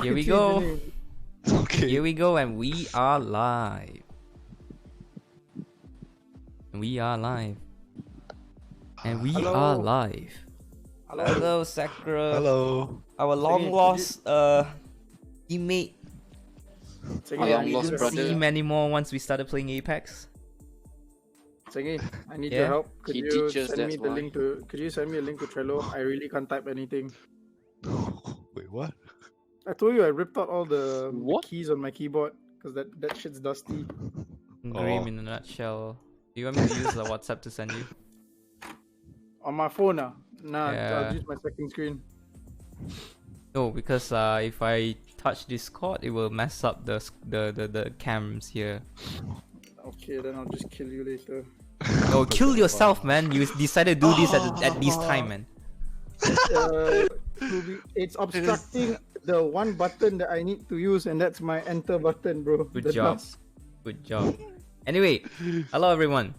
Here we go. Okay. Here we go, and we are live. We are live. And we are live. Hello, Sakura. Hello. Our long lost teammate. Our long lost brother. See him anymore once we started playing Apex. Sengi, I need your help. Could He you teaches, send me that's the why. link to? Could you send me a link to Trello? I really can't type anything. Wait, what? I told you I ripped out all the What? keys on my keyboard because that shit's dusty. Grim in a nutshell. Do you want me to use the WhatsApp to send you? On my phone now. Nah, Yeah. I'll use my second screen. No, because if I touch Discord, it will mess up the cams here. Okay, then I'll just kill you later. No, kill yourself, man. You decided to do this at this time, man. It's obstructing the one button that I need to use, and that's my enter button, bro. Good job. Good job. Anyway, hello everyone.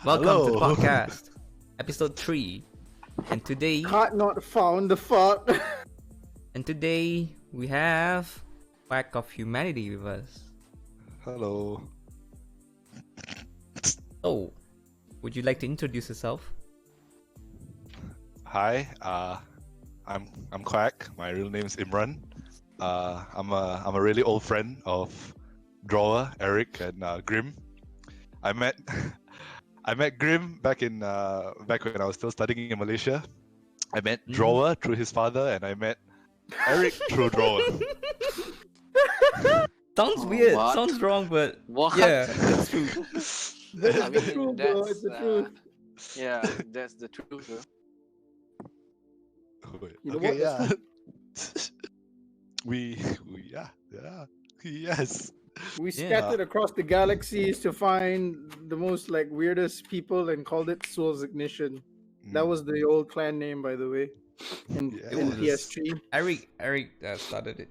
Welcome to podcast, episode 3. And today, Card not found. The fuck. And today we have Quackofhumanity with us. Hello. So, would you like to introduce yourself? Hi. I'm Quack. My real name is Imran. I'm a really old friend of Drawer, Eric, and Grim. I met Grim back when I was still studying in Malaysia. I met Drawer through his father, and I met Eric through Drawer. Sounds weird. What? Sounds wrong, but What? yeah, that's true. I mean, true, bro. It's the truth. Yeah, that's the truth, bro. Wait, You know okay, what? yeah. Yes. We scattered across the galaxies to find the most weirdest people and called it Soul's Ignition. That was the old clan name, by the way, in PS3. Eric started it.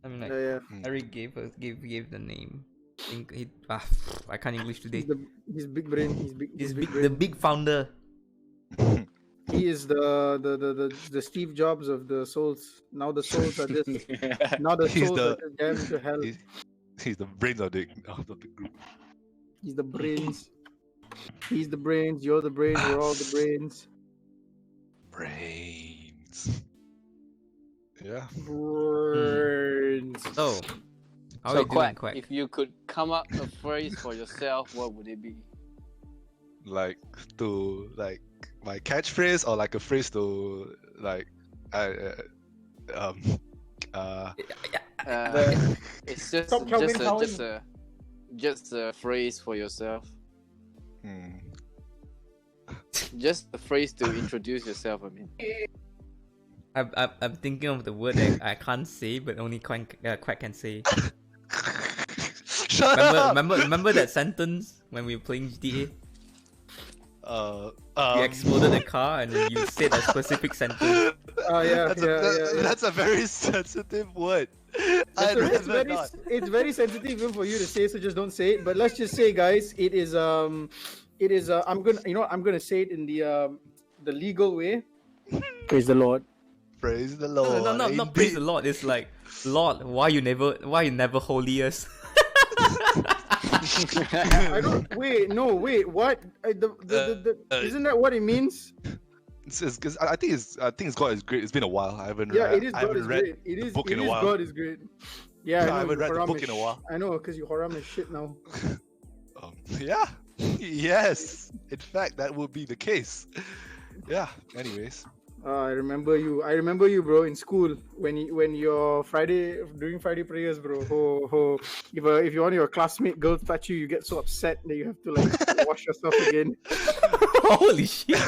I mean, Yeah. Eric gave the name. think I can't English today. He's big brain. He's big brain. The big founder. He is the Steve Jobs of the souls. Now the souls are just He's souls the- are just damned to hell. He's the brains of the group. He's the brains. He's the brains. You're the brains. We're all the brains. Brains. Yeah. Brains. So, how are So you doing, Quack, Quack? if you could come up a phrase for yourself, what would it be? Like to like my catchphrase or like a phrase to like um It's just Stop counting, just a phrase for yourself. hmm. Just a phrase to introduce yourself. I mean, I'm thinking of the word that I can't say, but only Quack can say. Shut up. Remember that sentence when we were playing GTA? You exploded the car and then you said a specific sentence. Oh yeah, That's a very sensitive word. I'd rather not. It's very sensitive even for you to say, so just don't say it. But let's just say, guys, it is I'm gonna say it in the legal way. Praise the Lord. Praise the Lord. No, not praise the Lord. It's like, Lord, why you never holy us? I don't wait. No, wait. What? Isn't that what it means? It's 'cause I think God is great. It's been a while. I haven't. Yeah, it is. I God haven't is read great. It the is. book It in a is. while. God is great. Yeah, I haven't know, read the haram book is in a while. I know, because you haram is shit now. Yeah. Yes. In fact, that would be the case. Yeah. Anyways. I remember you, bro, in school when you're during Friday prayers, bro. If you want your classmate girl to touch you, you get so upset that you have to like wash yourself again. Holy shit!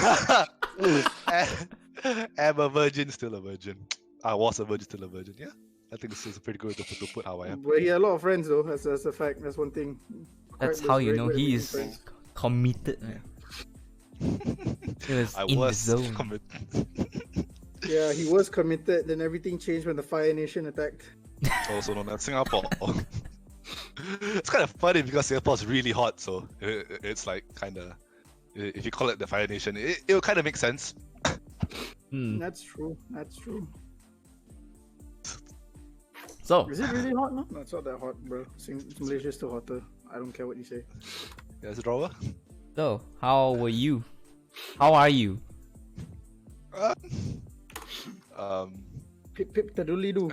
Am a virgin, still a virgin. I was a virgin, still a virgin. Yeah. I think this is a pretty good way to put how I am. But he had a lot of friends though. That's a fact. That's one thing. That's Quack how was you very know good at he making is friends. committed, man. He was I in the was zone. committed. Yeah, he was committed. Then everything changed when the Fire Nation attacked. Also known as Singapore. It's kind of funny because Singapore's really hot, so it's like kind of, if you call it the Fire Nation, it'll kind of make sense. That's true. That's true. So, Is it really hot? No, it's not that hot, bro. Malaysia's still hotter. I don't care what you say. Yes, Drawer? how were you? How are you? Pip pip taduli do.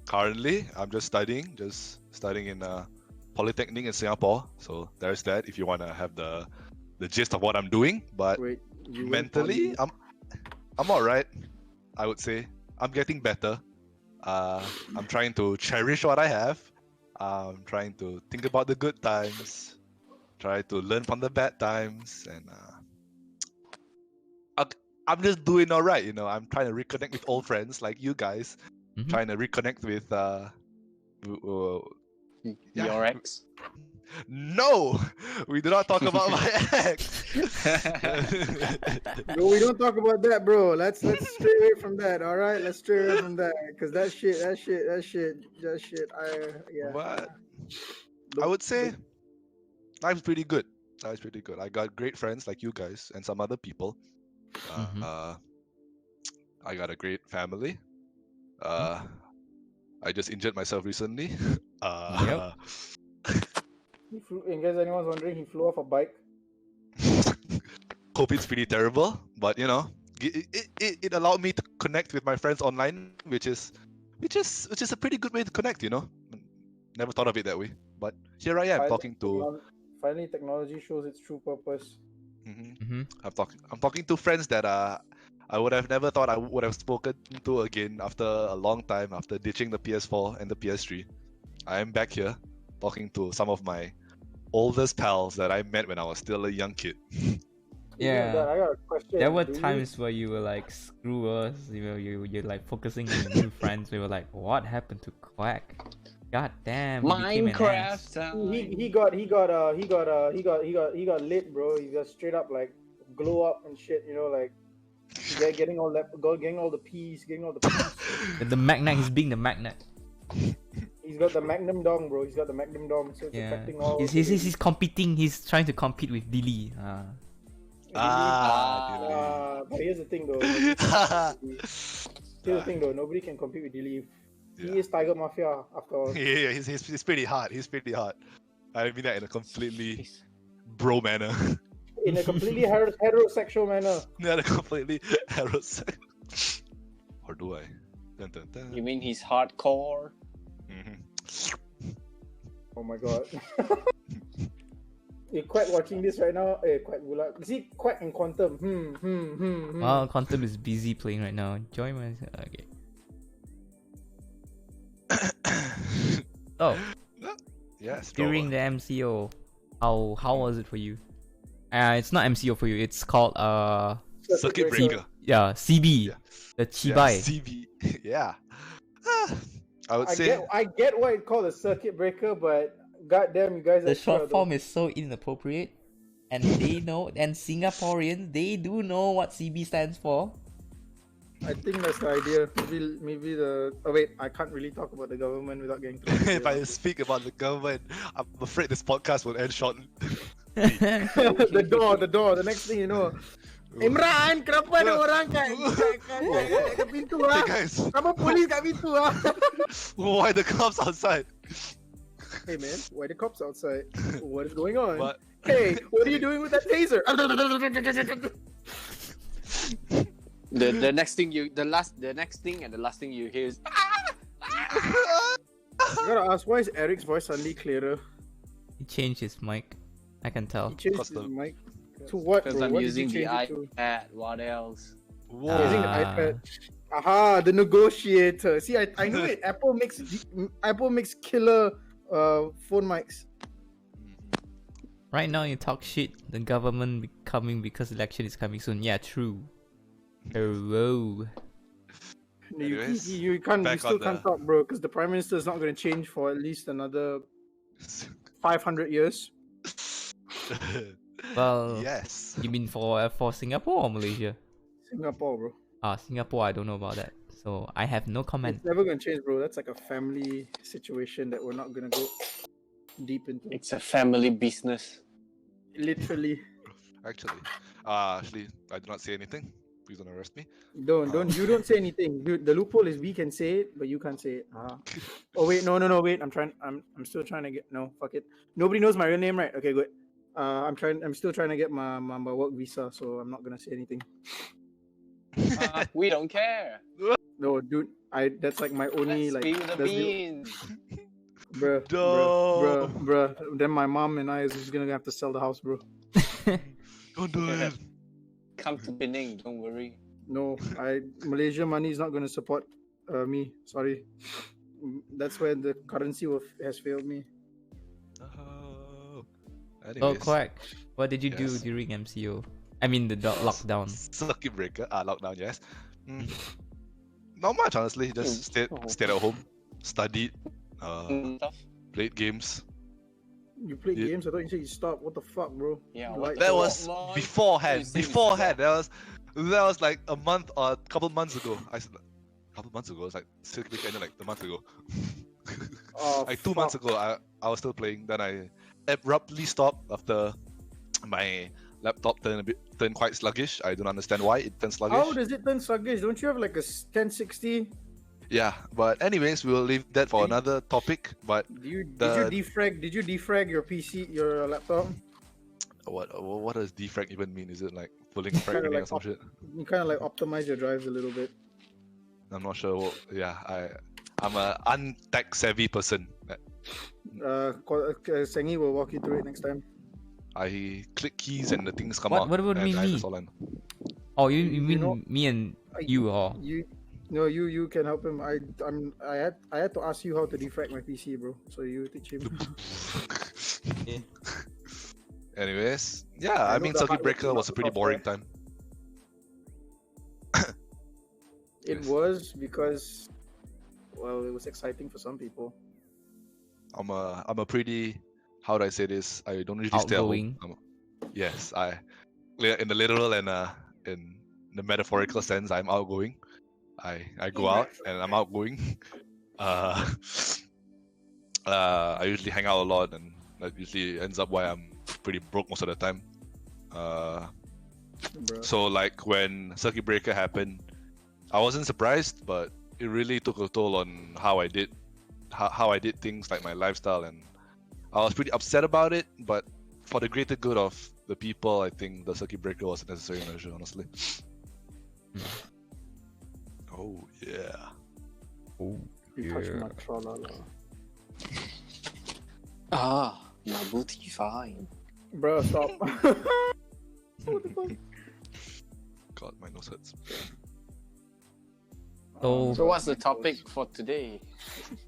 Currently, I'm just studying in Polytechnic in Singapore. So there's that. If you wanna have the gist of what I'm doing, but Wait, you went mentally, poly? I'm alright. I would say I'm getting better. I'm trying to cherish what I have. I'm trying to think about the good times. Try to learn from the bad times, and I'm just doing alright. You know, I'm trying to reconnect with old friends like you guys. Mhm. Trying to reconnect with your ex. No, we do not talk about my ex. No, we don't talk about that, bro. Let's stray away from that. All right, let's stray away from that, because that shit. What? I would say life's pretty good. Life's pretty good. I got great friends like you guys and some other people. I got a great family. I just injured myself recently. Yep. In case anyone's wondering, he flew off a bike. Hope it's pretty terrible, but you know, it allowed me to connect with my friends online, which is a pretty good way to connect. You know, never thought of it that way, but here I am talking to. Finally, technology shows its true purpose. I'm talking to friends that I would have never thought I would have spoken to again after a long time, after ditching the PS4 and the PS3. I am back here talking to some of my oldest pals that I met when I was still a young kid. Yeah. I got a question. There were times where you were like, screw us, you're like focusing on your new friends. We were like, what happened to Quack? God damn, he became an ass. Minecraft. He got lit, bro. He got straight up like glow up and shit. You know, like getting all the peas, getting all the peas. The magnet, he's being the magnet. He's got the Magnum Dong, bro. He's got the Magnum Dong, so it's Yeah. affecting all. He's competing. He's trying to compete with Dilly. But here's the thing, though. Here's the thing, though. Nobody can compete with Dilly. He is Tiger Mafia after all. Yeah, he's pretty hard. He's pretty hard. I mean that in a completely bro manner. In a completely heterosexual manner. Not a completely heterosexual. Or do I? Dun, dun, dun. You mean he's hardcore? Oh my god. You Quack watching this right now? Quack Gulak. Is it Quack and Quantum? Well, Quantum is busy playing right now. Join my. Okay. Oh, Yes. during the MCO, how was it for you? It's not MCO for you. It's called Circuit Breaker. yeah, CB, Yeah. the Yeah, Chibai. CB. Yeah. I would say. I get why it's called a circuit breaker, but goddamn, you guys The are short sure, form is so inappropriate, and they know, and Singaporeans they do know what CB stands for. I think that's the idea. Maybe the. Oh wait, I can't really talk about the government without getting. If I speak about the government, I'm afraid this podcast will end short. the door. The next thing you know, Imran, kenapa ada orang kat pintu ah? Hey guys, Kenapa polis kat pintu ah? why the cops outside? Hey man, why the cops outside? What is going on? What? Hey, what are you doing with that taser? The next thing and the last thing you hear is I gotta ask, why is Eric's voice suddenly clearer? He changed his mic. I can tell. He changed his Custom. mic. To what, because bro? I'm What did using he the change it to? iPad. What else? Whoa. Using the iPad. Aha, the negotiator. See, I knew it. Apple makes killer phone mics. Right now you talk shit. The government coming because election is coming soon. Yeah, true. Hello. Anyways, You still can't talk, bro, because the prime minister is not going to change for at least another 500 years. Well, yes. you mean for Singapore or Malaysia? Singapore, bro. Singapore, I don't know about that. So I have no comment. It's never going to change, bro. That's like a family situation that we're not going to go deep into. It's a family business. Literally. Actually, I do not say anything. Please don't arrest me. You don't say anything. Dude, the loophole is we can say it, but you can't say it. Oh wait, no, wait. I'm still trying to get fuck it. Nobody knows my real name, right? Okay, good. I'm still trying to get my work visa, so I'm not gonna say anything. We don't care. No, dude, that's like my only Let's like spill the that's beans. bruh. Then my mom and I is just gonna have to sell the house, bro. Don't do it. Come to Penang, don't worry. No, Malaysia money is not gonna support me. Sorry, that's where the currency has failed me. Oh. Oh, Anyways, Quack. What did you do Yes. during MCO? I mean the lockdown. Circuit breaker. Lockdown. Yes. Not much, honestly. Just stayed at home, studied, Stuff. played games. You played Yeah. games? I thought you said you stopped. What the fuck, bro? Yeah, You what like the That to- was Long- beforehand. you see Beforehand. That was like a month or a couple months ago. I said a couple months ago. It's like circuit breaker ended like a month ago. Oh, Like 2 months fuck. ago, I was still playing. Then I abruptly stopped after my laptop turned quite sluggish. I don't understand why it turned sluggish. How does it turn sluggish? Don't you have like a 1060? Yeah, but anyways, we'll leave that for another topic. But Did you defrag your PC, your laptop? what does defrag even mean? Is it like pulling frag Kinda grenade or like some shit? You kind of like optimize your drives a little bit. I'm not sure. Yeah, I'm a untech savvy person. Sengi will walk you through it next time. I click keys and the things come What- out. what would and mean that's me? all I know. Oh, you mean know- me and you or? You can help him. I had to ask you how to defrag my PC, bro. So you teach him. Anyways, yeah, I I know mean, the circuit hard way breaker to was a pretty software. boring time. It Yes. was because, well, it was exciting for some people. I'm a pretty, how do I say this? I don't usually stay at Outgoing. home. Yes, in the literal and in the metaphorical sense, I'm outgoing. I go out and I'm outgoing. I usually hang out a lot, and that usually ends up why I'm pretty broke most of the time. Bro. So like when circuit breaker happened, I wasn't surprised, but it really took a toll on how I did things, like my lifestyle, and I was pretty upset about it. But for the greater good of the people, I think the circuit breaker was a necessary measure, honestly. Oh yeah. Oh, You touched my tra-la-la. Ah, my booty fine. Bro, stop. What the fuck? God, my nose hurts. So what's the topic for today?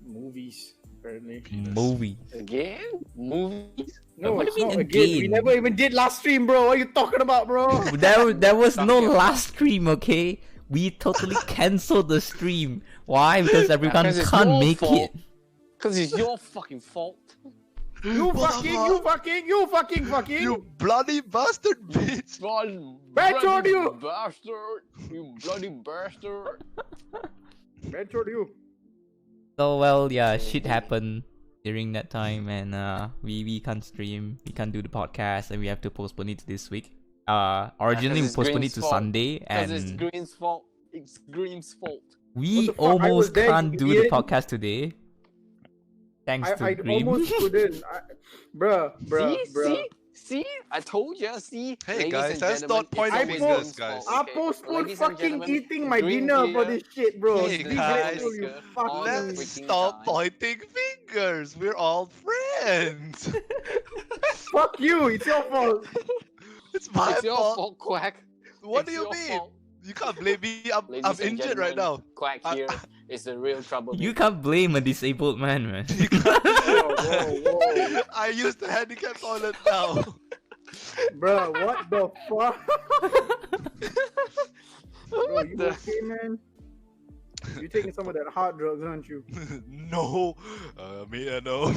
Movies, apparently. movie. Again? Movies? No, What do it's you mean not again. We again? never even did last stream, bro. What are you talking about, bro? There was no Talking about- last stream, okay? We totally cancelled the stream. Why? Because everyone 'cause it's can't your make fault. it. Because it's your fucking fault. You fucking. You bloody bastard, bitch! Bad told you. Bastard! You bloody bastard! Bad told you. So well, yeah, shit happened during that time, and we can't stream, we can't do the podcast, and we have to postpone it to this week. Originally we it's postponed Green's it to fault. Sunday, Because it's and Green's fault. It's Green's fault. we What the fuck? I was almost there, can't you do the idiot. podcast today. Thanks to I Green. almost couldn't. Bruh. See? I told you, see? Hey, Ladies guys, and let's gentlemen, not point it's fingers, Green's guys. fault, I okay? postponed Ladies and fucking gentlemen, eating my Green dinner for here this shit, bro. Hey, Be guys, grateful, you all fucking. the Let's freaking stop time. pointing fingers. We're all friends. Fuck you. It's your fault. It's my It's your fault. fault, Quack. What It's do you your mean? fault. You can't blame me. I'm Ladies and injured right gentlemen, now. Quack I- here is the real trouble. You can't blame a disabled man, man. Whoa. I used the handicap toilet now. Bruh, what the fuck? Bro, you the- okay, man? You're taking some of that hard drugs, aren't you? No. Me, I know.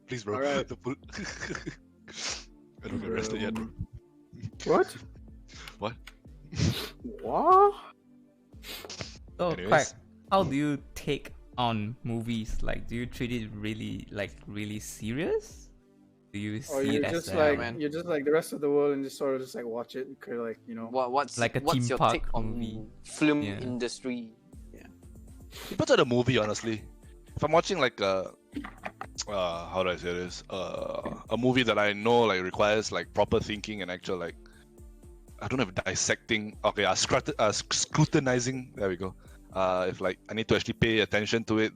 Please, bro. Alright. The I don't get arrested yet, bro. What? What? What? So, Anyways. Quack, how do you take on movies? Like, do you treat it really serious? Do you Or see you're it as just a, like man. you're just like the rest of the world and just sort of just like watch it, because like What's Like a what's theme your park take on movie. film Yeah. industry? Depends on the movie, honestly. If I'm watching like how do I say this? A movie that I know like requires like proper thinking and actual like, I don't have dissecting. Okay, scrutinizing. There we go. If like I need to actually pay attention to it,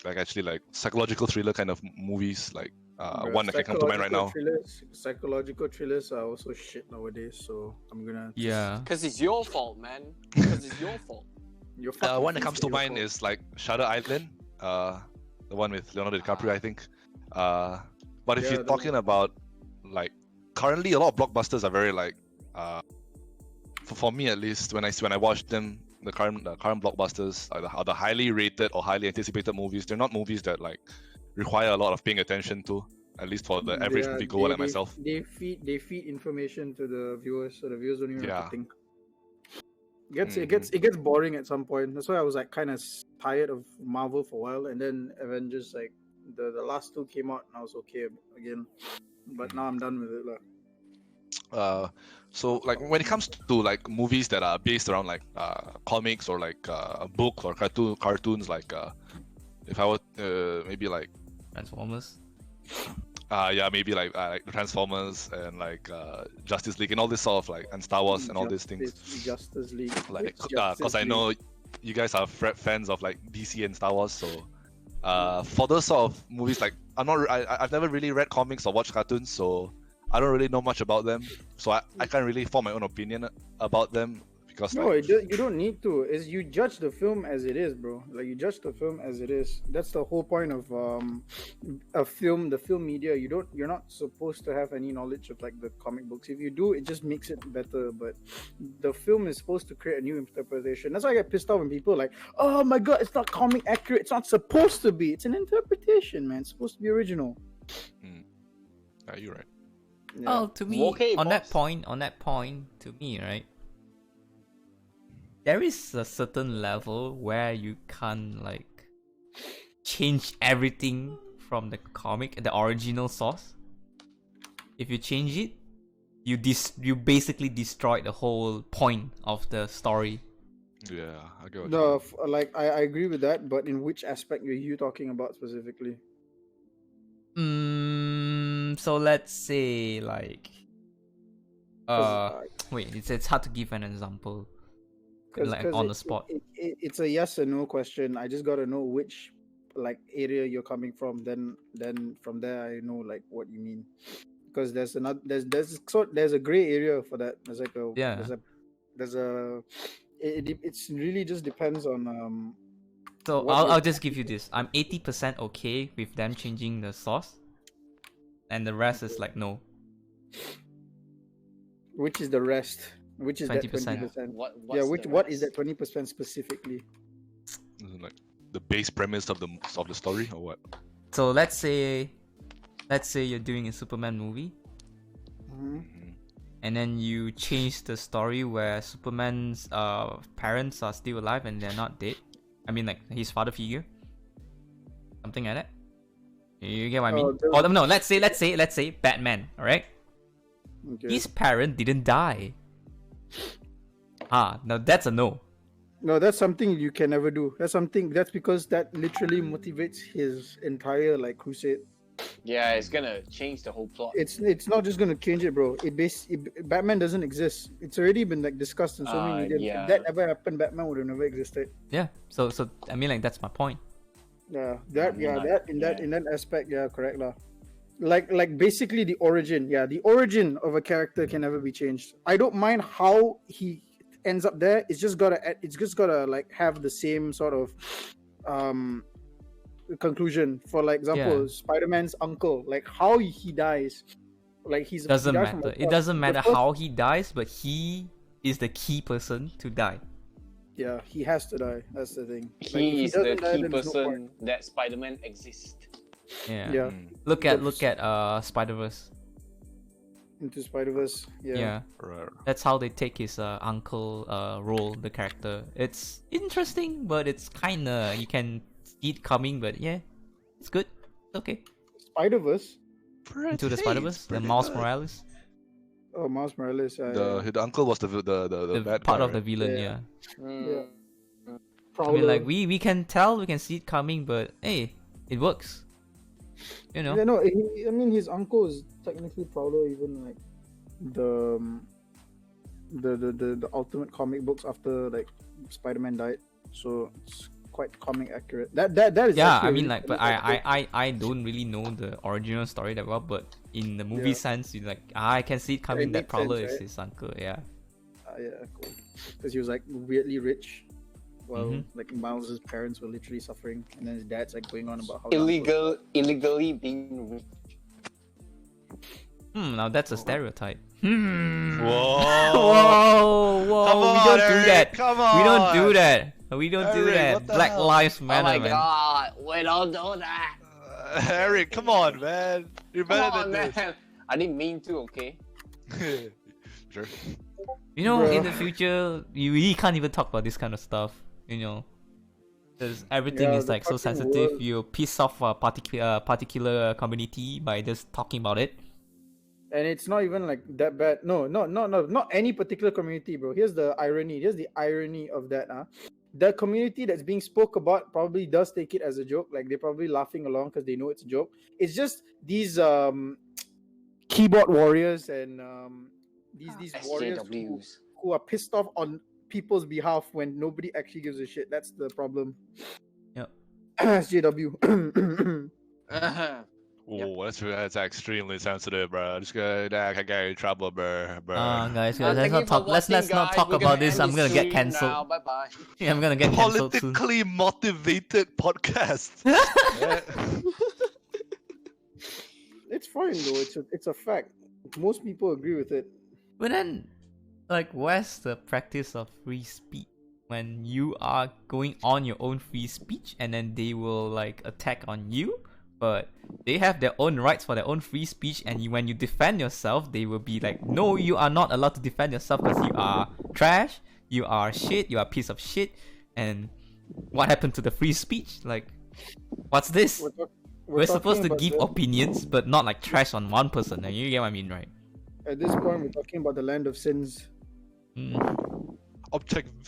like actually like psychological thriller kind of movies, like Bruh, one that can come to mind right now. Psychological thrillers are also shit nowadays, so I'm gonna. yeah. Because it's your fault, man. Because it's your fault. You're fucking One that comes to your mind fault. is like Shutter Island, the one with Leonardo DiCaprio, I think. But if Yeah, you're the talking about like currently, a lot of blockbusters are very like, for me at least, when I watch them, the current blockbusters are the highly rated or highly anticipated movies. They're not movies that like require a lot of paying attention to, at least for the average They are- moviegoer like they- myself. They feed information to the viewers, so the viewers don't even have Yeah. to think. It gets boring at some point. That's why I was like kind of tired of Marvel for a while, and then Avengers, like the last two came out, and I was okay again. But now I'm done with it, lah. So like when it comes to like movies that are based around like comics or like a book or cartoons, like if I were maybe like Transformers. maybe like the Transformers and like Justice League and all this sort of like, and Star Wars and all these things, Justice League. like It's because Justice I League. know you guys are fans of like DC and Star Wars, so for those sort of movies, like I've never really read comics or watched cartoons, so I don't really know much about them, so I can't really form my own opinion about them, because No, like, you don't need to. Is you judge the film as it is, bro. Like you judge the film as it is. That's the whole point of a film, the film media. You're not supposed to have any knowledge of like the comic books. If you do, it just makes it better. But the film is supposed to create a new interpretation. That's why I get pissed off when people are like, "Oh my god, it's not comic accurate. It's not supposed to be. It's an interpretation, man. It's supposed to be original." yeah, you're right. Oh, to me, Okay, on that boss. point, to me, right? There is a certain level where you can't like change everything from the comic, the original source. If you change it, you basically destroyed the whole point of the story. Yeah, I get what you mean. Like I agree with that, but in which aspect are you talking about specifically? So let's say like 'Cause, wait, it's hard to give an example Cause, like cause on the spot. it's a yes or no question. I just gotta know which like area you're coming from. Then from there I know like what you mean. Because there's a gray area for that. There's like a Yeah. there's a it's really just depends on So what I'll you're- just give you this. I'm 80% okay with them changing the source, and the rest is like no. which is the rest. Which is that 20%. 20%? What's Yeah, the what is rest? that 20% specifically? Like the base premise of the story or what? So let's say you're doing a Superman movie, Mhm. and then you change the story where Superman's parents are still alive and they're not dead. I mean, like his father figure, something like that. You get what I mean? Oh, No. Let's say Batman. All right, Okay. his parent didn't die. Now that's a no. No, that's something you can never do. That's because that literally motivates his entire like crusade. Yeah, it's gonna change the whole plot. It's not just gonna change it, bro. Batman doesn't exist. It's already been like discussed in so many mediums. yeah. If that ever happened, Batman would have never existed. Yeah. So I mean, like that's my point. Yeah, in that aspect, yeah, correct lah. Like basically the origin of a character can never be changed. I don't mind how he ends up there. It's just gotta like have the same sort of conclusion. For like example, Spider-Man's uncle, like how he dies, like he dies from matter. a It doesn't the matter first- how he dies, but he is the key person to die. Yeah, he has to die. That's the thing. Like, if He is the doesn't die, key then there's no point. person that Spider-Man exists. Yeah. Yeah, Look at Spider-Verse. into Spider-Verse. Yeah. Right. That's how they take his uncle role, the character. It's interesting, but it's kinda you can see it coming, but yeah, it's good. It's okay. Spider-Verse. Into the Spider-Verse, the Miles Morales, Oh, Miles Morales. The uncle was the the bad part guy, of the right? villain. Yeah. Yeah. Mm. I Prowler. mean, like we can tell, we can see it coming, but hey, it works. You know. Yeah, no. I mean, his uncle is technically Prowler, even like the ultimate comic books after like Spider-Man died. So it's quite comic accurate. That is Yeah, actually I a mean, really like, but comic accurate. I don't really know the original story that well, but in the movie Yeah. sense, you like, I can see it coming that makes Prowler sense, is right? his uncle. Yeah. Yeah, cool. Because he was like weirdly rich, while Mhm. like Miles's parents were literally suffering, and then his dad's like going on about how Illegally being rich. Now that's a stereotype. Whoa! Whoa! Come on, We don't do Eric, that. come We don't on. do that. We don't do Eric, that. what the Black hell? Lives Oh Matter, my man. god, we don't do that. Eric, come on, man. You're Come better on, than man. I didn't mean to, okay? this. Sure. You know, in Bruh. the future, you really can't even talk about this kind of stuff. You know, because everything Yeah, is the like so fucking sensitive. world. You piss off a particular community by just talking about it. And it's not even like that bad. No, not any particular community, bro. Here's the irony. Here's the irony of that. The community that's being spoke about probably does take it as a joke. Like they're probably laughing along because they know it's a joke. It's just these keyboard warriors and these warriors SJWs. who are pissed off on people's behalf when nobody actually gives a shit. That's the problem. Yep. SJW. Oh, that's extremely sensitive, bro. Just gonna that can get in trouble, bro. Guys, Thank let's you not for talk. Let's watching, not guys. talk We're about gonna this. end I'm gonna the get stream cancelled. now. Bye-bye. Yeah, I'm gonna get cancelled soon. Politically motivated podcast. Yeah. It's fine though. It's a fact. Most people agree with it. But then, like, where's the practice of free speech when you are going on your own free speech and then they will like attack on you? But they have their own rights for their own free speech, and when you defend yourself, they will be like, no, you are not allowed to defend yourself because you are trash, you are shit, you are a piece of shit. And what happened to the free speech? Like, What's this? We're, talk- We're supposed to talking about give the- opinions, but not like trash on one person. You get what I mean, right? At this point, we're talking about the land of sins. Mm.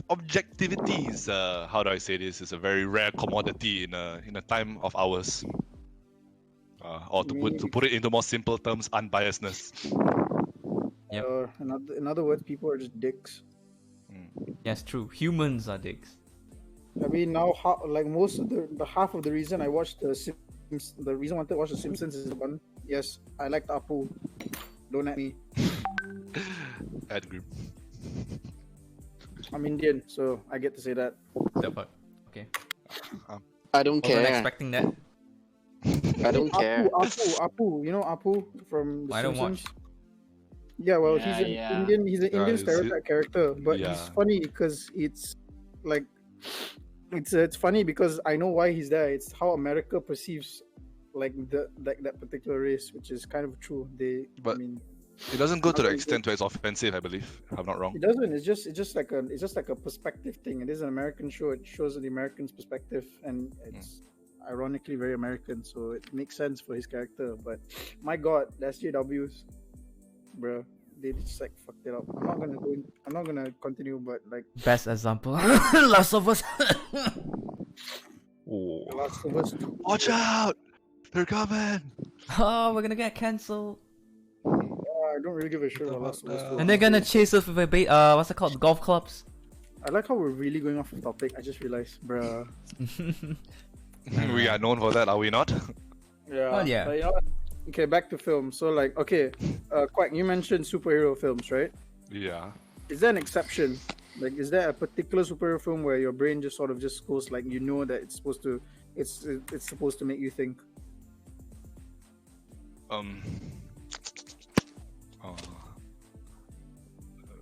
Objectivity is how do I say this? Is a very rare commodity in a time of ours. Or to put it into more simple terms, unbiasedness. Yep. In other words, people are just dicks. Yes, true. Humans are dicks. I mean, now most of the half of the reason I watched the reason I wanted to watch The Simpsons is one. Yes, I liked Apu. Don't at me. Ad group. I'm Indian, so I get to say that. The fuck? Okay. I don't Wasn't care. expecting that. I don't care. Apu. You know Apu from The I don't Simpsons? watch. Yeah, well, Yeah, he's an yeah. Indian. He's an Yeah, Indian is stereotype character, but Yeah. he's funny because it's like it's funny because I know why he's there. It's how America perceives like that particular race, which is kind of true. I But- mean, It doesn't go to the Not extent where it's offensive, I believe. If I'm not wrong. it doesn't. It's just like a perspective thing. It is an American show. It shows the American's perspective, and it's ironically very American, so it makes sense for his character. But my God, the SJWs, bro, they just like fucked it up. I'm not gonna continue, but like Best example. Last of Us. Oh. The Last of Us. Watch out! They're coming! Oh, we're gonna get cancelled. I don't really give a shit about Last of Us. And they're gonna chase us with a what's it called? Golf clubs. I like how we're really going off the topic. I just realized, bruh. We are known for that, are we not? Yeah. Well, yeah. But you know what? Okay, back to film. So like, okay, Quack, you mentioned superhero films, right? Yeah. Is there an exception? Like, is there a particular superhero film where your brain just sort of just goes like, you know that it's supposed to make you think?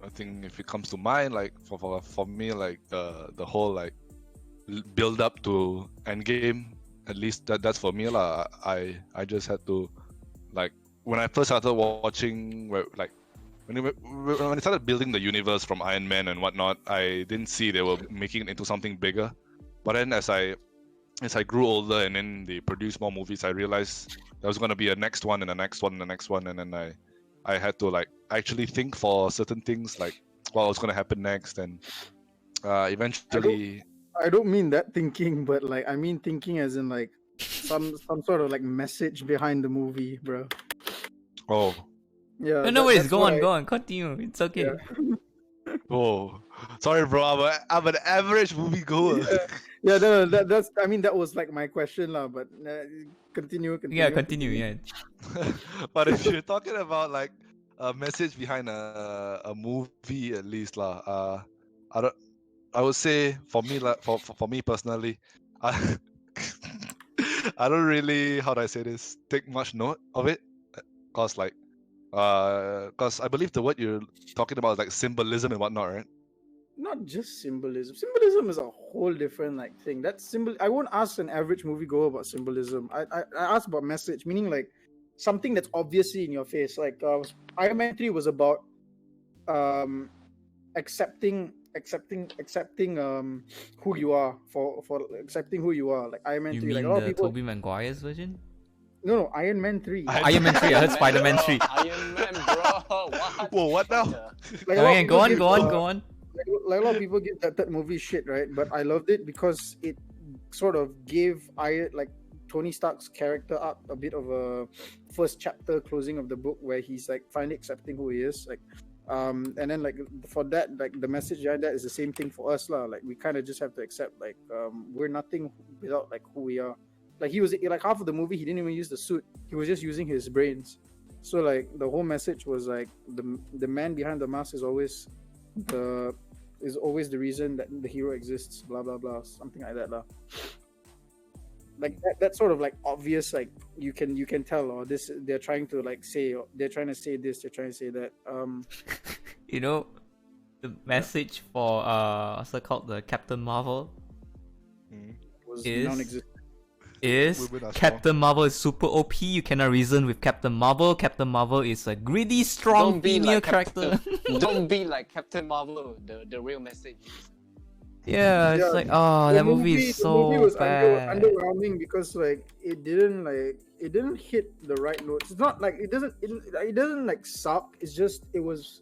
I think if it comes to mind, like for me, like the whole like build up to Endgame, at least that's for me lah. I just had to like when I first started watching, like when they started building the universe from Iron Man and whatnot, I didn't see they were making it into something bigger. But then as I grew older and then they produced more movies, I realized there was gonna be a next one and the next one and the next one, and then I had to like actually think for certain things like what was gonna happen next, and eventually. I don't mean that thinking, but like I mean thinking as in like some sort of like message behind the movie, bro. Oh. Yeah. No worries. that's Go what on. Go on. Continue. It's okay. Yeah. Oh, sorry, bro. I'm an average moviegoer. Yeah, no, that's. I mean, that was like my question, lah. But continue. Yeah. Continue. Yeah. But if you're talking about like a message behind a movie, at least lah. I would say for me, like for me personally, I don't really, how do I say this, take much note of it, cause I believe the word you're talking about is like symbolism and whatnot, right? Not just symbolism. Symbolism is a whole different like thing. That's symbol. I won't ask an average moviegoer about symbolism. I ask about message, meaning like something that's obviously in your face. Like Iron Man 3 was about accepting who you are for accepting who you are. Like Iron Man You 3, mean like a lot of the people. Tobey Maguire's version? No, Iron Man 3. Iron Man 3. I heard Spider-Man 3. Iron Man, bro. What? Whoa, what now? Like, a lot of Okay, people go on. give, Go on. uh, Go on. Like a lot of people give that movie shit, right? But I loved it because it sort of gave Tony Stark's character up a bit of a first chapter closing of the book where he's like finally accepting who he is. Like, and then like for that, like the message behind that is the same thing for us, lah. Like we kind of just have to accept like we're nothing without like who we are. Like he was like half of the movie he didn't even use the suit. He was just using his brains. So like the whole message was like the man behind the mask is always the reason that the hero exists. Blah blah blah, something like that lah. Like that's sort of like obvious. Like you can tell, or this they're trying to like say, or they're trying to say this, they're trying to say that. You know, the message for what's it called, the Captain Marvel Was Is- non-existent. is Women are strong. Captain Marvel is super OP. You cannot reason with Captain Marvel. Captain Marvel is a greedy, strong Don't be female like character. Don't be like Captain Marvel. The real message is Yeah, it's Yeah, like, oh, that movie is the movie so was bad. underwhelming because it didn't hit the right notes. It's not like it doesn't like suck. It's just it was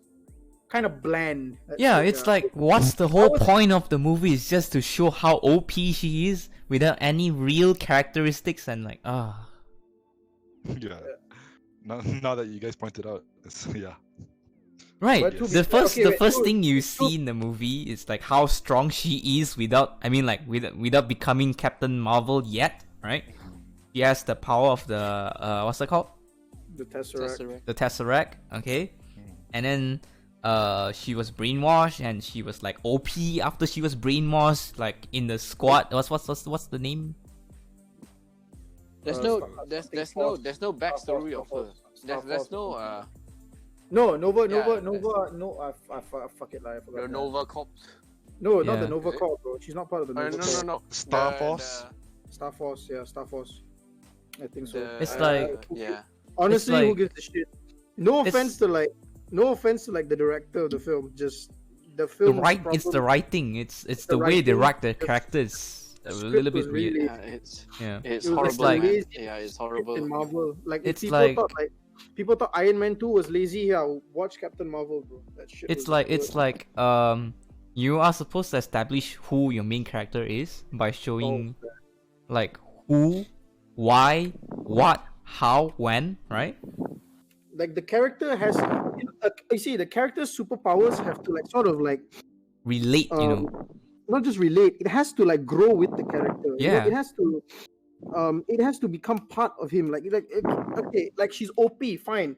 kind of bland. That's Yeah, it, it's like, what's the whole point of the movie? Is just to show how OP she is without any real characteristics and like, ah. Yeah. Now that you guys pointed out, yeah. Right. But to be The fair, first okay, the wait, first so- thing you so- see in the movie is like how strong she is without without becoming Captain Marvel yet, right? She has the power of the what's it called? the Tesseract. The Tesseract, okay? And then she was brainwashed and she was like OP after she was brainwashed, like in the squad. What's the name? There's no backstory of her. There's no No, Nova, Yeah, fuck it, I forgot. the Nova Corps. No, not Yeah. the Nova Corps, bro. She's not part of the Nova Corps. No. Star The- Force? Star Force, yeah, Star Force. I think so. the- It's uh, like- yeah. Honestly, it's who like- gives a shit? No it's- offense to the director of the film. Just the The film. it's the writing. It's the the way they writing, write the the characters. A script little was bit weird. really- Yeah, Yeah. it's It was horrible. like- man. lazy Yeah, it's in horrible. Marvel. Like if It's people like- thought people thought Iron Man 2 was lazy. Yeah, watch Captain Marvel, bro. That shit. It's was like good. you are supposed to establish who your main character is by showing Oh, like who, why, what, how, when, right? like the character has. You see, the character's superpowers have to like sort of like Relate, you know. not just relate. It has to like grow with the character. You know, Yeah. it has to become part of him. Like okay, like she's OP, fine.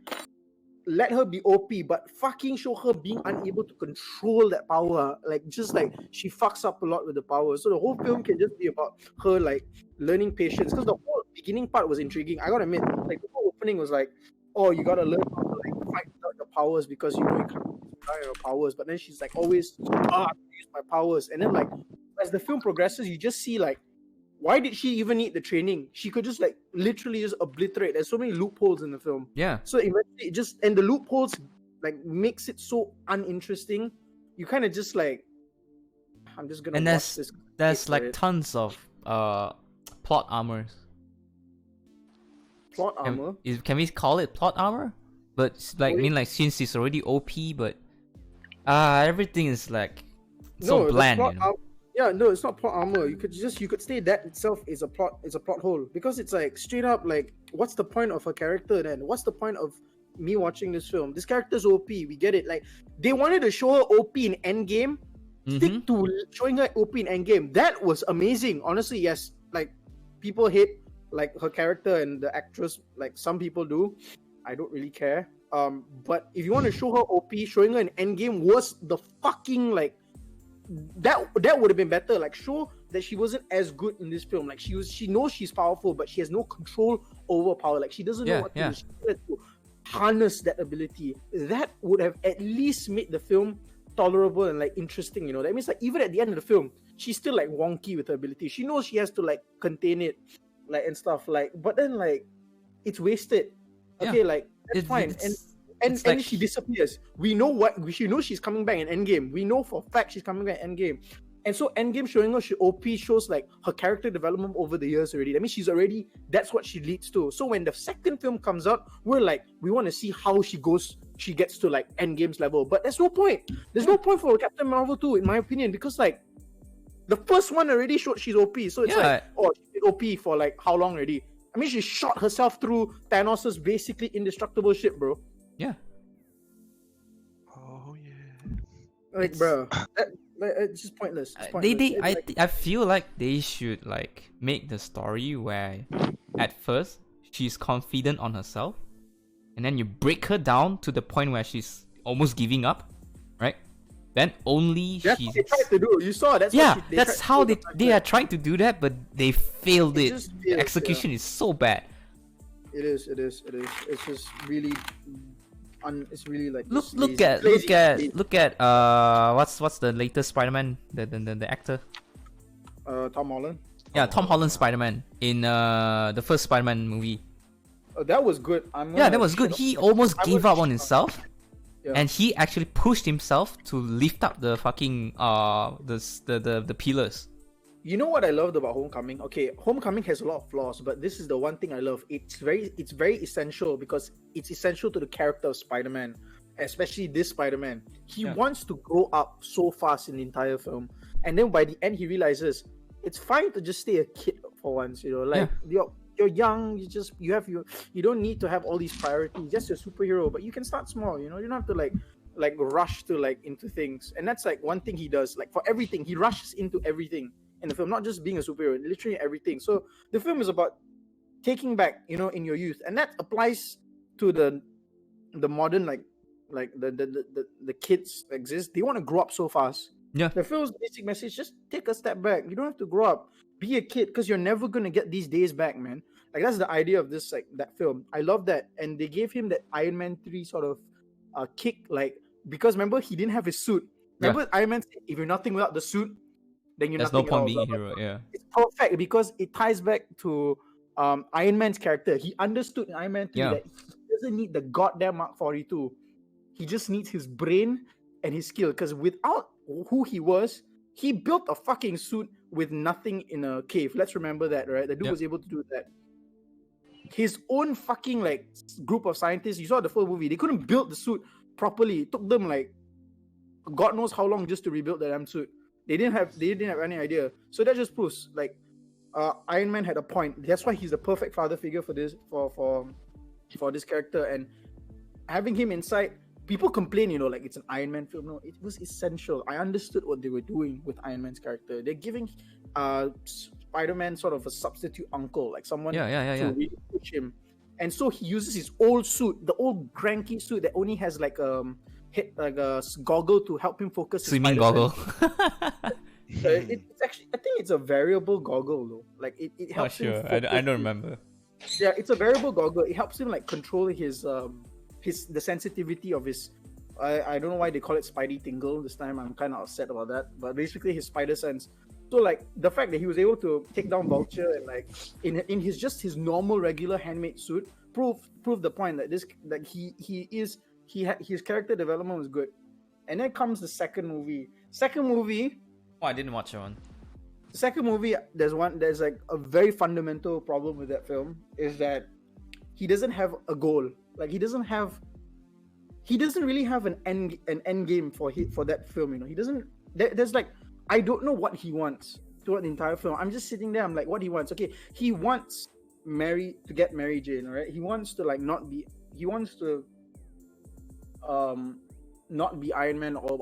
Let her be OP, but fucking show her being unable to control that power. Like just like she fucks up a lot with the power. So the whole film can just be about her like learning patience. Because the whole beginning part was intriguing. I gotta admit, like the whole opening was like, oh, you gotta learn how to like fight without your powers because you know you can't rely on your powers. But then she's like always, I have to use my powers. And then like as the film progresses, you just see like, why did she even need the training? She could just like literally just obliterate. There's so many loopholes in the film. Yeah. So eventually, the loopholes like makes it so uninteresting. You kind of just like, I'm just gonna And watch this. there's for like it. tons of plot armors. Plot armor. Can we call it plot armor? But like since it's already OP, but everything is like so the bland, plot you know. Yeah, no, it's not plot armor. You could say that itself is a plot hole because it's like straight up like, what's the point of a character then? What's the point of me watching this film? This character's OP, we get it. Like they wanted to show her OP in Endgame. Stick to showing her OP in Endgame. That was amazing. Honestly, yes. Like people hate like her character and the actress. Like some people do. I don't really care. But if you want to show her OP, showing her in Endgame was the fucking like. That would have been better. Like show that she wasn't as good in this film. Like she knows she's powerful, but she has no control over power. Like she doesn't know what to do. She has to harness that ability. That would have at least made the film tolerable and like interesting. You know, that means like even at the end of the film, she's still like wonky with her ability. She knows she has to like contain it, like and stuff. Like, but then like it's wasted. Okay, like that's fine. And like... she disappears. We know she knows she's coming back in Endgame. We know for a fact she's coming back in Endgame. And so Endgame showing her OP shows like her character development over the years already. That means that's what she leads to. So when the second film comes out, we're like, we want to see how she gets to like Endgame's level. But there's no point. There's no point for Captain Marvel 2, in my opinion, because like the first one already showed she's OP. So it's like, oh, she's OP for like how long already? I mean, she shot herself through Thanos' basically indestructible ship, bro. Yeah. Oh yeah. Like, bro, it's just pointless. It's pointless. I feel like they should like make the story where at first she's confident on herself, and then you break her down to the point where she's almost giving up, right? Then only that's what they tried to do. You saw that's that's how they are trying to do that, but they failed it. The execution is so bad. It is. It's just really. It's really like look at what's the latest Spider-Man, the actor, Tom Holland. Yeah, Tom Holland Spider-Man in the first Spider-Man movie. That was good. That was good. He almost gave up on himself, Yeah. And he actually pushed himself to lift up the fucking the pillars. You know what I loved about Homecoming? Okay, Homecoming has a lot of flaws, but this is the one thing I love. It's very essential because it's essential to the character of Spider-Man, especially this Spider-Man. He wants to grow up so fast in the entire film, and then by the end he realizes it's fine to just stay a kid for once. You know, like you're young, you don't need to have all these priorities. Just a superhero, but you can start small. You know, you don't have to like rush to like into things. And that's like one thing he does. Like for everything, he rushes into everything in the film, not just being a superhero, literally everything. So the film is about taking back, you know, in your youth, and that applies to the modern like the kids that exist. They want to grow up so fast. Yeah. The film's basic message: just take a step back. You don't have to grow up. Be a kid, because you're never gonna get these days back, man. Like that's the idea of this, like that film. I love that, and they gave him that Iron Man 3 sort of kick, like because remember he didn't have his suit. Remember Iron Man said, if you're nothing without the suit, then you're There's nothing no point at all, being a blah, hero. blah, blah. Yeah. It's perfect because it ties back to Iron Man's character. He understood in Iron Man 3 that he doesn't need the goddamn Mark 42. He just needs his brain and his skill. Because without who he was, he built a fucking suit with nothing in a cave. Let's remember that, right? The dude was able to do that. His own fucking like group of scientists, you saw the full movie, they couldn't build the suit properly. It took them like God knows how long just to rebuild the damn suit. They didn't have any idea. So that just proves like Iron Man had a point. That's why he's the perfect father figure for this for this character. And having him inside, people complain, you know, like it's an Iron Man film. No, it was essential. I understood what they were doing with Iron Man's character. They're giving Spider-Man sort of a substitute uncle, like someone to really push him. And so he uses his old suit, the old cranky suit that only has like a goggle to help him focus. Swimming goggle. It's actually, I think it's a variable goggle though. Like it helps him. I don't remember. Yeah, it's a variable goggle. It helps him like control his the sensitivity of his. I don't know why they call it Spidey Tingle this time. I'm kind of upset about that. But basically his spider sense. So like the fact that he was able to take down Vulture and like in his normal regular handmade suit proved the point that his character development was good. And then comes the second movie. Oh, I didn't watch that one. Second movie, there's like a very fundamental problem with that film is that he doesn't have a goal. Like he doesn't really have an end game for that film. You know, he doesn't. There's like, I don't know what he wants throughout the entire film. I'm just sitting there. I'm like, what he wants? Okay, he wants to get Mary Jane. All right, he wants to like not be. He wants to not be Iron Man or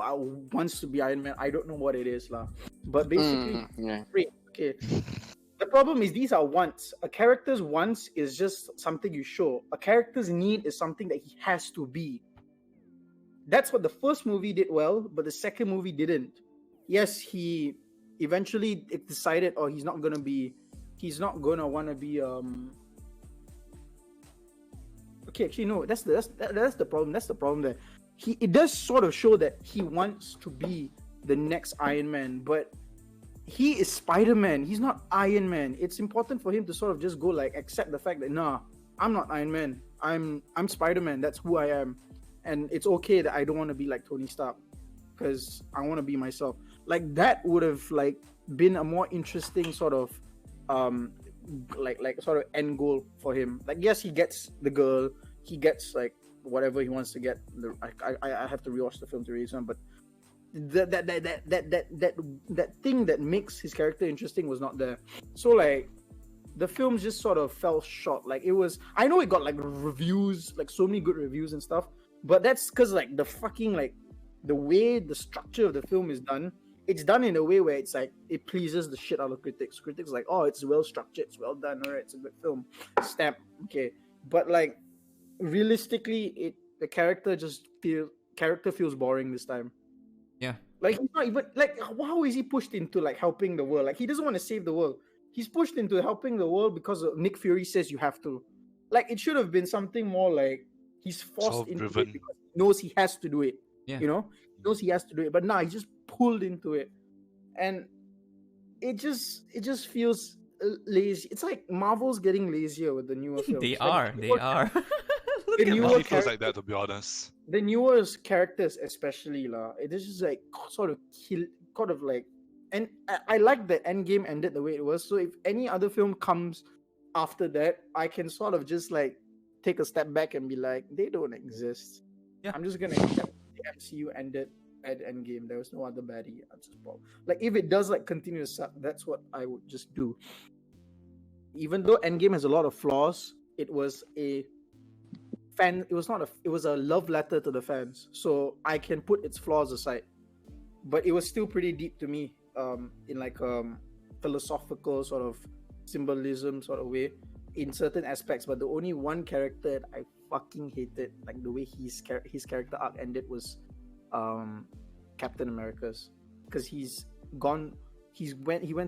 wants to be Iron Man. I don't know what it is, lah. But basically, okay. The problem is these are wants. A character's wants is just something you show. A character's need is something that he has to be. That's what the first movie did well, but the second movie didn't. Yes, he eventually decided, he's not gonna want to be. Okay, actually no, that's the problem. That's the problem there. It does sort of show that he wants to be the next Iron Man, but he is Spider-Man. He's not Iron Man. It's important for him to sort of just go like accept the fact that nah, I'm not Iron Man. I'm Spider-Man. That's who I am, and it's okay that I don't want to be like Tony Stark because I want to be myself. Like that would have like been a more interesting sort of like sort of end goal for him. Like yes, he gets the girl. He gets like whatever he wants to get. I have to rewatch the film to read some, but that thing that makes his character interesting was not there. So like the film just sort of fell short. Like it was, I know it got like reviews, like so many good reviews and stuff, but that's because like the fucking like the way the structure of the film is done, it's done in a way where it's like it pleases the shit out of critics. Critics like, oh, it's well structured, it's well done, alright, it's a good film, stamp, okay. But like realistically, the character feels boring this time. Yeah. Like he's not even like, how is he pushed into like helping the world? Like he doesn't want to save the world. He's pushed into helping the world because Nick Fury says you have to. Like it should have been something more like he's forced into it because he knows he has to do it. Yeah. You know, he knows he has to do it, but now he's just pulled into it, and it just feels lazy. It's like Marvel's getting lazier with the newer films. They like, are. the It newer really feels characters, like that, to be honest. the newer characters especially lah. It is just like sort of like, and I like the end game ended the way it was. So if any other film comes after that, I can sort of just like take a step back and be like, they don't exist. Yeah. I'm just gonna accept the MCU ended at Endgame. There was no other baddie. Like if it does like continue to suck, that's what I would just do. Even though Endgame has a lot of flaws, it was a fan. It was not a. It was a love letter to the fans. So I can put its flaws aside, but it was still pretty deep to me. In like philosophical sort of symbolism sort of way in certain aspects. But the only one character that I fucking hated, like the way his character arc ended, was Captain America's, because he went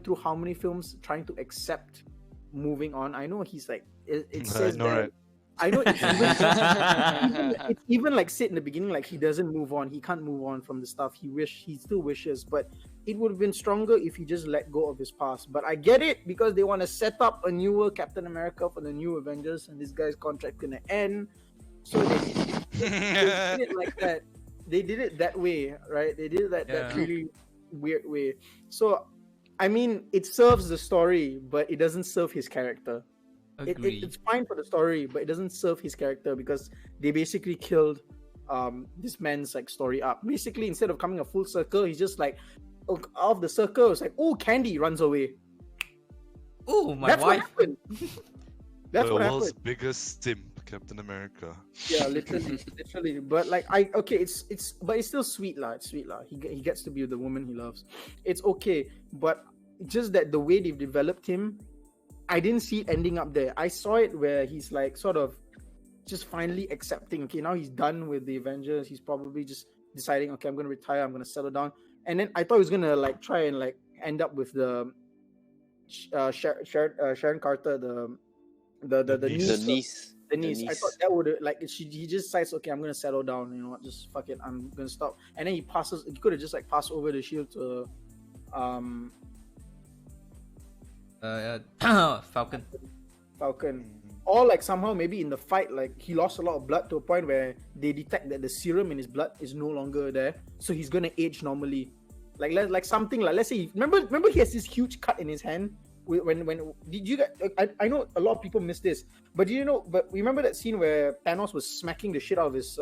through how many films trying to accept moving on. I know he's like it says know, that. right? I know it's even like said in the beginning, like he doesn't move on, he can't move on from the stuff he still wishes, but it would have been stronger if he just let go of his past. But I get it, because they want to set up a newer Captain America for the new Avengers, and this guy's contract gonna end, so they did it like that. They did it that way, right? They did it that really weird way. So I mean, it serves the story, but it doesn't serve his character. It's fine for the story, but it doesn't serve his character, because they basically killed this man's like story arc. Basically, instead of coming a full circle, he's just like out of the circle. It's like, oh, Candy runs away. Oh, my That's wife. what happened. That's the what world's happened. biggest simp, Captain America. Yeah, literally. But like, but it's still sweet lah. It's sweet lah. He gets to be with the woman he loves. It's okay, but just that the way they've developed him, I didn't see it ending up there. I saw it where he's like sort of just finally accepting, okay, now he's done with the Avengers. He's probably just deciding, okay, I'm going to retire. I'm going to settle down. And then I thought he was going to like try and like end up with the Sharon Carter, the niece. The niece. I thought that would like he just decides, okay, I'm going to settle down. You know what? Just fuck it. I'm going to stop. And then he could have just like passed over the shield to Falcon. Or like somehow maybe in the fight, like he lost a lot of blood to a point where they detect that the serum in his blood is no longer there, so he's gonna age normally. Like something like, let's say, remember he has this huge cut in his hand. When did you get? I know a lot of people miss this, but But remember that scene where Thanos was smacking the shit out of his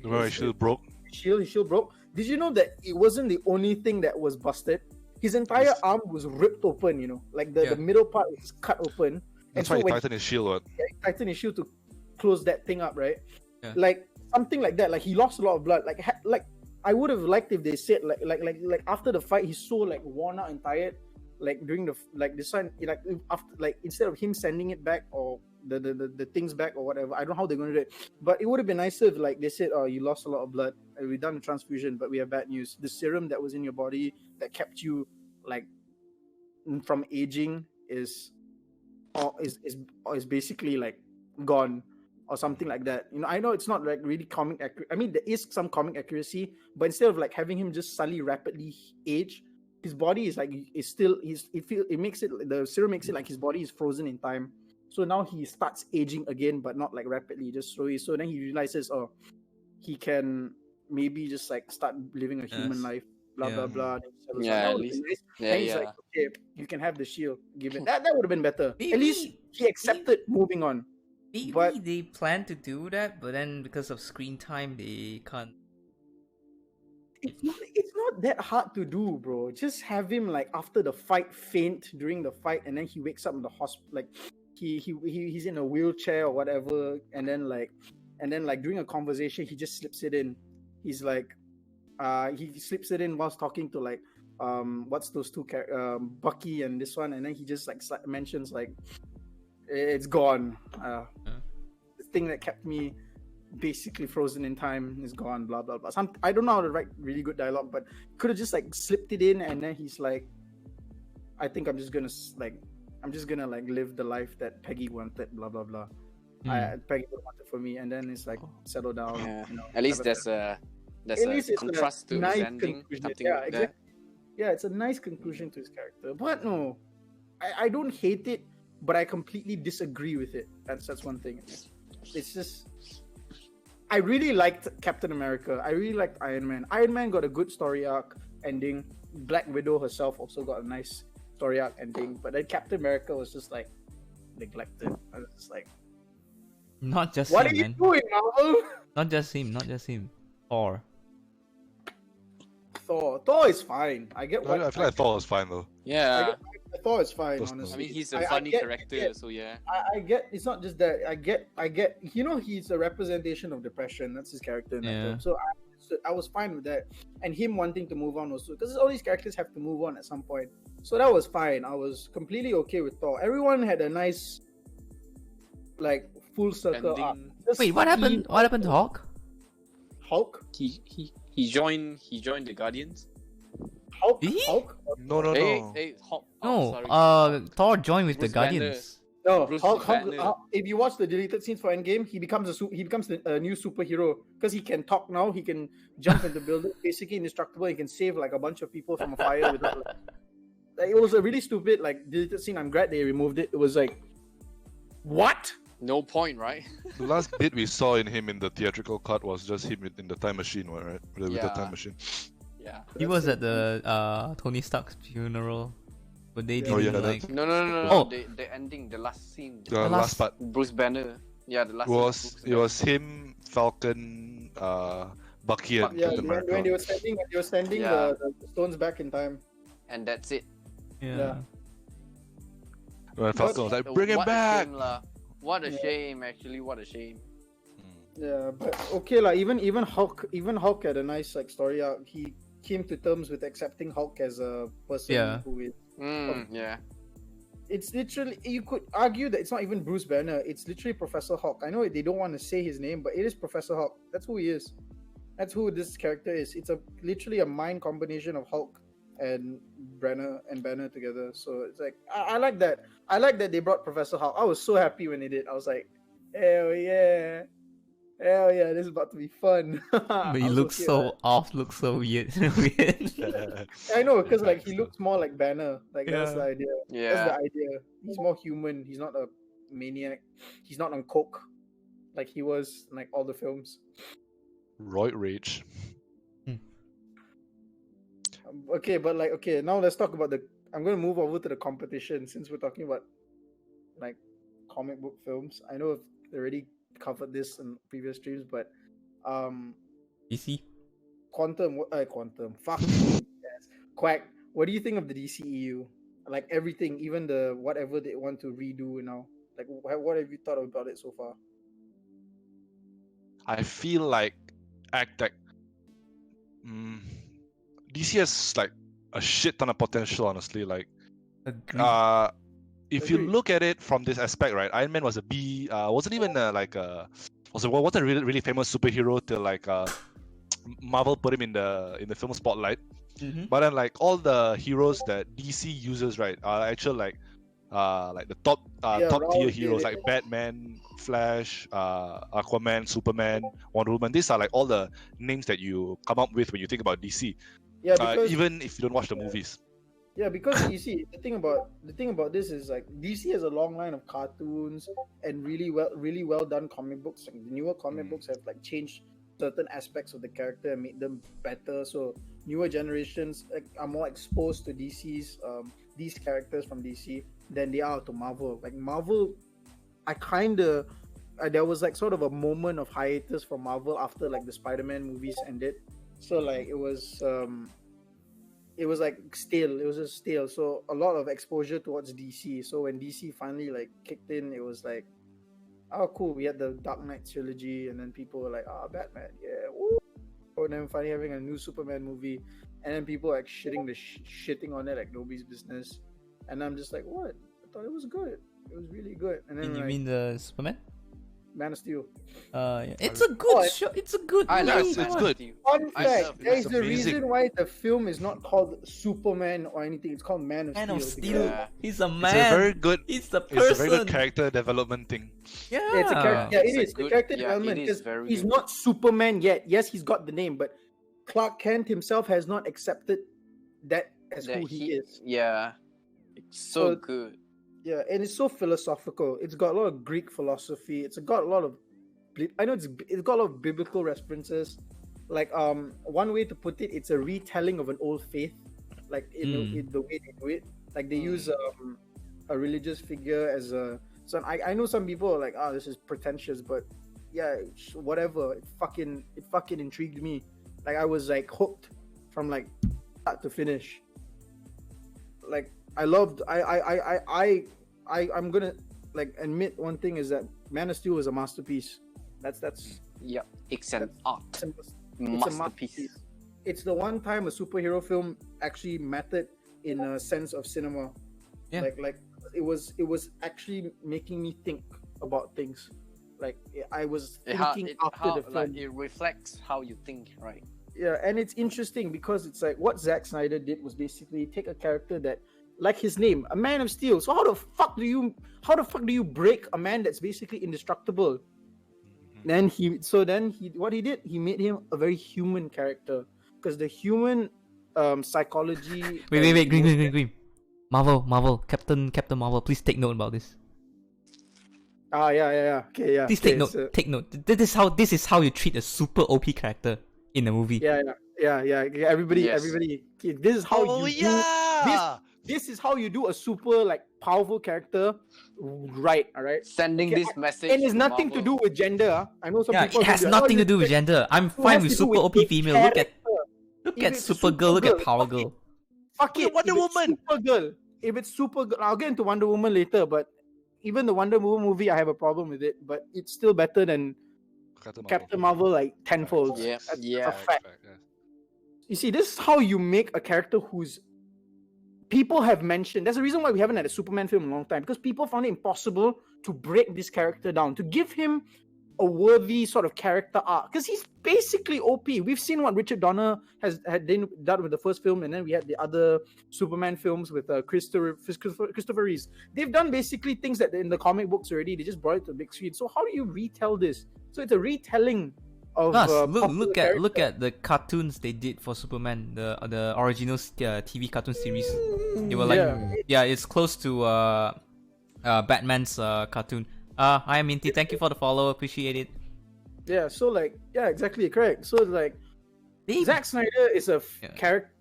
His shield broke. His shield broke. Did you know that it wasn't the only thing that was busted? His entire arm was ripped open, like the middle part was cut open. That's why he tightened his shield, what? Yeah, he tightened his shield to close that thing up, right? Yeah. Like something like that. Like he lost a lot of blood. Like I would have liked if they said like after the fight he's so like worn out and tired. Like during the this one, like after, like instead of him sending it back or the things back or whatever, I don't know how they're gonna do it. But it would have been nicer if like they said, oh, you lost a lot of blood and we've done a transfusion, but we have bad news. The serum that was in your body that kept you like from aging is basically like gone or something like that. I know it's not like really comic accurate. I mean, there is some comic accuracy, but instead of like having him just suddenly rapidly age, his body is like the serum makes it like his body is frozen in time. So now he starts aging again, but not like rapidly, just slowly. So then he realizes, oh, he can maybe just like start living a human life. Blah blah. Yeah, at least. Nice. Yeah, he's like, okay, you can have the shield. Give it. That would have been better. At least he accepted moving on. Maybe But they plan to do that, but then because of screen time, they can't. it's not that hard to do, bro. Just have him like after the fight faint during the fight, and then he wakes up in the hospital. Like he's in a wheelchair or whatever, and then during a conversation, he just slips it in. He's like. He slips it in whilst talking to like what's those two Bucky and this one, and then he just like mentions like it's gone. The thing that kept me basically frozen in time is gone. Blah blah blah. I don't know how to write really good dialogue, but could have just like slipped it in, and then he's like, I think I'm just gonna live the life that Peggy wanted. Blah blah blah. Peggy wanted for me, and then it's like settle down. Yeah. At least there's a contrast to his ending. Something like that. Yeah, it's a nice conclusion to his character. But no, I don't hate it, but I completely disagree with it. That's one thing. it's just. I really liked Captain America. I really liked Iron Man. Iron Man got a good story arc ending. Black Widow herself also got a nice story arc ending. But then Captain America was just like neglected. I was just like, Not just what him, are you man. doing, Marvel? Not just him. Thor. Thor is fine. I get what. I feel like Thor was fine though. Yeah. Thor is fine, Thor's honestly. I mean, he's a I funny get- character, so yeah. I get. It's not just that. I get. You know, he's a representation of depression. That's his character in that Yeah. film. So I was fine with that, and him wanting to move on also because all these characters have to move on at some point. So that was fine. I was completely okay with Thor. Everyone had a nice, like, full circle arc. Ending. Just Wait, what happened? What happened to Hulk? Hulk? He joined the Guardians. Hulk? Did he? Hulk? No. Hey, Hulk. No, sorry. Thor joined with Bruce the Guardians. No, Bruce Hulk, Banner. if you watch the deleted scenes for Endgame, he becomes a new superhero because he can talk now. He can jump into buildings, basically indestructible. He can save like a bunch of people from a fire. Without, like, it was a really stupid like deleted scene. I'm glad they removed it. It was like, what? No point, right? The last bit we saw in him in the theatrical cut was just him in the time machine, right? With the Yeah. time machine. Yeah. He was at the Tony Stark's funeral, but they didn't Oh, yeah, like. No. Oh. The ending, the last scene. The last- last part Bruce Banner. Yeah, the last scene. it was him, Falcon, Bucky, and Yeah, Captain America. when they were sending Yeah. the stones back in time. And that's it. Yeah. When Falcon was like, "Bring him What back!" A shame, lah. What a Yeah. shame, actually. What a shame. Yeah, but okay, like even Hulk had a nice like story arc. He came to terms with accepting Hulk as a person Yeah. who is. Yeah. It's literally, you could argue that it's not even Bruce Banner. It's literally Professor Hulk. I know they don't want to say his name, but it is Professor Hulk. That's who he is. That's who this character is. It's literally a mind combination of Hulk and Banner together. So it's like I like that. I like that they brought Professor Hulk. I was so happy when they did. I was like, hell yeah. Hell yeah, this is about to be fun. But he looks so off, looks so weird. weird. I know, because like he looks more like Banner. Like that's Yeah. the idea. That's Yeah. the idea. He's more human. He's not a maniac. He's not on coke, like he was in like all the films. Roid rage. Okay, but like now let's talk about the. I'm gonna move over to the competition since we're talking about like comic book films. I know I've already covered this in previous streams, but DC. Quantum. Fuck. Yes. Quack. What do you think of the DCEU? Like everything, even the whatever they want to redo now. Like, what have you thought about it so far? I feel like DC has like a shit ton of potential, honestly. Like, Agreed. if you Agreed. look at it from this aspect, right? Iron Man was a B. Wasn't even was a really famous superhero till like Marvel put him in the film spotlight. Mhm. But then like all the heroes that DC uses, right, are actually like the top Yeah, top tier Raul heroes did it. like Batman, Flash, Aquaman, Superman, Wonder Woman. These are like all the names that you come up with when you think about DC. Yeah, because Even if you don't watch the movies. yeah, because you see, the thing about this is like DC has a long line of cartoons and really well done comic books. Like, the newer comic books have like changed certain aspects of the character and made them better. So newer generations are more exposed to these characters from DC than they are to Marvel. Like Marvel, there was like sort of a moment of hiatus for Marvel after like the Spider-Man movies ended. So like it was like stale. It was just stale. So a lot of exposure towards DC. So when DC finally like kicked in, it was like, oh cool, we had the Dark Knight trilogy, and then people were like, Batman, yeah, woo. And then finally having a new Superman movie, and then people like shitting on it like nobody's business. And I'm just like, what? I thought it was good. It was really good. And then You like, mean the Superman? Man of Steel. Yeah. It's a good show. It's a good. I Yeah, love movie. it's Man good. of Steel. Fun I fact, love it. there is It's a amazing. reason why the film is not called Superman or anything. It's called Man of Man Steel. of because- Steel. Yeah. He's a It's man. a very good. He's the It's a very good person. character development thing. Yeah. Yeah, it's a character. Yeah, It's it a is. The good- character yeah, development it is because very he's good. not Superman yet. Yes, he's got the name, but Clark Kent himself has not accepted that as That who he is. Yeah. It's so So- good. Yeah, and it's so philosophical. It's got a lot of Greek philosophy. It's got a lot of I know it's got a lot of biblical references. Like one way to put it, it's a retelling of an old faith. Like in the way they do it, like they use a religious figure as a. So I know some people are like, oh, this is pretentious, but yeah, whatever. It fucking intrigued me. Like I was like hooked from like start to finish. Like I'm gonna like admit one thing is that Man of Steel is a masterpiece. That's Yep, it's an art. it's a Masterpiece. It's the one time a superhero film actually mattered in a sense of cinema. Yeah. Like it was actually making me think about things. Like I was thinking after the film. Like, it reflects how you think, right? Yeah, and it's interesting because it's like what Zack Snyder did was basically take a character that, like his name, a Man of Steel. So how the fuck do you break a man that's basically indestructible? Then he what he did, he made him a very human character because the human psychology. Wait, Green. Marvel, Captain Marvel, please take note about this. Yeah. Okay, yeah. Please okay, take note. This is how you treat a super OP character in a movie. Yeah. Everybody. Okay, this is how This is how you do a super like powerful character, right? All right. Sending this message. And it's nothing to do with gender. I know some people. It has nothing to do with gender. I'm fine with super OP female. Look at Supergirl. Look at Power Girl. Fuck it. Wonder Woman. Supergirl. If it's Supergirl, I'll get into Wonder Woman later. But even the Wonder Woman movie, I have a problem with it. But it's still better than Captain Marvel like tenfold. Yeah, That's yeah. a fact. You see, this is how you make a character who's people have mentioned. There's a reason why we haven't had a Superman film in a long time, because people found it impossible to break this character down, to give him a worthy sort of character arc, because he's basically OP. We've seen what Richard Donner had done with the first film, and then we had the other Superman films with Christopher Reeves. They've done basically things that in the comic books already. They just brought it to the big screen. So how do you retell this? So it's a retelling of look at the cartoons they did for Superman, the original TV cartoon series. They were like, it's close to Batman's cartoon. Hi Minty, thank you for the follow, appreciate it. Yeah, so like, yeah, exactly, correct. So like, Zack Snyder is a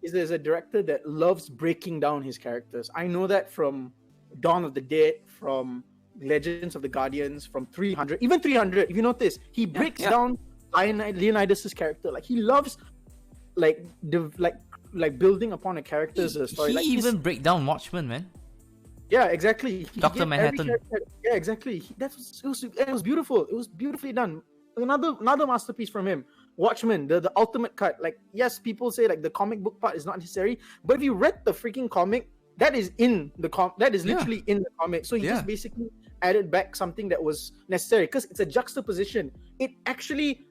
is a director that loves breaking down his characters. I know that from Dawn of the Dead, from Legends of the Guardians, from 300, even 300. If you notice, he breaks down Leonidas's character. Like he loves, like building upon a character's story. He even break down Watchmen, man. Yeah, exactly. Dr. Manhattan. Yeah, exactly. It was beautiful. It was beautifully done. Another masterpiece from him. Watchmen, the ultimate cut. Like, yes, people say like the comic book part is not necessary, but if you read the freaking comic, that is in the that is literally in the comic. So he just basically added back something that was necessary because it's a juxtaposition. It actually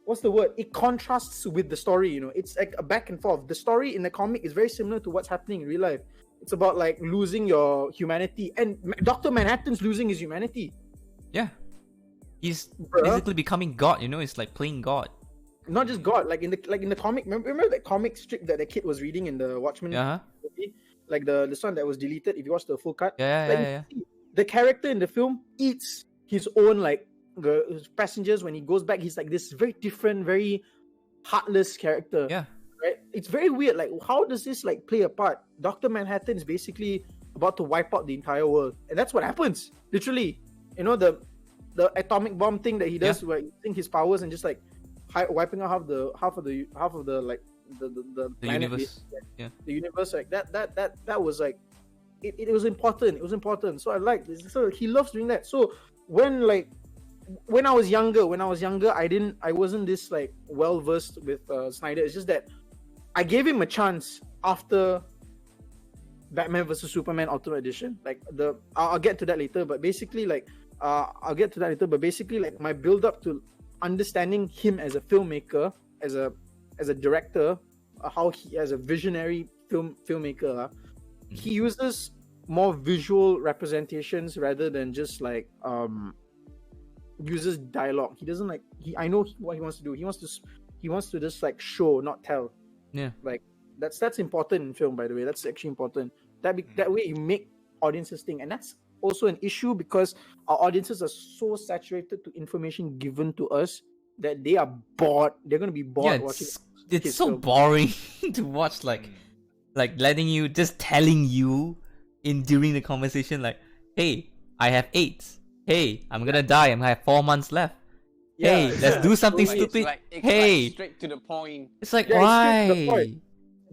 what's the word? It contrasts with the story, you know. It's like a back and forth. The story in the comic is very similar to what's happening in real life. It's about like losing your humanity, and Dr. Manhattan's losing his humanity. Yeah. He's basically becoming God, you know, it's like playing God. Not just God, like in the comic, remember that comic strip that the kid was reading in the Watchmen movie? Like the one that was deleted if you watch the full cut. The character in the film eats his own like his passengers. When he goes back, he's like this very different, very heartless character. Yeah. Right? It's very weird. Like, how does this like play a part? Dr. Manhattan is basically about to wipe out the entire world, and that's what happens. Literally, you know, the atomic bomb thing that he does, where using his powers and just like wiping out half of the like the universe. The universe. Like that was like it was important. It was important. So I like this. So he loves doing that. So when I was younger, I wasn't this like well versed with Snyder. It's just that I gave him a chance after Batman vs Superman Ultimate Edition. Like I'll get to that later, but basically like my build up to understanding him as a filmmaker, as a director, how he as a visionary filmmaker, he uses more visual representations rather than just like uses dialogue. He doesn't like I know what he wants to do. He wants to just like show, not tell. Yeah. Like that's important in film, by the way. That's actually important. That way you make audiences think, and that's also an issue because our audiences are so saturated to information given to us that they are bored. They're gonna be bored Yeah, watching it's kids so film. boring to watch. Mm. Like letting you, just telling you in during the conversation, like, hey, I have AIDS. Hey, I'm gonna die. I have 4 months left. Hey, it's let's like do something Like, stupid. it's Hey, like straight to the point. it's like, Yeah, it's straight to the point.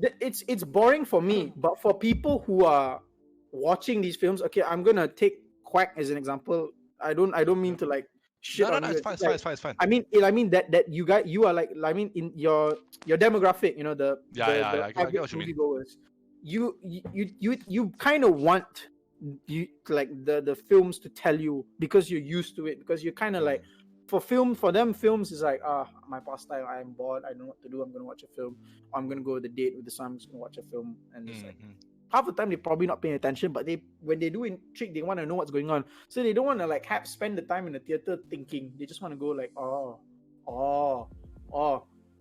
why? It's boring for me, but for people who are watching these films, okay, I'm gonna take Quack as an example. I don't mean to like shit No, on you. it's fine, It's it's fine, like, it's fine, it's fine. I mean that you are like, I mean, in your demographic, you know, the I get average what you mean. moviegoers, you kind of want like the films to tell you because you're used to it, because you're kind of like, for them films is like, my pastime, I'm bored, I don't know what to do, I'm gonna watch a film, I'm gonna go on a date with the son, I'm just gonna watch a film. And it's like half the time they're probably not paying attention, but when they do intrigue, they want to know what's going on, so they don't want to like spend the time in the theater thinking. They just want to go like, oh,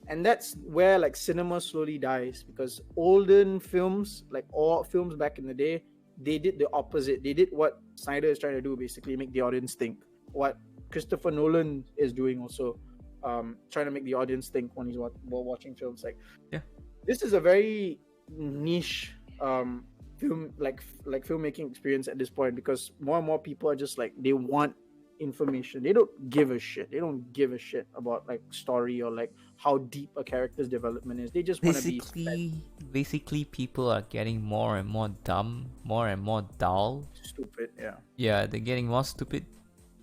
and that's where like cinema slowly dies, because olden films, like all films back in the day, they did the opposite. They did what Snyder is trying to do, basically make the audience think. What Christopher Nolan is doing also, trying to make the audience think when he's watching films. Like, Yeah. this is a very niche film, like filmmaking experience at this point, because more and more people are just like, they want information. They don't give a shit. They don't give a shit about like story or like how deep a character's development is. They just want to be Basically, people are getting more and more dumb, more and more dull. stupid. Yeah. Yeah, they're getting more stupid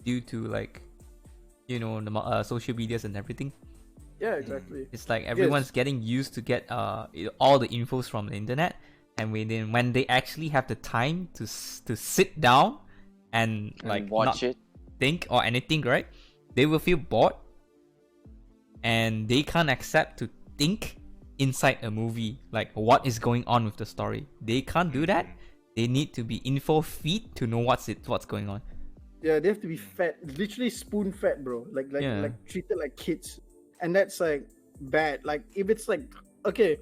due to like, you know, the social medias and everything. Yeah, exactly. It's like everyone's getting used to get all the infos from the internet, and when they actually have the time to sit down and like watch not it. think or anything, right? They will feel bored, and they can't accept to think inside a movie, like what is going on with the story. They can't do that. They need to be info feed to know what's going on. Yeah, they have to be fed, literally spoon fed, bro. Like treated like kids, and that's like bad. Like, if it's like, okay,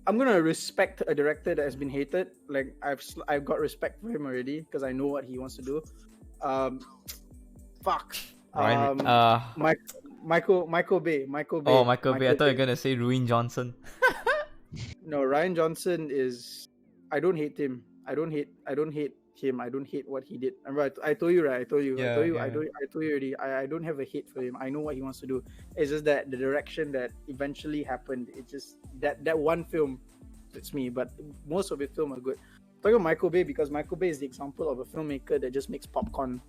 I'm gonna respect a director that has been hated. Like, I've got respect for him already because I know what he wants to do. Fuck. Ryan, Michael Bay. Oh, Michael Bay. I thought you were gonna say Ruin Johnson. No, Ryan Johnson is. I don't hate him. I don't hate him. I don't hate what he did. Remember, I told you, right? I told you already. I don't have a hate for him. I know what he wants to do. It's just that the direction that eventually happened, it just that one film fits me. But most of his films are good. I'm talking about Michael Bay because Michael Bay is the example of a filmmaker that just makes popcorn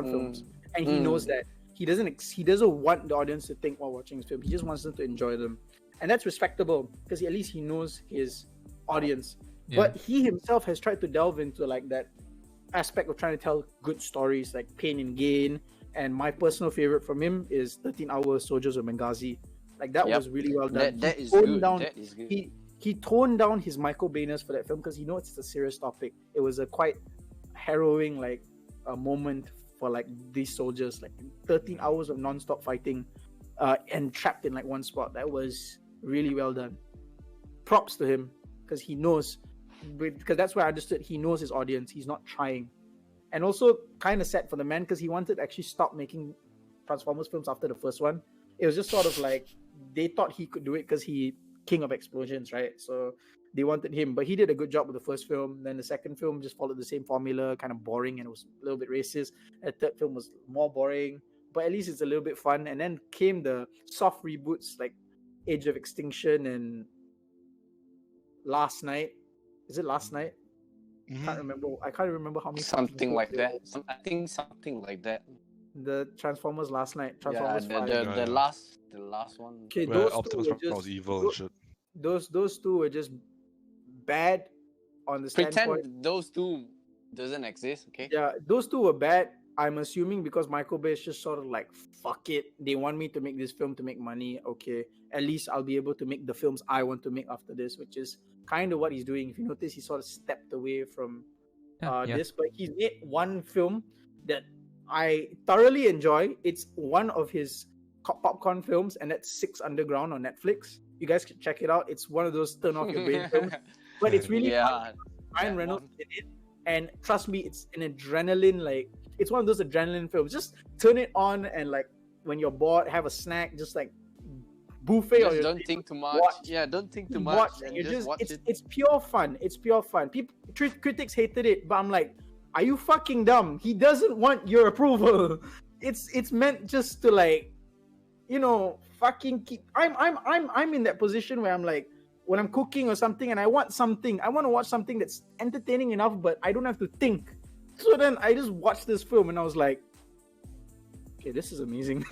films, and he knows that he doesn't want the audience to think while watching his film. He just wants them to enjoy them, and that's respectable because at least he knows his audience. Yeah. But he himself has tried to delve into like that aspect of trying to tell good stories, like Pain and Gain. And my personal favorite from him is 13 Hours Soldiers of Benghazi. Like, that was really well done. That is good. He toned down his Michael Bayness for that film because he knows it's a serious topic. It was a quite harrowing like a moment for like these soldiers, like 13 hours of non-stop fighting, and trapped in like one spot. That was really well done. Props to him because he knows. Because that's where I understood he knows his audience. He's not trying. And also kind of sad for the man because he wanted to actually stop making Transformers films after the first one. It was just sort of like they thought he could do it because he king of explosions, right? So they wanted him, but he did a good job with the first film. Then the second film just followed the same formula, kind of boring, and it was a little bit racist. The third film was more boring, but at least it's a little bit fun. And then came the soft reboots like Age of Extinction and Last Night. Is it Last Night? I can't remember how many. Something like that. I think something like that. The Transformers Last Night. Transformers 5. The last one. Okay, Where those Optimus two were Prime was evil and shit. Those two were just bad on the standpoint. Pretend those two doesn't exist, okay? Yeah, those two were bad. I'm assuming because Michael Bay is just sort of like, fuck it. They want me to make this film to make money. Okay, at least I'll be able to make the films I want to make after this, which is kind of what he's doing. If you notice, he sort of stepped away from this, but he's made one film that I thoroughly enjoy. It's one of his popcorn films, and that's Six Underground on Netflix. You guys can check it out. It's one of those turn off your brain films, but it's really fun. Ryan Reynolds did it, And trust me, it's an adrenaline, like it's one of those adrenaline films. Just turn it on and like when you're bored, have a snack, just like buffet or Just don't think too much. watch. Yeah, don't think too watch much and and you just watch it. it's pure fun. It's pure fun. People critics hated it, but I'm like, are you fucking dumb? He doesn't want your approval. It's meant just to like, you know, fucking keep. I'm in that position where I'm like, when I'm cooking or something and I want to watch something that's entertaining enough, but I don't have to think. So then I just watched this film and I was like, okay, this is amazing.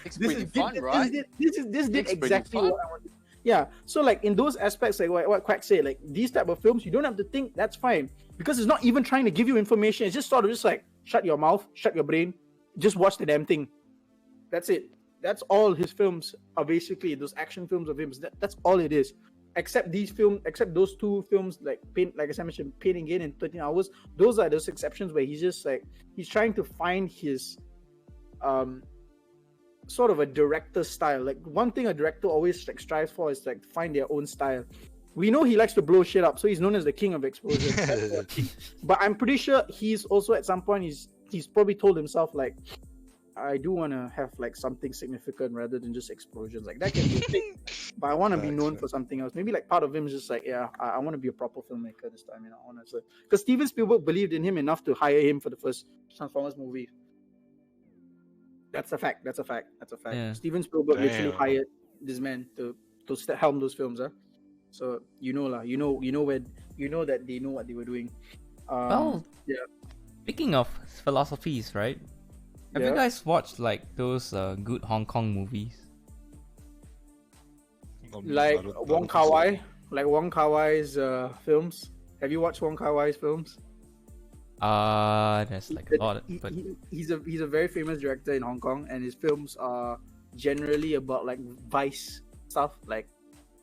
It's pretty fun, right? This did It's pretty exactly fun. what I wanted. Yeah. So like in those aspects, like what Quack said, like these type of films, you don't have to think. That's fine because it's not even trying to give you information. It's just sort of just like shut your mouth, shut your brain, just watch the damn thing. That's it. That's all his films are basically. Those action films of him. That's all it is. Except those two films, like as I mentioned, Pain and Gain and 13 Hours. Those are those exceptions where he's just like he's trying to find his sort of a director style. Like one thing a director always like strives for is like find their own style. We know he likes to blow shit up, so he's known as the king of explosions. But I'm pretty sure he's also at some point he's probably told himself like, I do want to have like something significant rather than just explosions. Like that can be big, but I want to be known for something else. Maybe like part of him is just like, yeah, I want to be a proper filmmaker this time. You know, honestly, because Steven Spielberg believed in him enough to hire him for the first Transformers movie. That's a fact. Yeah. Steven Spielberg literally Damn. hired this man to helm those films. So you know that they know what they were doing. Well, yeah. Speaking of philosophies, right? Have you Yeah. guys watched like those good Hong Kong movies? Like Wong Kar-wai, Wai, films. Have you watched Wong Kar-wai's films? There's like a lot, but He's a very famous director in Hong Kong, and his films are generally about like vice stuff, like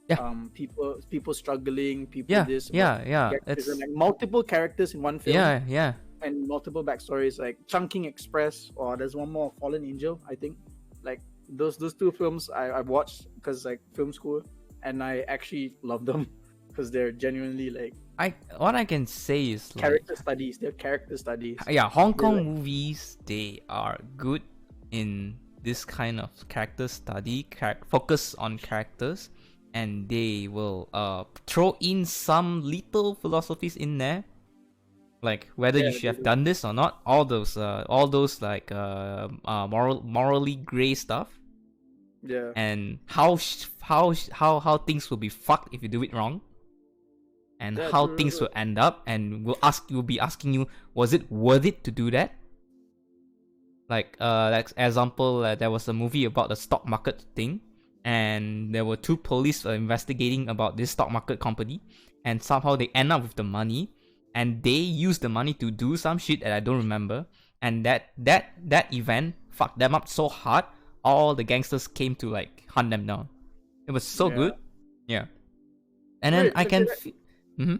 Yeah. people struggling, people yeah, this, yeah. characters, It's and, like multiple characters in one film, yeah. and multiple backstories, like Chungking Express, or there's one more, Fallen Angel, I think. Like those two films I've watched because like film school, and I actually love them because they're genuinely like what I can say is like character studies. They're character studies. yeah, Hong They're Kong like- movies, they are good in this kind of character study, focus on characters, and they will throw in some little philosophies in there, like whether Yeah, you should have done this or not. All those like morally gray stuff, Yeah. and how things will be fucked if you do it wrong, and Yeah, how true, things true. will end up, and will be asking you, was it worth it to do that? Like example, there was a movie about the stock market thing, and there were two police investigating about this stock market company, and somehow they end up with the money, and they use the money to do some shit that I don't remember, and that event fucked them up so hard, all the gangsters came to like hunt them down. It was so Yeah. good. Yeah. And then Wait, I so can that-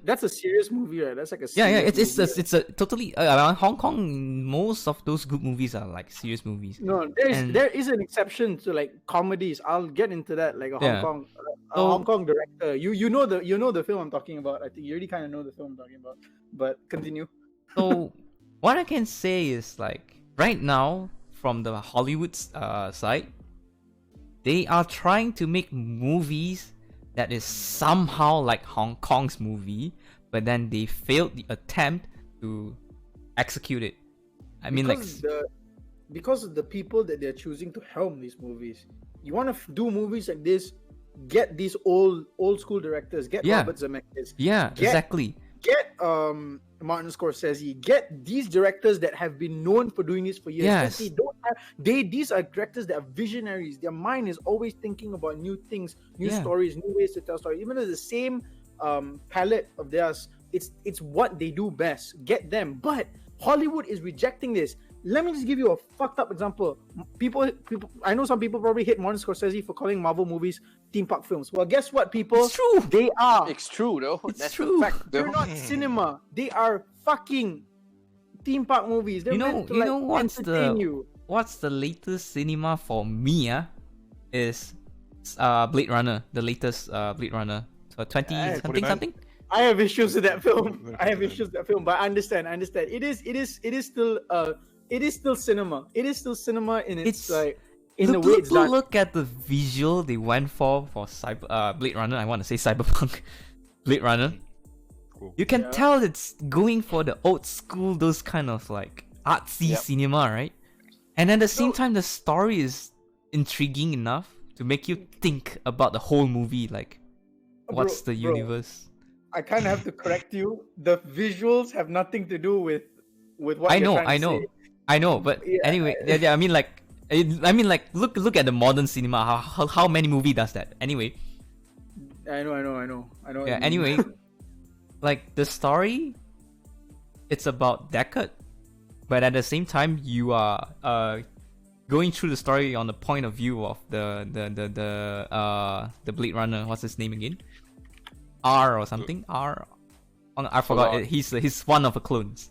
That's a serious movie, right? That's like a yeah, serious movie, it's a totally around Hong Kong. Most of those good movies are like serious movies. No, And- there is an exception to like comedies. I'll get into that. Like a Yeah. Hong Kong director. You know the film I'm talking about. I think you already kind of know the film I'm talking about. But continue. So what I can say is like right now from the Hollywood side, they are trying to make movies that is somehow like Hong Kong's movie, but then they failed the attempt to execute it. I mean, like because of the people that they're choosing to helm these movies. You want to do movies like this, get these old school directors. Get Yeah. Robert Zemeckis. yeah, Get- exactly. Get Martin Scorsese. Get these directors that have been known for doing this for years. Yes. These are directors that are visionaries. Their mind is always thinking about new things, new Yeah. stories, new ways to tell stories. Even though the same palette of theirs, it's what they do best. Get them. But Hollywood is rejecting this. Let me just give you a fucked up example. People. I know some people probably hate Martin Scorsese for calling Marvel movies theme park films. Well, guess what, people? It's true. They are. It's true though. It's That's true. a fact They're though. not cinema. They are fucking theme park movies. They're You know- meant to you like know what's the- entertain you. What's the latest cinema for me? Is Blade Runner, the latest Blade Runner. So 20 something 49? something. I have issues with that film. I have issues with that film, but I understand. It is still cinema. It is still cinema in its like in the way it's done. Look at the visual they went for Blade Runner. I want to say Cyberpunk, Blade Runner. Cool. You can tell it's going for the old school, those kind of like artsy cinema, right? And at the same time, the story is intriguing enough to make you think about the whole movie, like what's the universe. I kind of have to correct you. The visuals have nothing to do with what I you're know, trying to say. I know. But anyway, I mean, like, look at the modern cinema. How many movie does that? Anyway. I know. Yeah. Anyway, like the story, it's about Deckard, but at the same time, you are going through the story on the point of view of the Blade Runner. What's his name again? R or something. I forgot. He's one of the clones.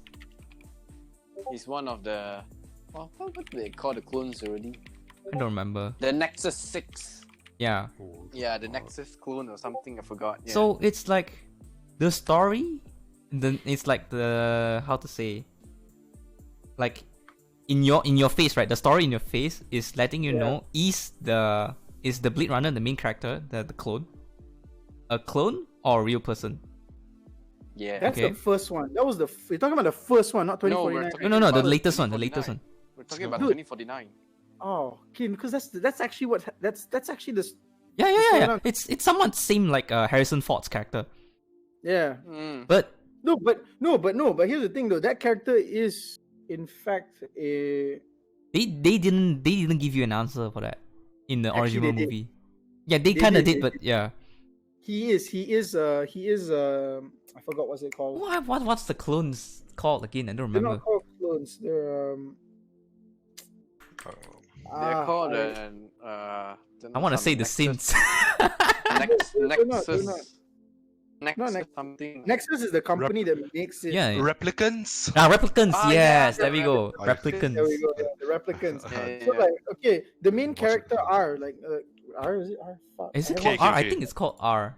He's one of the. Well, what do they call the clones already? I don't remember. The Nexus 6. Yeah. Yeah, the Nexus clone or something. I forgot. Yeah. So it's like the story. Then it's like the how to say. Like in your face, right? The story in your face is letting you know is the Blade Runner the main character, the clone, a clone or a real person? Yeah. That's the first one. That was you're talking about the first one, not 2049. No, the latest one. The latest one. We're talking about 2049. Oh, okay, because that's actually that's actually the. Yeah. It's somewhat same like Harrison Ford's character. Yeah. But But here's the thing though. That character is in fact a. They didn't give you an answer for that in the original they did. movie. Yeah, they kind of did, but yeah. He is I forgot what's it called. What's the clones called again? I don't They're remember. not called clones. They're They're called I want to say the Saints. Nexus. Nexus something. Nexus is the company that makes it. Yeah. Replicants. Replicants. yes, yeah, there we go. Replicants. There we Replicants. go. Yeah, the replicants. Yeah. So like, okay, the main character R, like R is it R? Fuck. Is it I called K, R? I K. think it's called R.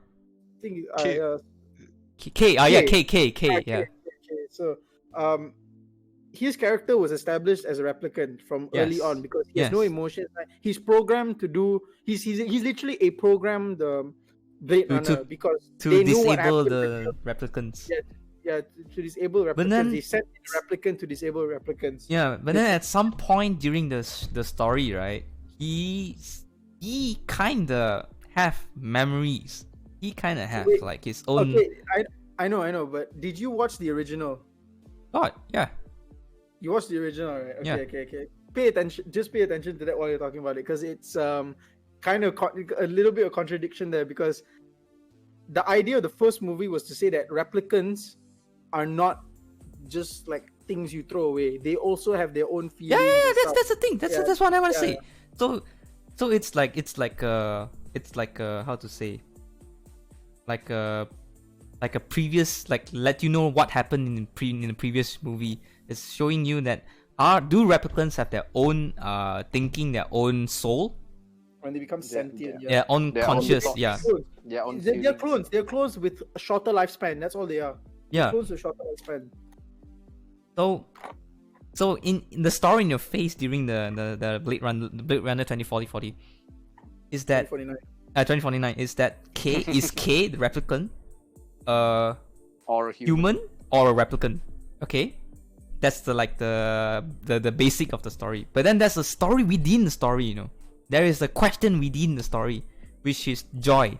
think K. K. Oh yeah, K. Yeah. Okay. So, his character was established as a replicant from early on because he has no Yes. emotions. Like, he's programmed to do. He's literally a programmed Blade Runner because To they knew what disable happened. the replicants. Yeah, to disable replicants. But then- they sent the replicant to disable replicants. Yeah, but then at some point during the story, right, he kinda have memories. He kinda have Wait, like his own. Okay, I know, but did you watch the original? God, yeah. You watched the original, right? Yeah. Okay. Pay attention. Just pay attention to that while you're talking about it, because it's kind of a little bit of contradiction there. Because the idea of the first movie was to say that replicants are not just like things you throw away. They also have their own feelings. Yeah. and stuff. That's the thing. That's what I want to Yeah. say. So it's like how to say, like a previous, like, let you know what happened in the previous movie. It's showing you that do replicants have their own thinking, their own soul, When they become sentient. their own Their own conscious, thoughts. yeah. They're clones. They're clones with a shorter lifespan. That's all they are. Yeah. Clones with shorter lifespan. So in the story in your face during the Blade Runner 2040 is that 2049. 2049 is that is K the replicant Or a human or a replicant? Okay, that's the basic of the story. But then there's a story within the story. There is a question within the story, which is Joy.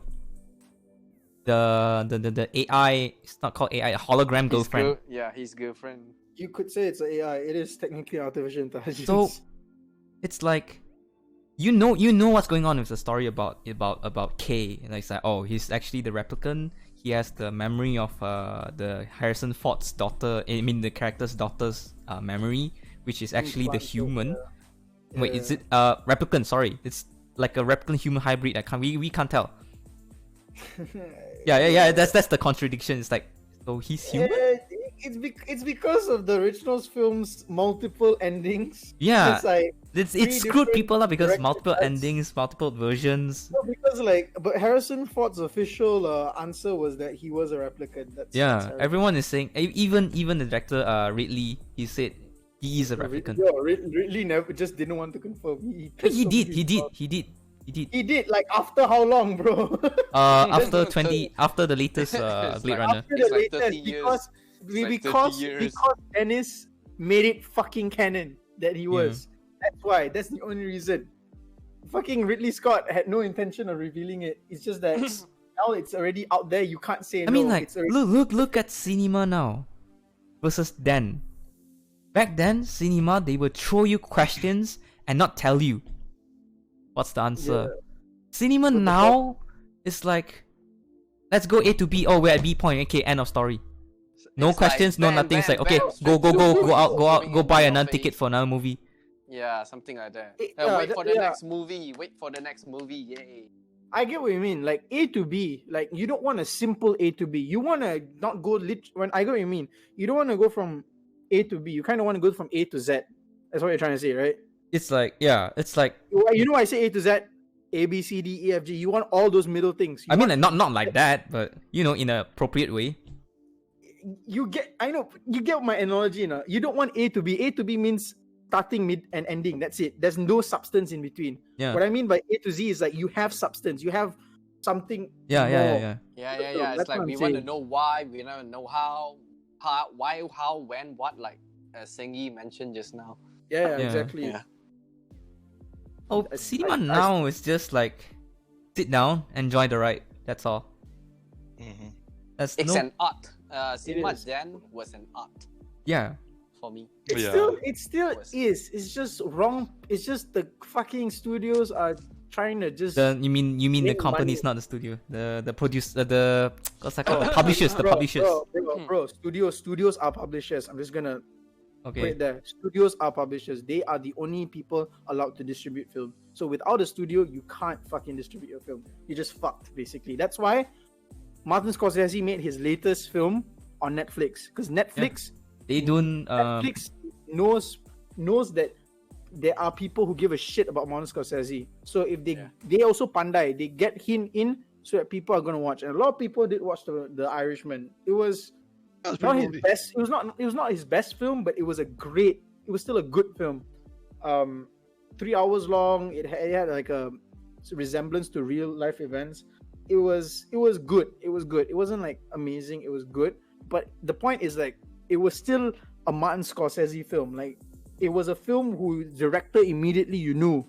The AI. It's not called AI. A hologram girlfriend. His girlfriend. You could say it's an AI. It is technically artificial intelligence. So it's like you know what's going on with the story about K. And it's like, oh, he's actually the replicant. He has the memory of the Harrison Ford's daughter. I mean, the character's daughter's memory, which is actually the human. Wait, is it replicant? Sorry, it's like a replicant human hybrid. We can't tell. Yeah. That's the contradiction. It's like, so he's human. it's because of the original film's multiple endings. Yeah. It's like It three screwed different people up because director multiple cuts. endings, multiple versions. No, because but Harrison Ford's official answer was that he was a replicant. That's Yeah, Harrison. everyone is saying, even the director Ridley, he said he is a replicant. Ridley never just didn't want to confirm. He But he pissed so many did, people off. he did. He did, like, after how long, bro? After after the latest It's Blade like Runner. After It's the like 30 latest, years. because It's like 30 because years. because Dennis made it fucking canon that he was. That's why. That's the only reason. Fucking Ridley Scott had no intention of revealing it. It's just that now it's already out there. You can't say I mean, no. like, It's already... look at cinema now versus then. Back then, cinema, they would throw you questions and not tell you what's the answer. Cinema But the now is like, let's go A to B. Oh, we're at B point. Okay, end of story. No It's questions, like, no bam, nothing. It's bam, like, okay, bam, go straight out, to go buy your another face. ticket for another movie. Yeah, something like that. Yeah, Wait for the yeah. next movie. Wait for the next movie. Yay. I get what you mean. Like A to B, like you don't want a simple A to B. You want to not go when I get what you mean. You don't want to go from A to B. You kind of want to go from A to Z. That's what you're trying to say, right? It's like, yeah, it's like, You know why I say A to Z? A, B, C, D, E, F, G. You want all those middle things. You I mean, want- like, not like that, but in an appropriate way. I know you get my analogy, you know. You don't want A to B. A to B means starting, mid, and ending. That's it. There's no substance in between. Yeah, What I mean by A to Z is like you have substance. You have something. yeah. Yeah. That's It's like what we I'm want to saying. know why. We want to know why, how, when, what. Like Sengi mentioned just now. Yeah, Yeah. exactly. Yeah. Oh, cinema now is just like, sit down, enjoy the ride. That's all. Mhm. That's It's no, an art. Cinema is. then was an art yeah. for me. It Yeah. still Was. is. It's just wrong. It's just the fucking studios are trying to just. You mean the make companies, money. not the studio. The produce the what's that called? The publishers. The Bro, publishers. Bro, studios are publishers. I'm just gonna put Okay. it there. Studios are publishers. They are the only people allowed to distribute film. So without a studio, you can't fucking distribute your film. You're just fucked, basically. That's why Martin Scorsese made his latest film on Netflix. Because Netflix They don't. Netflix knows that there are people who give a shit about Martin Scorsese. So if they also pandai, they get him in so that people are gonna watch. And a lot of people did watch the Irishman. It was That was not pretty his movie. best. It was not his best film, but it was still a good film. 3 hours long. It had like a resemblance to real life events. It was good. It was good. It wasn't like amazing. It was good. But the point is, like, it was still a Martin Scorsese film. Like, it was a film whose director immediately you knew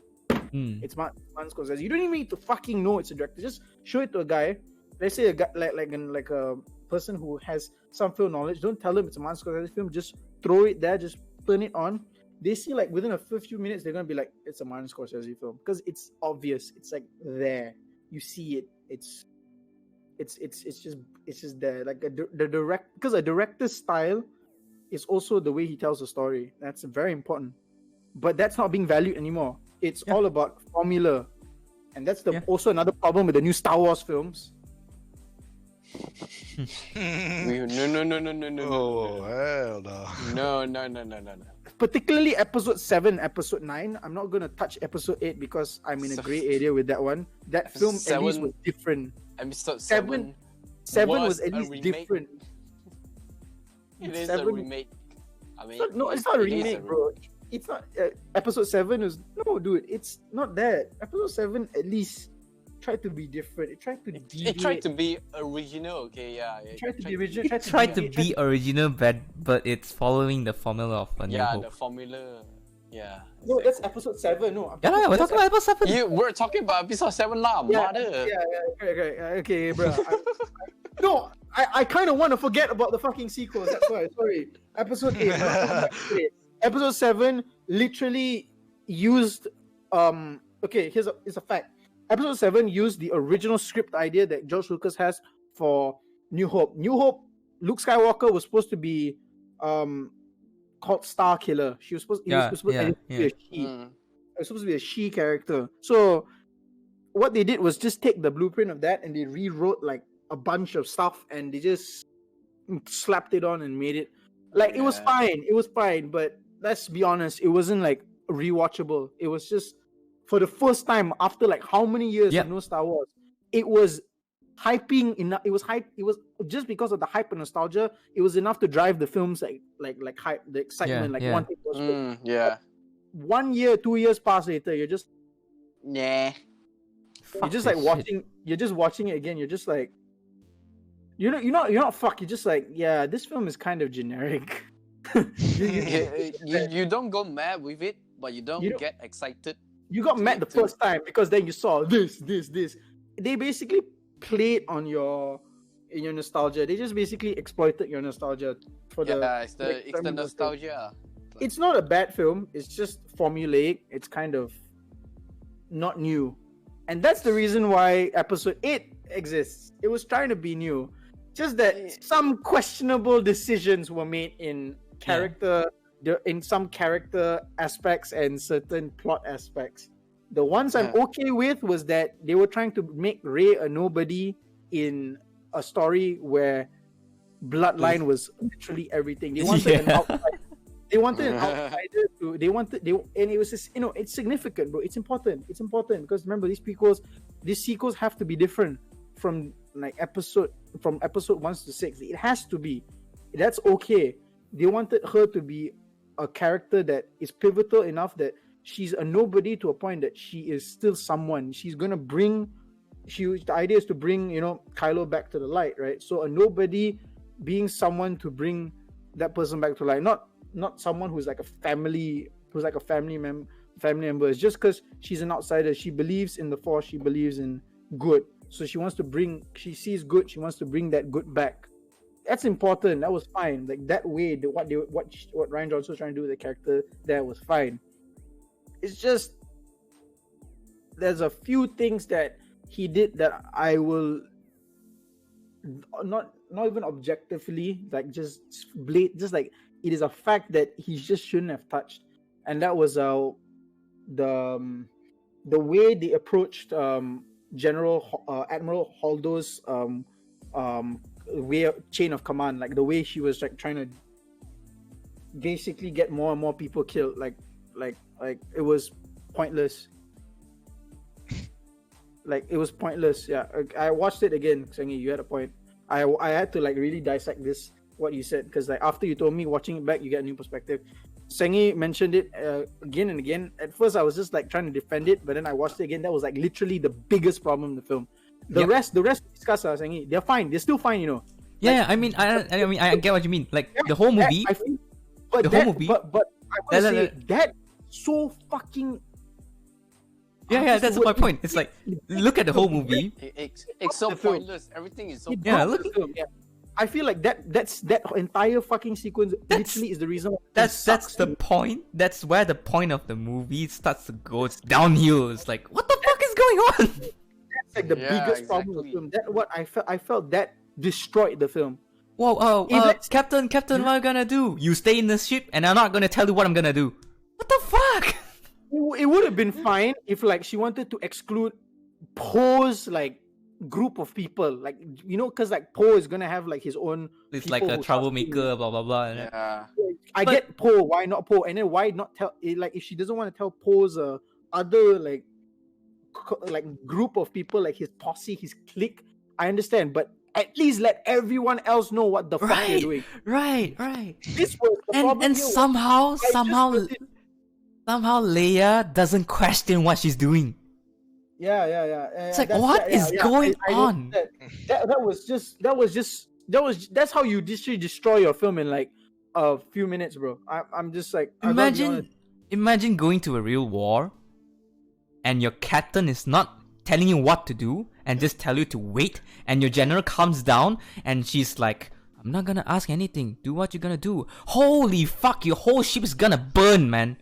it's Martin Scorsese. You don't even need to fucking know it's a director. Just show it to a guy. Let's say a guy like a person who has some film knowledge. Don't tell them it's a Martin Scorsese film. Just throw it there. Just turn it on. They see, like, within a few minutes, they're gonna be like, it's a Martin Scorsese film because it's obvious. It's like there. You see it. It's just there. Like because a director's style is also the way he tells a story. That's very important. But that's not being valued anymore. It's all about formula, and that's also another problem with the new Star Wars films. No. Oh hell no! No. Particularly episode 7, episode 9. I'm not gonna touch episode 8 because I'm in a gray area with that one. That film at least 7 was different. Episode 7 7 was at a least remake. different. It is 7 a remake. I mean, No, it's not a it is remake, bro. It's not. Episode 7 was no, dude. It's not that. Episode 7 at least tried to be different. It tried to deviate. It tried to be original. Okay, yeah. It tried to be original. It tried to be original, but it's following the formula of A New Yeah, Hope. the formula. Yeah. No, that's episode 7. No. Yeah, we're talking about episode 7. We're talking about episode 7 lah, mother. Okay, bro. No, I kind of want to forget about the fucking sequels. That's why. Sorry. Episode 8. Episode 7 literally used. Okay, here's a fact. Episode 7 used the original script idea that George Lucas has for New Hope. New Hope, Luke Skywalker was supposed to be called Star Killer. He was supposed to be a she. It was supposed to be a she character. So what they did was just take the blueprint of that and they rewrote like a bunch of stuff and they just slapped it on and made it like it was fine. It was fine, but let's be honest, it wasn't like rewatchable. It was just for the first time after like how many years of no Star Wars, it was hyping enough. It was hype. It was just because of the hype and nostalgia. It was enough to drive the films like hype, the excitement. One thing was 1 year, 2 years past later, you're just nah. You're just like watching. You're just watching it again. You're just like, you're not fuck. You're just like, yeah, this film is kind of generic. You don't go mad with it, but you don't get excited. You got mad the first time because then you saw this. They basically played on your nostalgia. They just basically exploited your nostalgia for it's the nostalgia. It's not a bad film. It's just formulaic. It's kind of not new, and that's the reason why Episode 8 exists. It was trying to be new, just that some questionable decisions were made in character. In some character aspects and certain plot aspects. The ones I'm okay with was that they were trying to make Rey a nobody in a story where bloodline was literally everything. They wanted an outsider. They wanted an outsider to. And it was just, it's significant, bro. It's important. It's important because remember these sequels have to be different from episode 1 to 6. It has to be. That's okay. They wanted her to be a character that is pivotal enough that she's a nobody to a point that she is still someone. She's gonna bring. The idea is to bring Kylo back to the light, right? So a nobody being someone to bring that person back to light, not someone who's like a family member. It's just because she's an outsider. She believes in the Force. She believes in good. So she sees good. She wants to bring that good back. That's important. That was fine. Like that way, what Rian Johnson was trying to do with the character there was fine. It's just there's a few things that he did that I will not even objectively just like it is a fact that he just shouldn't have touched, and that was the way they approached Admiral Holdo's chain of command, like the way she was like trying to basically get more and more people killed, like it was pointless. It was pointless. Yeah, I watched it again. Sengi, you had a point. I had to really dissect what you said, because after you told me, watching it back, you get a new perspective. Sengi mentioned it again and again. At first I was just trying to defend it, but then I watched it again. That was literally the biggest problem in the film. The rest we discussed, Sengi, they're fine. They're still fine, I mean, I get what you mean. The whole movie. But I want to say that so fucking. That's my point. It's look at the whole movie. It's so pointless. Everything is so pointless. I feel like that entire fucking sequence literally is the reason why that's the point. That's where the point of the movie starts to go. It's downhill. It's like, what the fuck is going on? That's the biggest problem with the film. That what I felt that destroyed the film. Whoa, Captain, what am I gonna do? You stay in the ship, and I'm not gonna tell you what I'm gonna do. What the fuck? It would have been fine if she wanted to exclude Poe's group of people, because Poe is gonna have his own. It's like a troublemaker, blah blah blah. I get Poe. Why not Poe? And then why not tell? If she doesn't want to tell Poe's other group of people, his posse, his clique, I understand. But at least let everyone else know what the fuck you're doing. Right. This was the problem. And somehow Leia doesn't question what she's doing. Yeah. It's what is going on? That's how you destroy your film in a few minutes, bro. I'm just imagine going to a real war, and your captain is not telling you what to do and just tell you to wait, and your general comes down and she's like, I'm not gonna ask anything, do what you're gonna do. Holy fuck, your whole ship is gonna burn, man.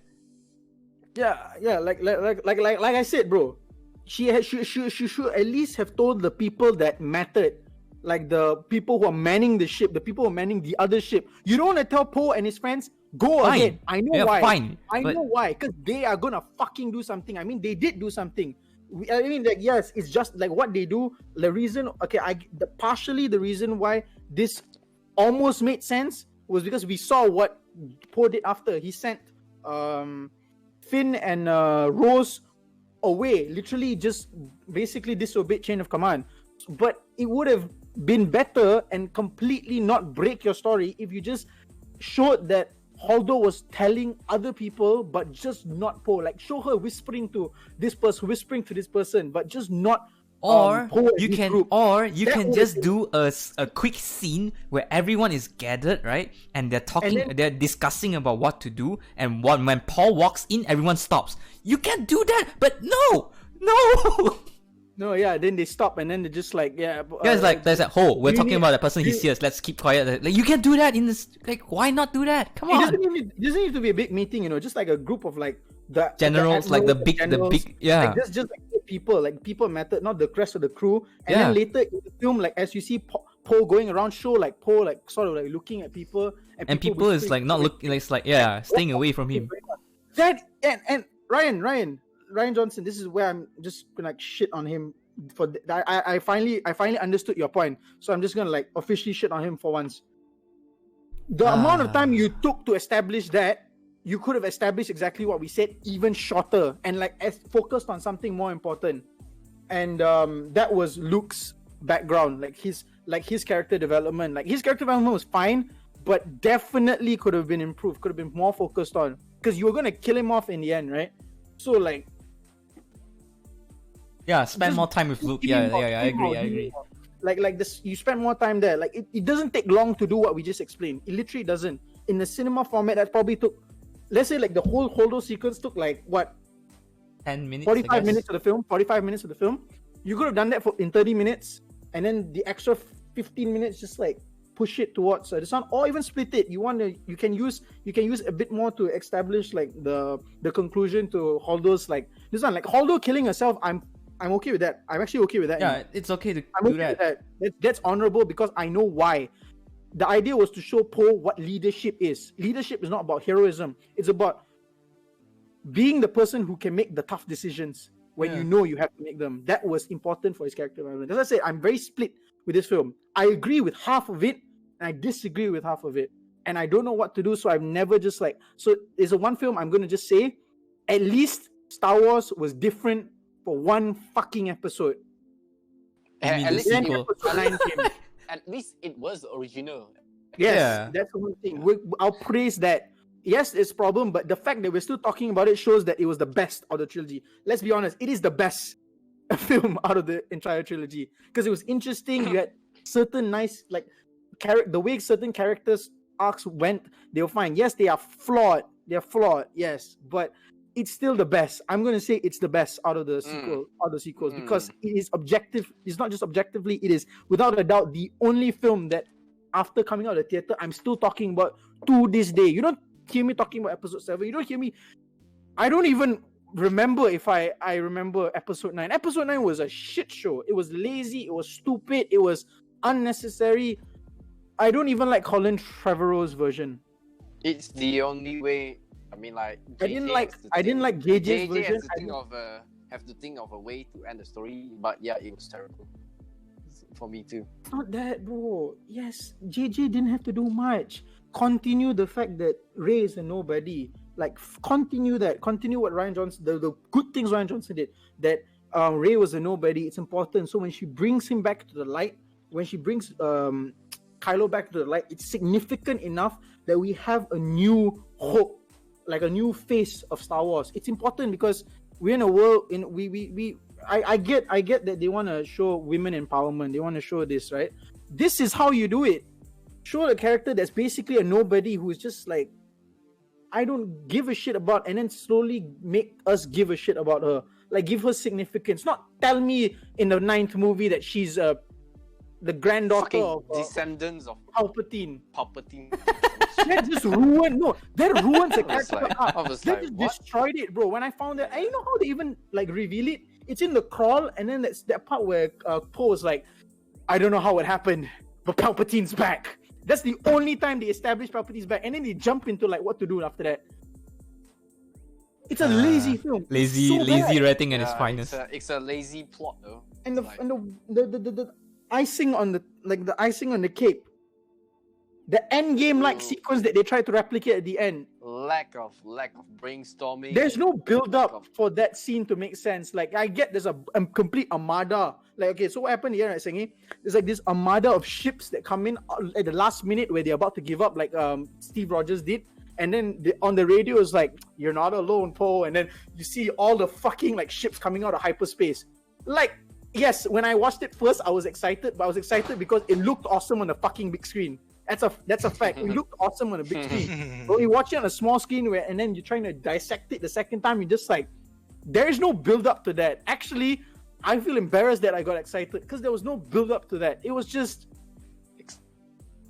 Yeah, like I said, bro, she should at least have told the people that mattered, the people who are manning the ship, the people who are manning the other ship. You don't want to tell Poe and his friends, go ahead. I know why. Fine. I know why, because they are gonna fucking do something. I mean, they did do something. Yes, it's just what they do. The reason, partially the reason why this almost made sense was because we saw what Poe did after. He sent Finn and Rose away, literally just basically disobeyed chain of command. But it would have been better and completely not break your story if you just showed that Holdo was telling other people, but just not Poe. Like, show her whispering to this person, whispering to this person, but just not. Or Poe and you his can, group. That can would just have do a quick scene where everyone is gathered, right? And they're talking, And then- they're discussing about what to do. And when Paul walks in, everyone stops. You can't do that, but no. No, yeah. Then they stop, and then they're just like, yeah. Guys, like, there's that we're you talking need- about the person he's here. Let's keep quiet. Like, you can't do that in this. Like, why not do that? Come It on. doesn't need to be a big meeting, you know, just like a group of like the Generals, like the admirals, big, yeah. like just like people, like people matter, not the rest of the crew. And Yeah. then later in the film, like as you see Poe going around, show like Poe like sort of like looking at people, And people is like not looking. Like, it's like, yeah, staying away from him. That and Ryan Johnson. This is where I'm just gonna like shit on him for. I finally understood your point, so I'm just gonna like officially shit on him for once. The amount of time you took to establish that, you could have established exactly what we said, even shorter, and like focused on something more important. And that was Luke's background, like his character development. Like his character development was fine, but definitely could have been improved, could have been more focused on, because you were gonna kill him off in the end, right? So like, Yeah, spend just more time with Luke. give Yeah, him more, I give him more, agree. give him more. Like this, you spend more time there. Like it doesn't take long to do what we just explained. It literally doesn't. In the cinema format, that probably took, let's say like the whole Holdo sequence took like what, 10 minutes. 45 minutes of the film. 45 minutes of the film. You could have done that in 30 minutes, and then the extra 15 minutes just like push it towards this one, or even split it. You can use a bit more to establish like the conclusion to Holdo's like this one. Like Holdo killing herself, I'm okay with that. I'm actually okay with that. Yeah, it's okay to I'm do okay with that. that. That's honorable because I know why. The idea was to show Poe what leadership is. Leadership is not about heroism. It's about being the person who can make the tough decisions when Yeah. you know you have to make them. That was important for his character development. As I said, I'm very split with this film. I agree with half of it, and I disagree with half of it. And I don't know what to do, so I've never just like... So there's a one film I'm going to just say, at least Star Wars was different for one fucking episode. You mean At the least Then sequel? episode 9 came. At least it was the original. Yes, Yeah. that's the one thing. I'll praise that. Yes, it's a problem, but the fact that we're still talking about it shows that it was the best of the trilogy. Let's be honest, it is the best film out of the entire trilogy because it was interesting. You had certain nice, like, the way certain characters' arcs went, they were fine. Yes, they are flawed. Yes, but it's still the best. I'm gonna say it's the best out of the sequels because it is objective. It's not just objectively. It is without a doubt the only film that, after coming out of the theater, I'm still talking about to this day. You don't hear me talking about episode 7. You don't hear me. I don't even remember if I remember episode 9. Episode 9 was a shit show. It was lazy. It was stupid. It was unnecessary. I don't even like Colin Trevorrow's version. It's the only way. I mean, like I didn't like JJ's version. Have to think of a way to end the story, but yeah, it was terrible for me too. It's not that, bro. Yes, JJ didn't have to do much. Continue the fact that Ray is a nobody. Like, continue that. Continue what Ryan Johnson, the good things Ryan Johnson did. That Ray was a nobody. It's important. So when she brings him back to the light, when she brings Kylo back to the light, it's significant enough that we have a new hope, like a new face of Star Wars. It's important because we're in a world I get that they want to show women empowerment. They want to show this, right? This is how you do it. Show a character that's basically a nobody who's just like, I don't give a shit about, and then slowly make us give a shit about her. Like, give her significance. Not tell me in the 9th movie that she's the granddaughter Fucking of descendants of Palpatine. That just ruined. No, that ruins the character arc. I was That like, just what? destroyed it, bro. When I found that, and you know how they even like reveal it? It's in the crawl, and then that's that part where Poe is like, I don't know how it happened, but Palpatine's back. That's the only time they establish Palpatine's back, and then they jump into like what to do after that. It's a lazy film. Lazy, So lazy bad. writing at its Yeah, finest. It's a lazy plot though. And the Like- and the icing on the icing on the cake The end game like sequence that they try to replicate at the end. Lack of brainstorming. There's no build lack up of- for that scene to make sense. Like I get there's a complete armada. Like okay, so what happened here, right, Sengi? There's like this armada of ships that come in at the last minute where they're about to give up, like Steve Rogers did. And then on the radio is like, "You're not alone, Poe." And then you see all the fucking like ships coming out of hyperspace. Like, yes, when I watched it first, I was excited, but I was excited because it looked awesome on the fucking big screen. That's a fact. It looked awesome on a big screen. But you watch it on a small screen and then you're trying to dissect it the second time, you're just like, there is no build up to that. Actually, I feel embarrassed that I got excited because there was no build up to that. It was just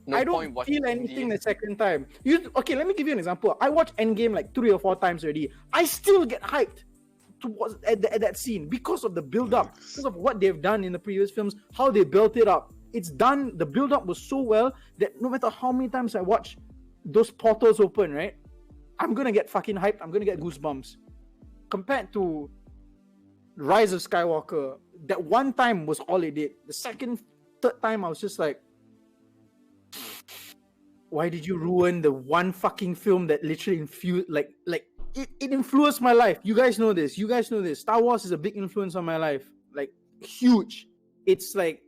No I point don't watching feel anything the the second time. Okay, let me give you an example. I watched Endgame like 3 or 4 times already. I still get hyped at that scene because of the build up, because of what they've done in the previous films, how they built it up. It's done. The build up was so well that no matter how many times I watch those portals open, right, I'm gonna get fucking hyped. I'm gonna get goosebumps. Compared to Rise of Skywalker, that one time was all it did. The second, third time, I was just like, why did you ruin the one fucking film that literally infused it influenced my life? You guys know this. Star Wars is a big influence on my life. Like huge. It's like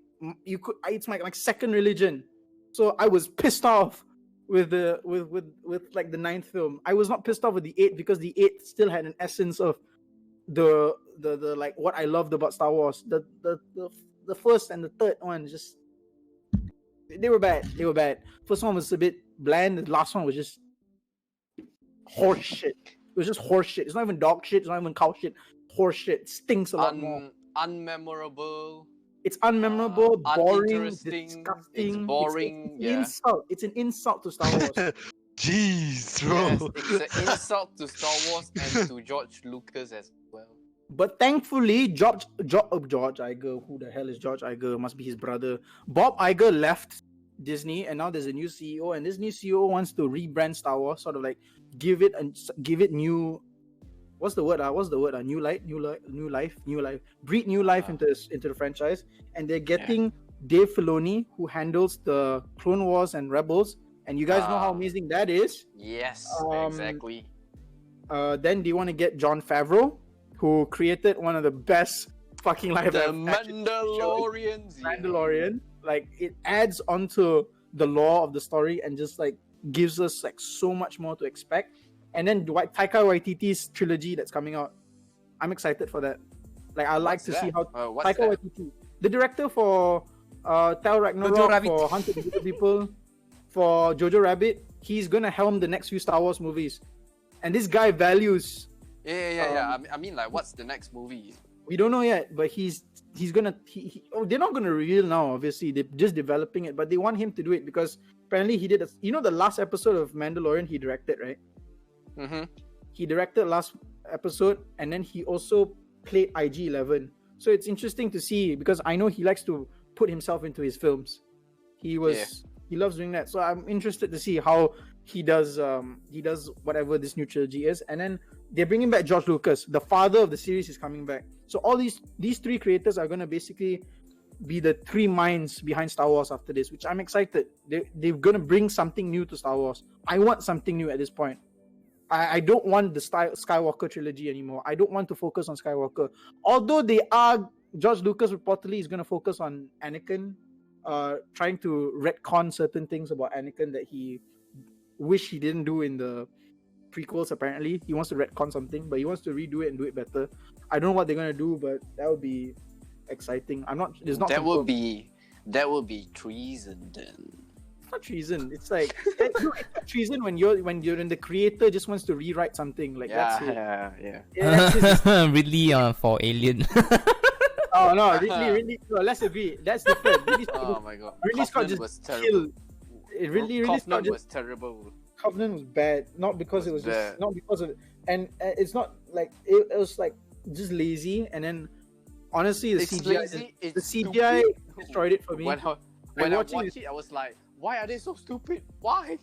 it's my like second religion. So I was pissed off with like the 9th film. I was not pissed off with the 8th because the 8th still had an essence of the like what I loved about Star Wars. The first and the third one just they were bad. First one was a bit bland. The last one was just horse shit. It was just horse shit. It's not even dog shit. It's not even cow shit. Horse shit. It stinks a lot more. Unmemorable. It's unmemorable, boring, uninteresting, disgusting. It's boring. It's an insult. It's an insult to Star Wars. Jeez, bro. Yes, it's an insult to Star Wars and to George Lucas as well. But thankfully, George Iger, who the hell is George Iger? Must be his brother. Bob Iger left Disney, and now there's a new CEO, and this new CEO wants to rebrand Star Wars, sort of like give it new. What's the word? New life. Breathe new life into the franchise, and they're getting Dave Filoni, who handles the Clone Wars and Rebels, and you guys know how amazing that is. Yes, exactly. Then they want to get Jon Favreau, who created one of the best fucking live action Mandalorians. shows. Mandalorian. Like it adds onto the lore of the story and just like gives us like so much more to expect. And then Taika Waititi's trilogy that's coming out. I'm excited for that. Like I like to see how Taika Waititi, the director for Thor Ragnarok, for Hunter the Wilder People, for Jojo Rabbit, he's gonna helm the next few Star Wars movies. And this guy values. Yeah. I mean, like, what's the next movie? We don't know yet, but he's gonna. They're not gonna reveal now. Obviously, they're just developing it, but they want him to do it because apparently he did. The last episode of Mandalorian he directed, right? Mm-hmm. He directed last episode, and then he also played IG-11. So it's interesting to see because I know he likes to put himself into his films. He loves doing that. So I'm interested to see how he does whatever this new trilogy is. And then they're bringing back George Lucas, the father of the series, is coming back. So all these 3 creators are going to basically be the 3 minds behind Star Wars after this, which I'm excited. They're going to bring something new to Star Wars. I want something new at this point. I don't want the Skywalker trilogy anymore. I don't want to focus on Skywalker. Although George Lucas reportedly is going to focus on Anakin, trying to retcon certain things about Anakin that he wish he didn't do in the prequels. Apparently he wants to retcon something, but he wants to redo it and do it better. I don't know what they're gonna do, but that would be exciting. That would be treason then. It's not treason. It's like it's not treason when you're in the creator just wants to rewrite something like that's Ridley for Alien. Oh no, Ridley. No, let's agree. That's different. Oh my god. Ridley Scott just was terrible. killed. Ridley Scott was terrible. Covenant was bad, not because it was just not because of it, and it's not like it was like just lazy, and then honestly the CGI destroyed it for me. When I watched it, I was like, why are they so stupid? Why?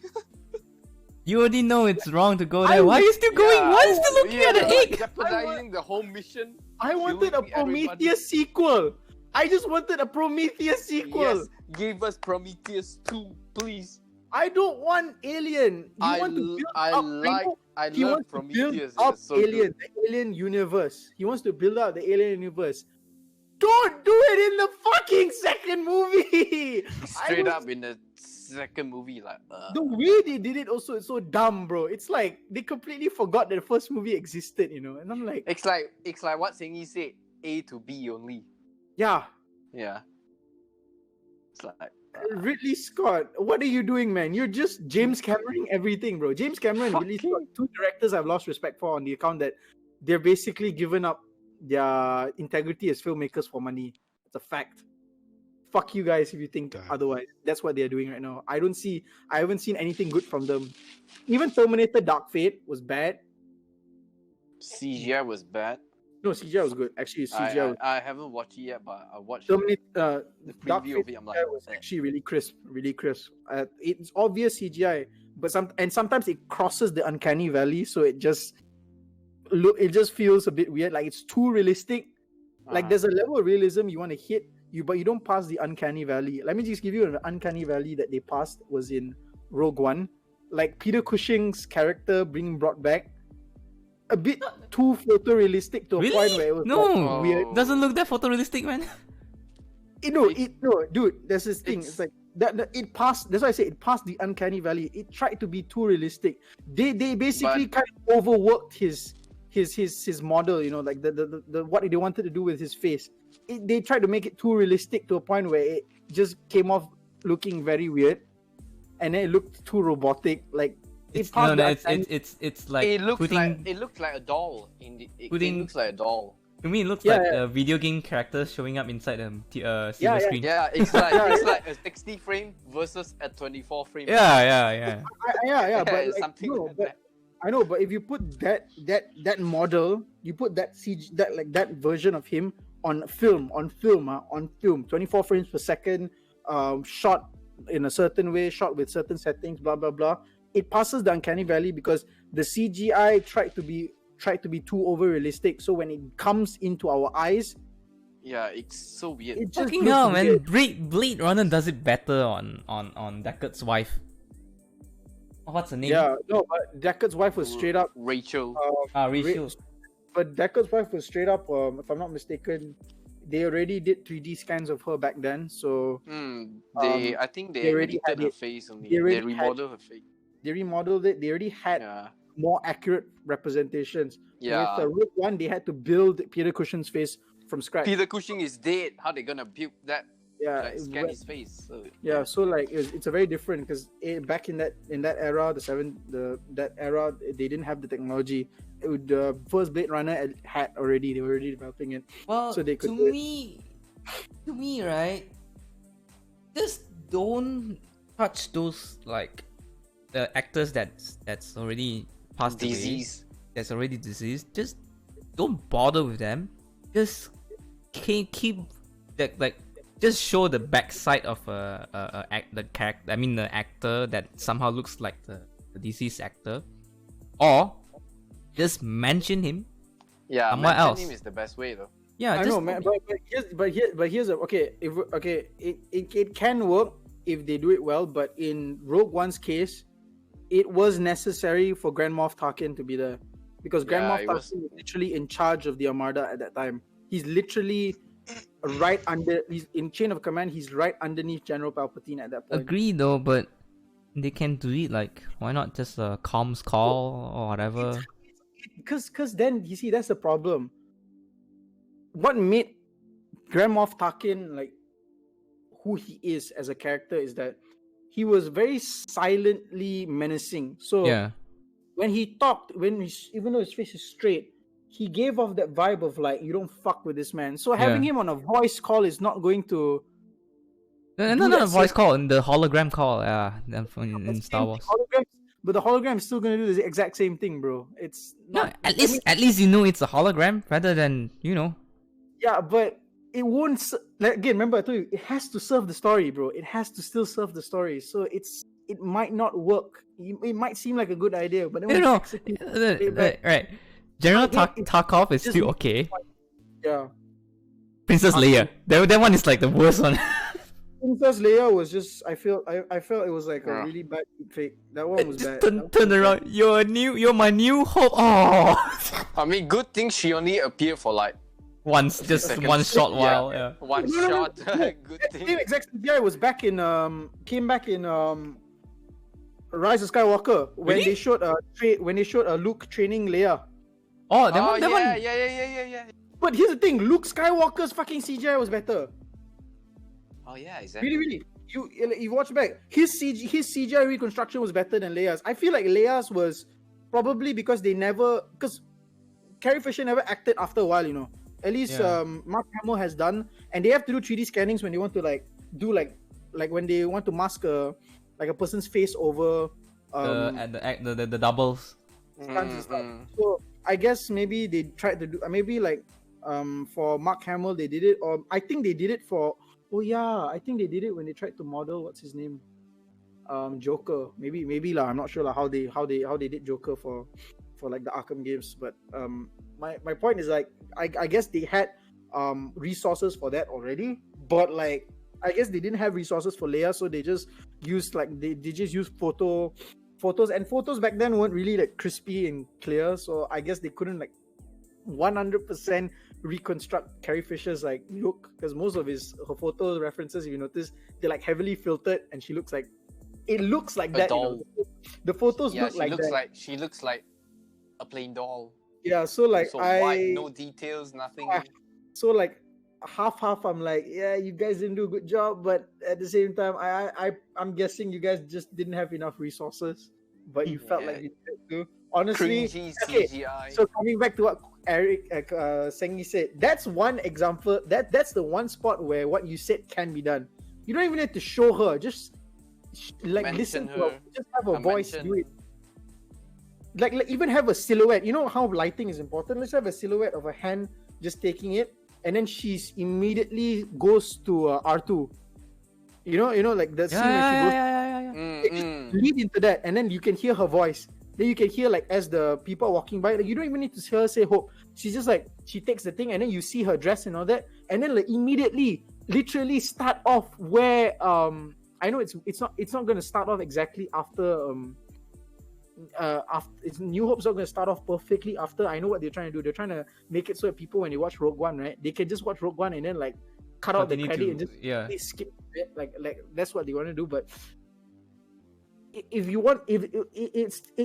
You already know it's wrong to go there. Why are you still going? Why are you still looking at the egg? Jeopardizing the whole mission. I wanted a Prometheus sequel. I just wanted a Prometheus sequel. Yes, give us Prometheus 2, please. I don't want Alien. I want to build I up, like I he love wants to build Prometheus. up It's so Alien, good. the Alien universe. He wants to build up the Alien universe. Don't do it in the fucking second movie. Straight up in the second movie, like The way they did it also is so dumb, bro. It's like they completely forgot that the first movie existed, you know. And I'm like, it's like what Sengi said, A to B only. yeah, Yeah. It's like Ridley Scott, what are you doing, man? You're just James Cameroning everything, bro. James Cameron and Ridley Scott, two directors I've lost respect for on the account that they're basically given up their integrity as filmmakers for money. It's a fact. Fuck you guys if you think otherwise. That's what they're doing right now. I haven't seen anything good from them. Even Terminator Dark Fate was bad. CGI was bad. No, CGI was good. Actually, CGI was I haven't watched it yet, but I watched Terminator, the Dark preview Fate of it. I'm like, was actually really crisp, really crisp. It's obvious CGI, but sometimes it crosses the uncanny valley, so it just feels a bit weird. Like it's too realistic. Like there's a level of realism you want to hit, but you don't pass the uncanny valley. Let me just give you an uncanny valley that they passed was in Rogue One. Like Peter Cushing's character being brought back, a bit too photorealistic to a Really? point where it was No, weird. doesn't look that photorealistic, man. No, dude. There's this thing. It's like that. It passed. That's why I say it passed the uncanny valley. It tried to be too realistic. They basically kind of overworked his model. You know, like the what they wanted to do with his face. They tried to make it too realistic to a point where it just came off looking very weird, and then it looked too robotic. Like It's like it looks putting. like a doll. It putting- looks like a doll. To me, it looks Yeah, like yeah. a video game character showing up inside a silver screen. Yeah, it's like it's like a 60 frame versus a 24 frame. Yeah. yeah. But like, something no, like but that. I know, but if you put that model, you put that CG, that version of him on film, 24 frames per second, shot in a certain way, shot with certain settings, blah blah blah. It passes the uncanny valley because the CGI tried to be too over realistic. So when it comes into our eyes, Yeah, it's so weird. it just Fucking looks hell, man! weird. Blade Runner does it better on Deckard's wife. What's her name? Yeah, no, but Deckard's wife was straight up. Rachel. Rachel. But Deckard's wife was straight up. If I'm not mistaken, they already did 3D scans of her back then. So I think they they already edited had her it. face only. They They already had- remodeled her face. they remodeled it. They already had Yeah. more accurate representations. Yeah. With Rogue One, they had to build Peter Cushing's face from scratch. Peter Cushing is dead. How they gonna build that? yeah, Like scan his face. So, yeah. So like it's a very different because back in that era, that era, they didn't have the technology. The first Blade Runner had already. They were already developing it. Well, So they could to do it. me, right? Just don't touch those like the actors that's already passed away. disease. That's already deceased. Just don't bother with them. Just keep that like. Just show the backside of the actor that somehow looks like the deceased actor, or just mention him. Yeah, Somewhere mention else. him is the best way though. Yeah, I just know, man. But here's it can work if they do it well. But in Rogue One's case, it was necessary for Grand Moff Tarkin to be there because Grand Moff it Tarkin was. was literally in charge of the Armada at that time. He's literally he's in chain of command. He's right underneath General Palpatine at that point. agree though, but they can do it. Like, why not just a comms call or whatever? Because then you see that's the problem. What made Grand Moff Tarkin like who he is as a character is that he was very silently menacing. So Yeah, when he talked, even though his face is straight, he gave off that vibe of like you don't fuck with this man. So having him on a voice call is not going to no, do not a that voice same- call, in the hologram call. Yeah, in Star Wars. hologram, but the hologram is still going to do the exact same thing, bro. It's No, not. at least you know it's a hologram rather than Yeah, but it won't. Like, again, remember I told you it has to serve the story, bro. It has to still serve the story. So it might not work. It might seem like a good idea, but then when No, you execute it, right. General It- Tarkov is just still makes okay. yeah. Princess Leia, that one is like the worst one. Princess Leia was just I felt it was like a Yeah. really bad fake. That one was Just bad. turn around. You're my new hope. Oh, I mean, good thing she only appeared for like once, just Second. one short Yeah. while. Yeah. one No, no, no, shot. no. Good Same thing. exact CGI was back in came back in Rise of Skywalker when Really? they showed Luke training Leia. Oh, that Oh one. That yeah, one. yeah. But here's the thing: Luke Skywalker's fucking CGI was better. Oh yeah, exactly. Really. You watch back. His CGI reconstruction was better than Leia's. I feel like Leia's was probably because Carrie Fisher never acted after a while. At least Yeah. Mark Hamill has done, and they have to do 3D scannings when they want to do when they want to mask a person's face over The doubles. stunts and stuff. So I guess maybe they tried to do for Mark Hamill they did it, or I think they did it for I think they did it when they tried to model what's his name, Joker. Maybe lah. I'm not sure how they did Joker for like the Arkham games. But my point is like I guess they had resources for that already, but like I guess they didn't have resources for Leia, so they just used they just used photos, and photos back then weren't really like crispy and clear, so I guess they couldn't like 100% reconstruct Carrie Fisher's like look, because most of her photo references, if you notice, they're like heavily filtered, and she looks like A that. doll. The photos Yeah, look like that. she looks like a plain doll. Yeah, so like So white, no details, nothing. So like half I'm like, yeah, you guys didn't do a good job, but at the same time I'm guessing you guys just didn't have enough resources, but you felt like you did do. Honestly, Cringy okay, CGI. so coming back to what Eric Sengi said, that's one example, that's the one spot where what you said can be done. You don't even have to show her, just listen Mention to her, her. just have a voice Mention. do it. Like even have a silhouette. You know how lighting is important? Let's have a silhouette of a hand just taking it, and then she's immediately goes to R2. You know, like the scene where she goes. They just lead into that, and then you can hear her voice. Then you can hear like as the people are walking by, like you don't even need to hear her say hope. She's just like she takes the thing, and then you see her dress and all that, and then like immediately, literally start off where I know it's not going to start off exactly after New Hope's not going to start off perfectly after. I know what they're trying to do. They're trying to make it so that people when they watch Rogue One, right, they can just watch Rogue One and then like cut out the credit and just they skip it. Like that's what they want to do. But if you want, it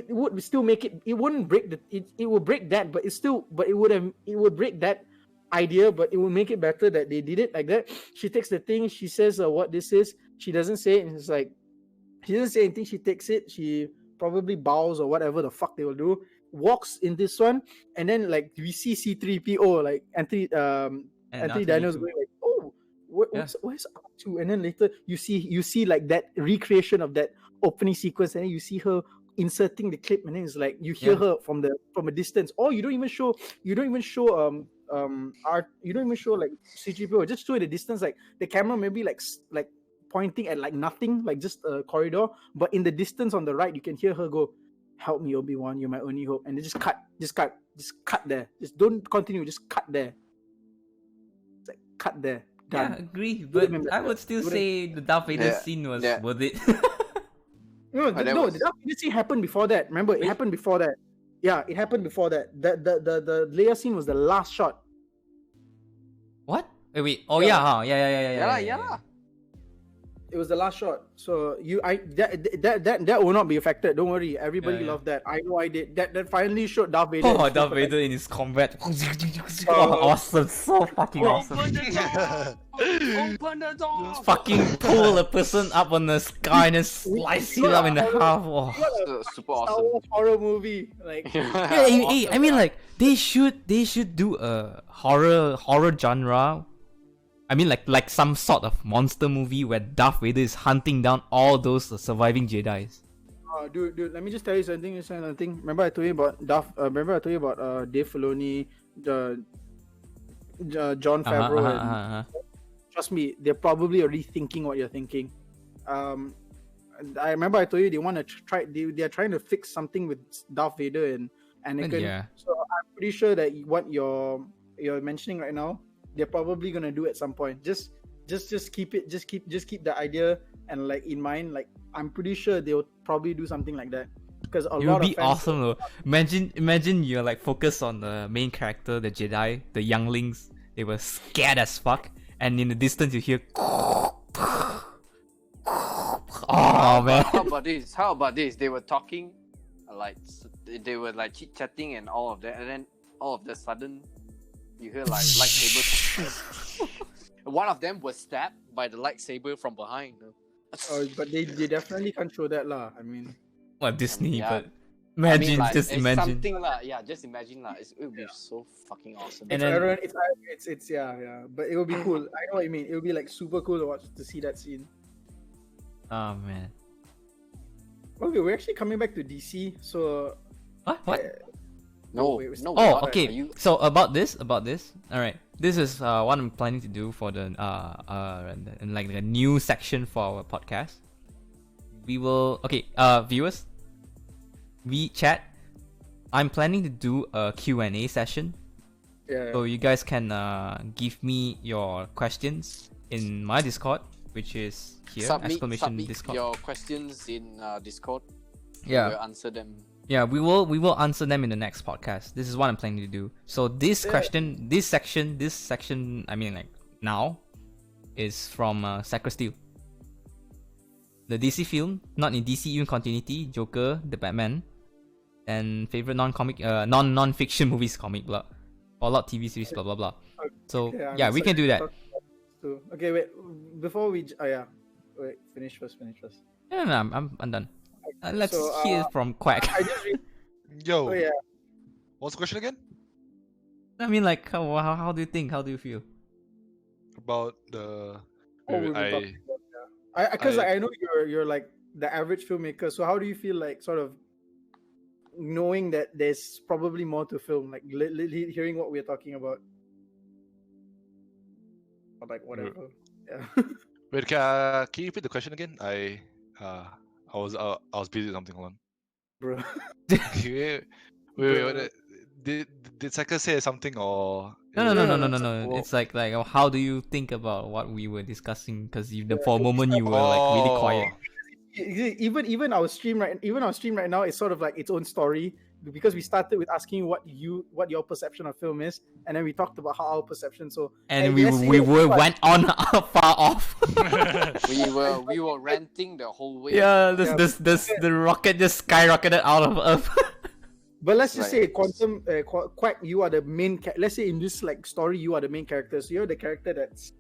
would still make it. It wouldn't break it will break that, but it would break that idea, but it will make it better that they did it like that. She takes the thing, she says what this is. She doesn't say it, and it's like she doesn't say anything. She takes it. She probably bows or whatever the fuck they will do. Walks in this one, and then like we see C3PO like Anthony Daniels going like, oh, where's R2? And then later you see like that recreation of that opening sequence, and then you see her inserting the clip, and then it's like you hear her from a distance. Or you don't even show like C3PO, just show it at a distance, like the camera maybe like pointing at like nothing, like just a corridor, but in the distance on the right you can hear her go, help me Obi-Wan, you're my only hope, and then just cut there, just don't continue, just cut there. It's like cut there, done. Yeah, agree, but I would still say the Darth Vader scene was worth it. No, the Darth Vader scene happened before that. Remember, it happened before that. Yeah, it happened before that. The Leia scene was the last shot. What? Wait. Oh yeah. It was the last shot. So that will not be affected. Don't worry. Everybody loved that. I know I did. That finally showed Darth Vader. Oh, Darth Vader in his combat. Awesome. So fucking awesome. Open the door! Fucking pull a person up on the sky and then slice it up in half. Oh. Super Star awesome. Wars horror movie. Like I mean like they should do a horror genre. I mean like some sort of monster movie where Darth Vader is hunting down all those surviving Jedis. Dude, let me just tell you something. Remember I told you about Dave Filoni, John Favreau. Trust me, they're probably already thinking what you're thinking. I remember I told you they want to try. They're trying to fix something with Darth Vader and Anakin. Yeah. So I'm pretty sure that what you're mentioning right now, they're probably gonna do at some point. Just just keep it, just keep the idea and like in mind. Like I'm pretty sure they'll probably do something like that because a It lot would of be fans. awesome though. Imagine you're like focused on the main character, the Jedi, the younglings. They were scared as fuck, and in the distance you hear. Oh man! How about this? How about this? They were talking, like they were like chit chatting and all of that, and then all of a sudden, you hear like lightsabers. One of them was stabbed by the lightsaber from behind. But they definitely can't show that lah. I mean, Well, Disney, yeah. but imagine, like, just it's imagine. something like, yeah, just imagine like it would be so fucking awesome. And it's then- everyone, it's yeah. But it would be cool. I know what you mean. It would be like super cool to watch to see that scene. Oh man. Okay, we're actually coming back to DC. So What? No, wait, no. Oh, God, okay. are you- So about this. All right. This is what I'm planning to do for the like a new section for our podcast. We will viewers. chat. I'm planning to do a Q&A session. yeah. So you guys can give me your questions in my Discord, which is here submit Discord. your questions in Discord. Yeah. We'll answer them. Yeah, we will answer them in the next podcast. This is what I'm planning to do. So this section, I mean like now, is from Sacresteel. The DC film, not in DCU continuity, Joker, the Batman, and favorite non-fiction movies, comic blah, Fallout TV series, blah blah blah. So I'm yeah, we can do that. So, okay, wait. Before we, wait. Finish first. No, I'm done. Let's So, hear from Quack. I just read. Yo, Oh yeah. what's the question again? I mean, like, how do you think? How do you feel? About the. What Wait, were we I talking about? Because I- I know you're like the average filmmaker. So how do you feel like sort of knowing that there's probably more to film, like hearing what we're talking about, or like whatever. Yeah. wait. Can you repeat the question again? I was busy with something. Hold on. Bro. Wait. Did Saka say something or? No. Well- It's like how do you think about what we were discussing? Because for a moment you were like really quiet. Even our stream right now is sort of like its own story because we started with asking what your perception of film is, and then we talked about how our perception. So And let's say we that- went on far off. We were ranting the whole way. Yeah, the rocket just skyrocketed out of Earth. But let's just Right. say Quantum Quack, you are the main. Let's say in this like story, you are the main character. So you're the character that's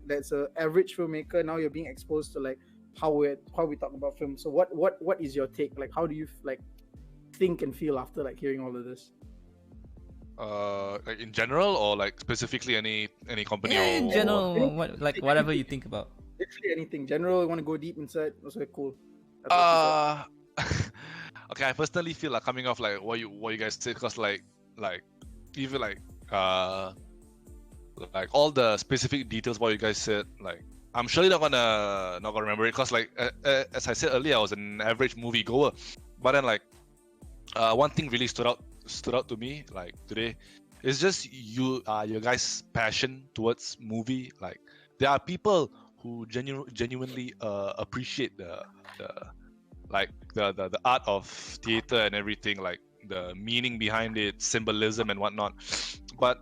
that's a average filmmaker. Now you're being exposed to like how we talk about film. So what is your take? Like how do you like think and feel after like hearing all of this? Like in general or like specifically any company Yeah, in or general, whatever you think about. Literally anything. General, you want to go deep inside? Also cool. That's what you said. Okay, I personally feel like coming off like what you guys said, because like even like all the specific details what you guys said, like I'm surely not gonna remember it, because like as I said earlier, I was an average movie goer, but then like one thing really stood out to me like today. It's just your guys' passion towards movie. Like there are people who genuinely appreciate the art of theater and everything, like the meaning behind it, symbolism and whatnot. But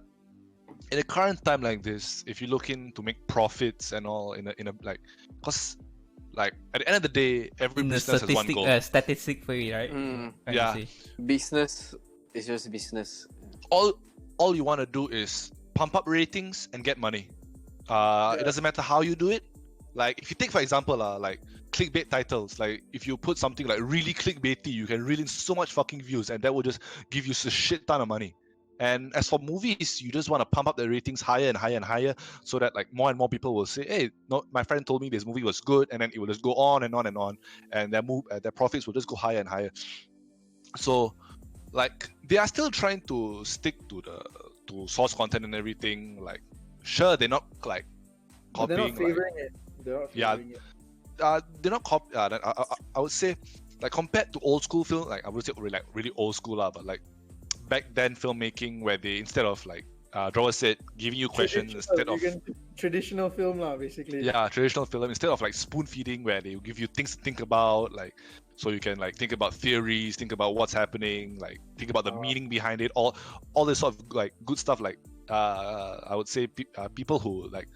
in a current time like this, if you're looking to make profits and all in a like, cause like at the end of the day, every In the business has one goal. statistic way, right? Mm, Trying to Yeah. say. business is just business. All you want to do is pump up ratings and get money. It doesn't matter how you do it. Like if you take for example like clickbait titles, like if you put something like really clickbaity, you can reel in so much fucking views, and that will just give you a shit ton of money. And as for movies, you just want to pump up the ratings higher and higher and higher, so that like more and more people will say, hey, no, my friend told me this movie was good, and then it will just go on and on and on, and their profits will just go higher and higher. So like they are still trying to stick to source content and everything. Like sure, they're not like But they're copying not favoring it. They're not Yeah. favoring it. they're not I would say like compared to old school film, like I would say really old school but like back then filmmaking, where they instead of like Drawer said, giving you questions instead of traditional film lah, basically. yeah, traditional film, instead of like spoon feeding where they will give you things to think about, like so you can like think about theories, think about what's happening, like think about the meaning behind it, all this sort of like good stuff. Like I would say people who like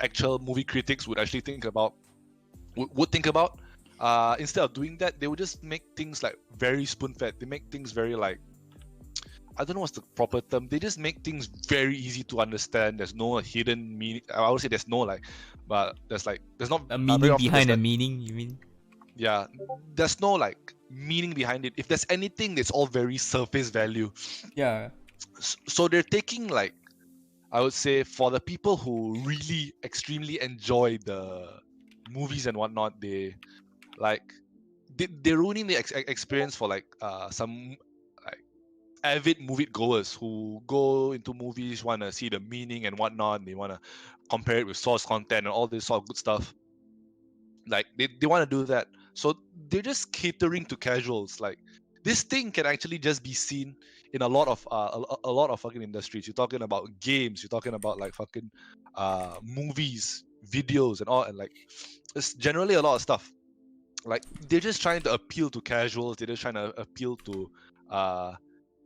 actual movie critics would actually think about would think about. Instead of doing that, they would just make things like very spoon fed. They make things very like, I don't know what's the proper term. They just make things very easy to understand. There's no hidden meaning. I would say there's no like, but there's not A meaning behind a meaning, you mean? Yeah, there's no like meaning behind it. If there's anything, it's all very surface value. Yeah. So they're taking like, I would say for the people who really extremely enjoy the movies and whatnot, they're ruining the experience for like some like avid movie goers who go into movies, want to see the meaning and whatnot, and they want to compare it with source content and all this sort of good stuff. Like they want to do that, so they're just catering to casuals. Like this thing can actually just be seen in a lot of a lot of fucking industries. You're talking about games, you're talking about like fucking movies, videos, and all, and like it's generally a lot of stuff. Like they're just trying to appeal to casuals. They're just trying to appeal to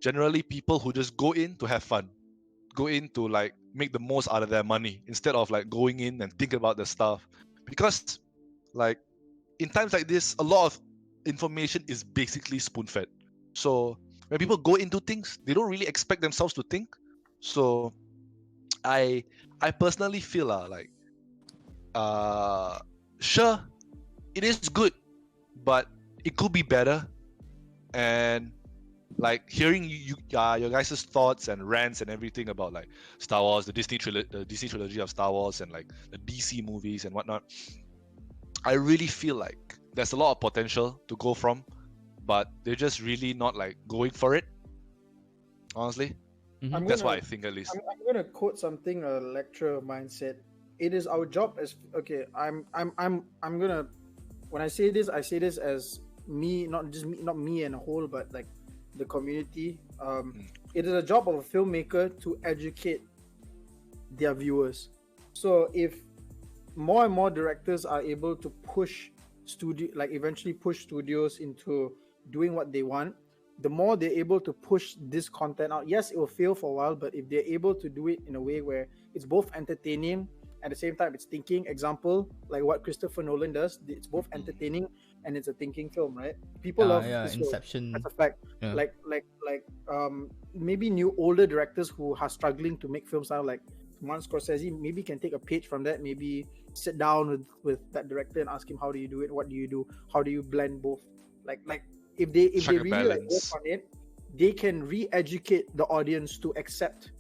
generally people who just go in to have fun, go in to like make the most out of their money instead of like going in and think about the stuff. Because like in times like this, a lot of information is basically spoon-fed. So when people go into things, they don't really expect themselves to think. So I personally feel like sure, it is good, but it could be better. And like hearing your guys' thoughts and rants and everything about like Star Wars, the Disney trilogy of Star Wars, and like the DC movies and whatnot, I really feel like there's a lot of potential to go from, but they're just really not like going for it. Honestly, that's what I think at least. I'm gonna quote something a lecturer of mine said. It is our job as I'm gonna, when I say this as me, not me and a whole, but like the community. It is a job of a filmmaker to educate their viewers. So if more and more directors are able to eventually push studios into doing what they want, the more they're able to push this content out. Yes, it will fail for a while, but if they're able to do it in a way where it's both entertaining at the same time it's thinking, example like what Christopher Nolan does, it's both entertaining and it's a thinking film, right? People love this Inception. That's a fact. Yeah. Like maybe new older directors who are struggling to make films now, like Martin Scorsese, maybe can take a page from that, maybe sit down with that director and ask him, how do you do it, what do you do, how do you blend both, like if they really like work on it, they can re-educate the audience to accept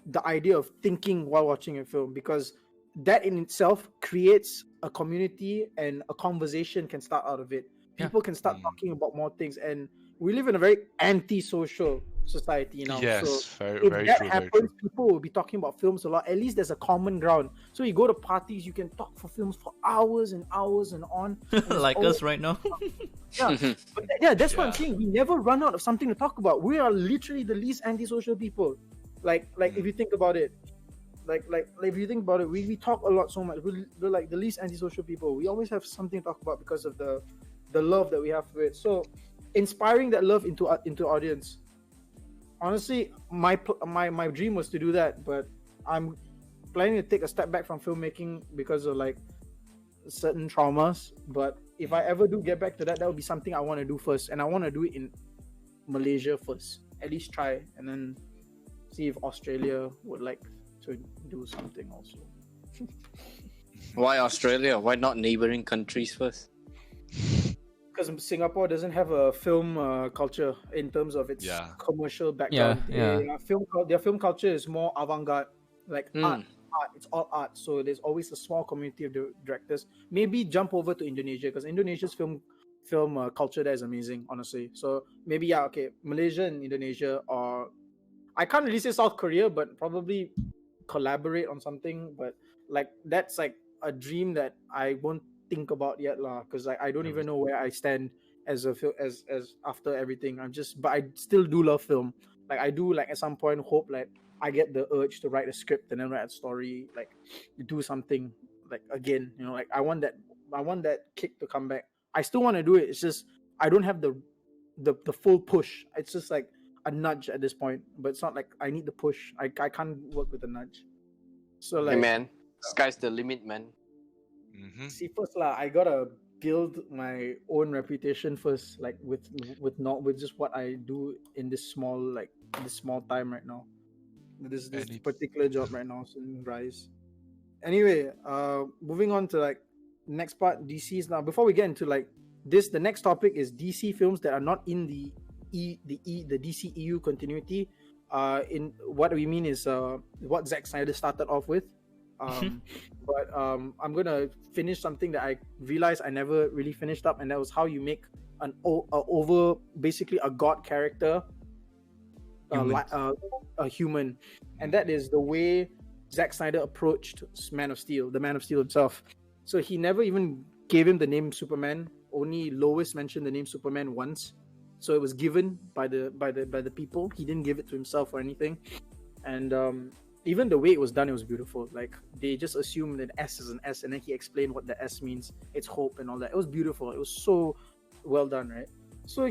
the idea of thinking while watching a film, because that in itself creates a community and a conversation can start out of it. People can start talking about more things, and we live in a very anti-social society now. Yes, so very, if very that true, happens, very true. people will be talking about films a lot. At least there's a common ground. So you go to parties, you can talk for films for hours and hours and on. And like us right now. That's what I'm saying. We never run out of something to talk about. We are literally the least antisocial people. Like if you think about it, if you think about it, we talk a lot so much. We're like the least antisocial people. We always have something to talk about because of the love that we have for it. So inspiring that love into audience. Honestly, my dream was to do that, but I'm planning to take a step back from filmmaking because of like certain traumas. But if I ever do get back to that, that would be something I want to do first, and I want to do it in Malaysia first. At least try, and then see if Australia would like to do something also. Why Australia? Why not neighboring countries first? Because Singapore doesn't have a film culture in terms of its commercial background. Their film culture is more avant-garde, like art. It's all art. So there's always a small community of directors. Maybe jump over to Indonesia, because Indonesia's film culture there is amazing, honestly. So maybe Malaysia and Indonesia, or I can't really say South Korea, but probably collaborate on something. But like that's like a dream that I won't think about yet lah, because I don't even know where I stand as after everything. But I still do love film, Like I do like at some point hope like I get the urge to write a script and then write a story, like do something like again, you know, like I want that kick to come back. I still want to do it. It's just I don't have the full push. It's just like a nudge at this point, but it's not like I need the push. I can't work with a nudge. So like, Hey man, sky's the limit, man. Mm-hmm. see first lah, I gotta build my own reputation first, like with just what I do in this small time right now. This particular job right now, so Rise. Anyway, moving on to like next part, DC's now. Before we get into like this, the next topic is DC films that are not in the DC EU continuity. In what we mean is what Zack Snyder started off with. But I'm gonna finish something that I realized I never really finished up, and that was how you make basically a god character a human, and that is the way Zack Snyder approached Man of Steel, the Man of Steel himself. So he never even gave him the name Superman. Only Lois mentioned the name Superman once, so it was given by the people. He didn't give it to himself or anything, and even the way it was done, it was beautiful. Like they just assumed an S is an S, and then he explained what the S means. It's hope and all that. It was beautiful. It was so well done, right? So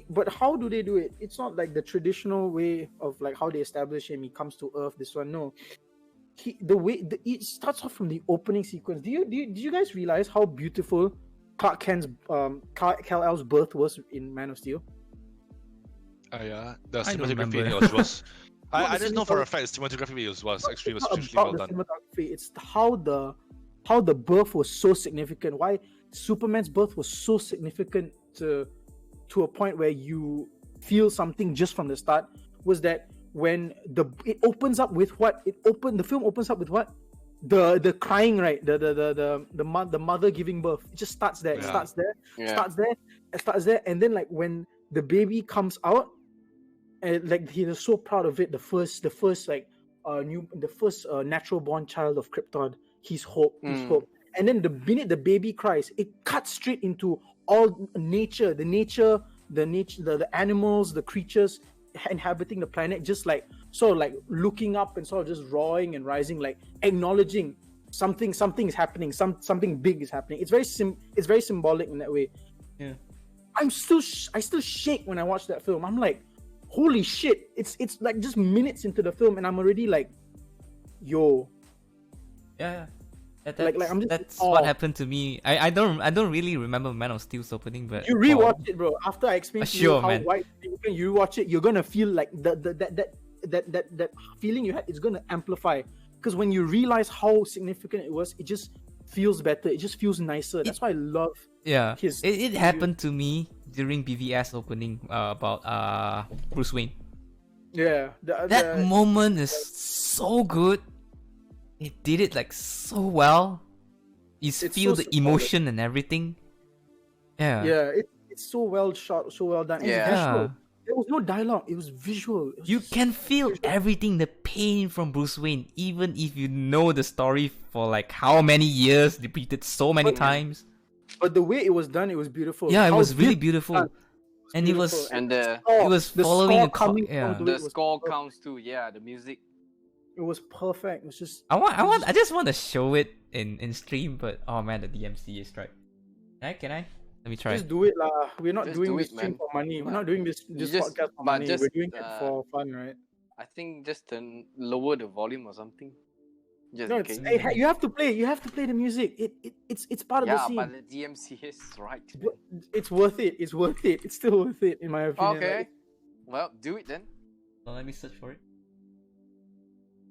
but how do they do it? It's not like the traditional way of like how they establish him. He comes to Earth. This one, no. It starts off from the opening sequence. Did you guys realize how beautiful Kal-El's birth was in Man of Steel? Yeah, the I don't cinematography remember. was. I just know for a fact cinematography was extremely well done. Cinematography. It's how the birth was so significant. Why Superman's birth was so significant to a point where you feel something just from the start was that when it opens up with what the film opens up with what the crying, right? The mother giving birth. It just starts there. Yeah. It starts there, and then like when the baby comes out, and like he was so proud of it. The first natural born child of Krypton. He's hope. And then the minute the baby cries, it cuts straight into all nature, the animals, the creatures inhabiting the planet, just like sort of like looking up and sort of just roaring and rising, like acknowledging something is happening, something big is happening. It's very symbolic in that way. Yeah. I still shake when I watch that film. I'm like, holy shit! It's like just minutes into the film, and I'm already like, yo. Yeah. That's oh. what happened to me. I don't really remember Man of Steel's opening, but you rewatch it, bro. After I explain to you how man. white you watch it, you're gonna feel like that feeling you had is gonna amplify, because when you realize how significant it was, it just feels better. It just feels nicer. That's why I love. Yeah, it happened to me during BVS opening about Bruce Wayne. Yeah, that moment is so good. It did it like so well. You feel the emotion and everything. Yeah. Yeah, it's so well shot, so well done. Yeah. It's visual. There was no dialogue. It was visual. It was You can feel everything, the pain from Bruce Wayne, even if you know the story for like how many years, repeated so many times. But the way it was done, it was beautiful. Yeah, it How was really beautiful. beautiful. And it was the following a coming yeah. from the score counts too. Yeah, the music. It was perfect. It was just. I just want to show it in stream, but oh man, the DMC is right. Can I? Let me try. Just do it, lah. We're not Just doing do this it, stream man. for money. We're not doing this podcast for money. We're doing it for fun, right? I think just lower the volume or something. Just No, in it's, case. hey, you have to play. You have to play the music. It's part of the Yeah, scene. but the DMC is right. It's worth it. It's worth it. It's still worth it, in my opinion. Okay. Like, Well, do it then. So let me search for it.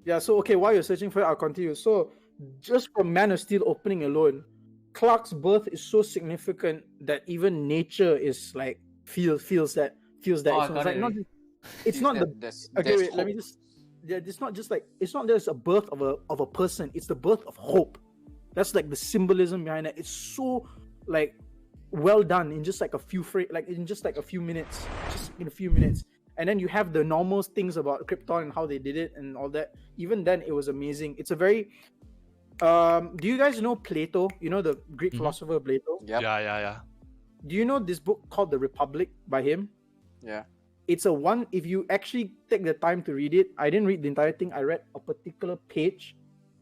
yeah. So okay, while you're searching for it, I'll continue. So just from Man of Steel opening alone, Clark's birth is so significant that even nature is like feels that. Oh, It's like not. It's not the. Okay, wait. Let me just. Yeah, it's not just like it's not just a birth of a person. It's the birth of hope. That's like the symbolism behind it. It's so like well done in just like a few minutes, just in a few minutes. And then you have the normal things about Krypton and how they did it and all that. Even then, it was amazing. It's a very. Do you guys know Plato? You know the Greek philosopher Plato. Yep. Yeah. Do you know this book called The Republic by him? Yeah. it's a one. If you actually take the time to read it, I didn't read the entire thing. I read a particular page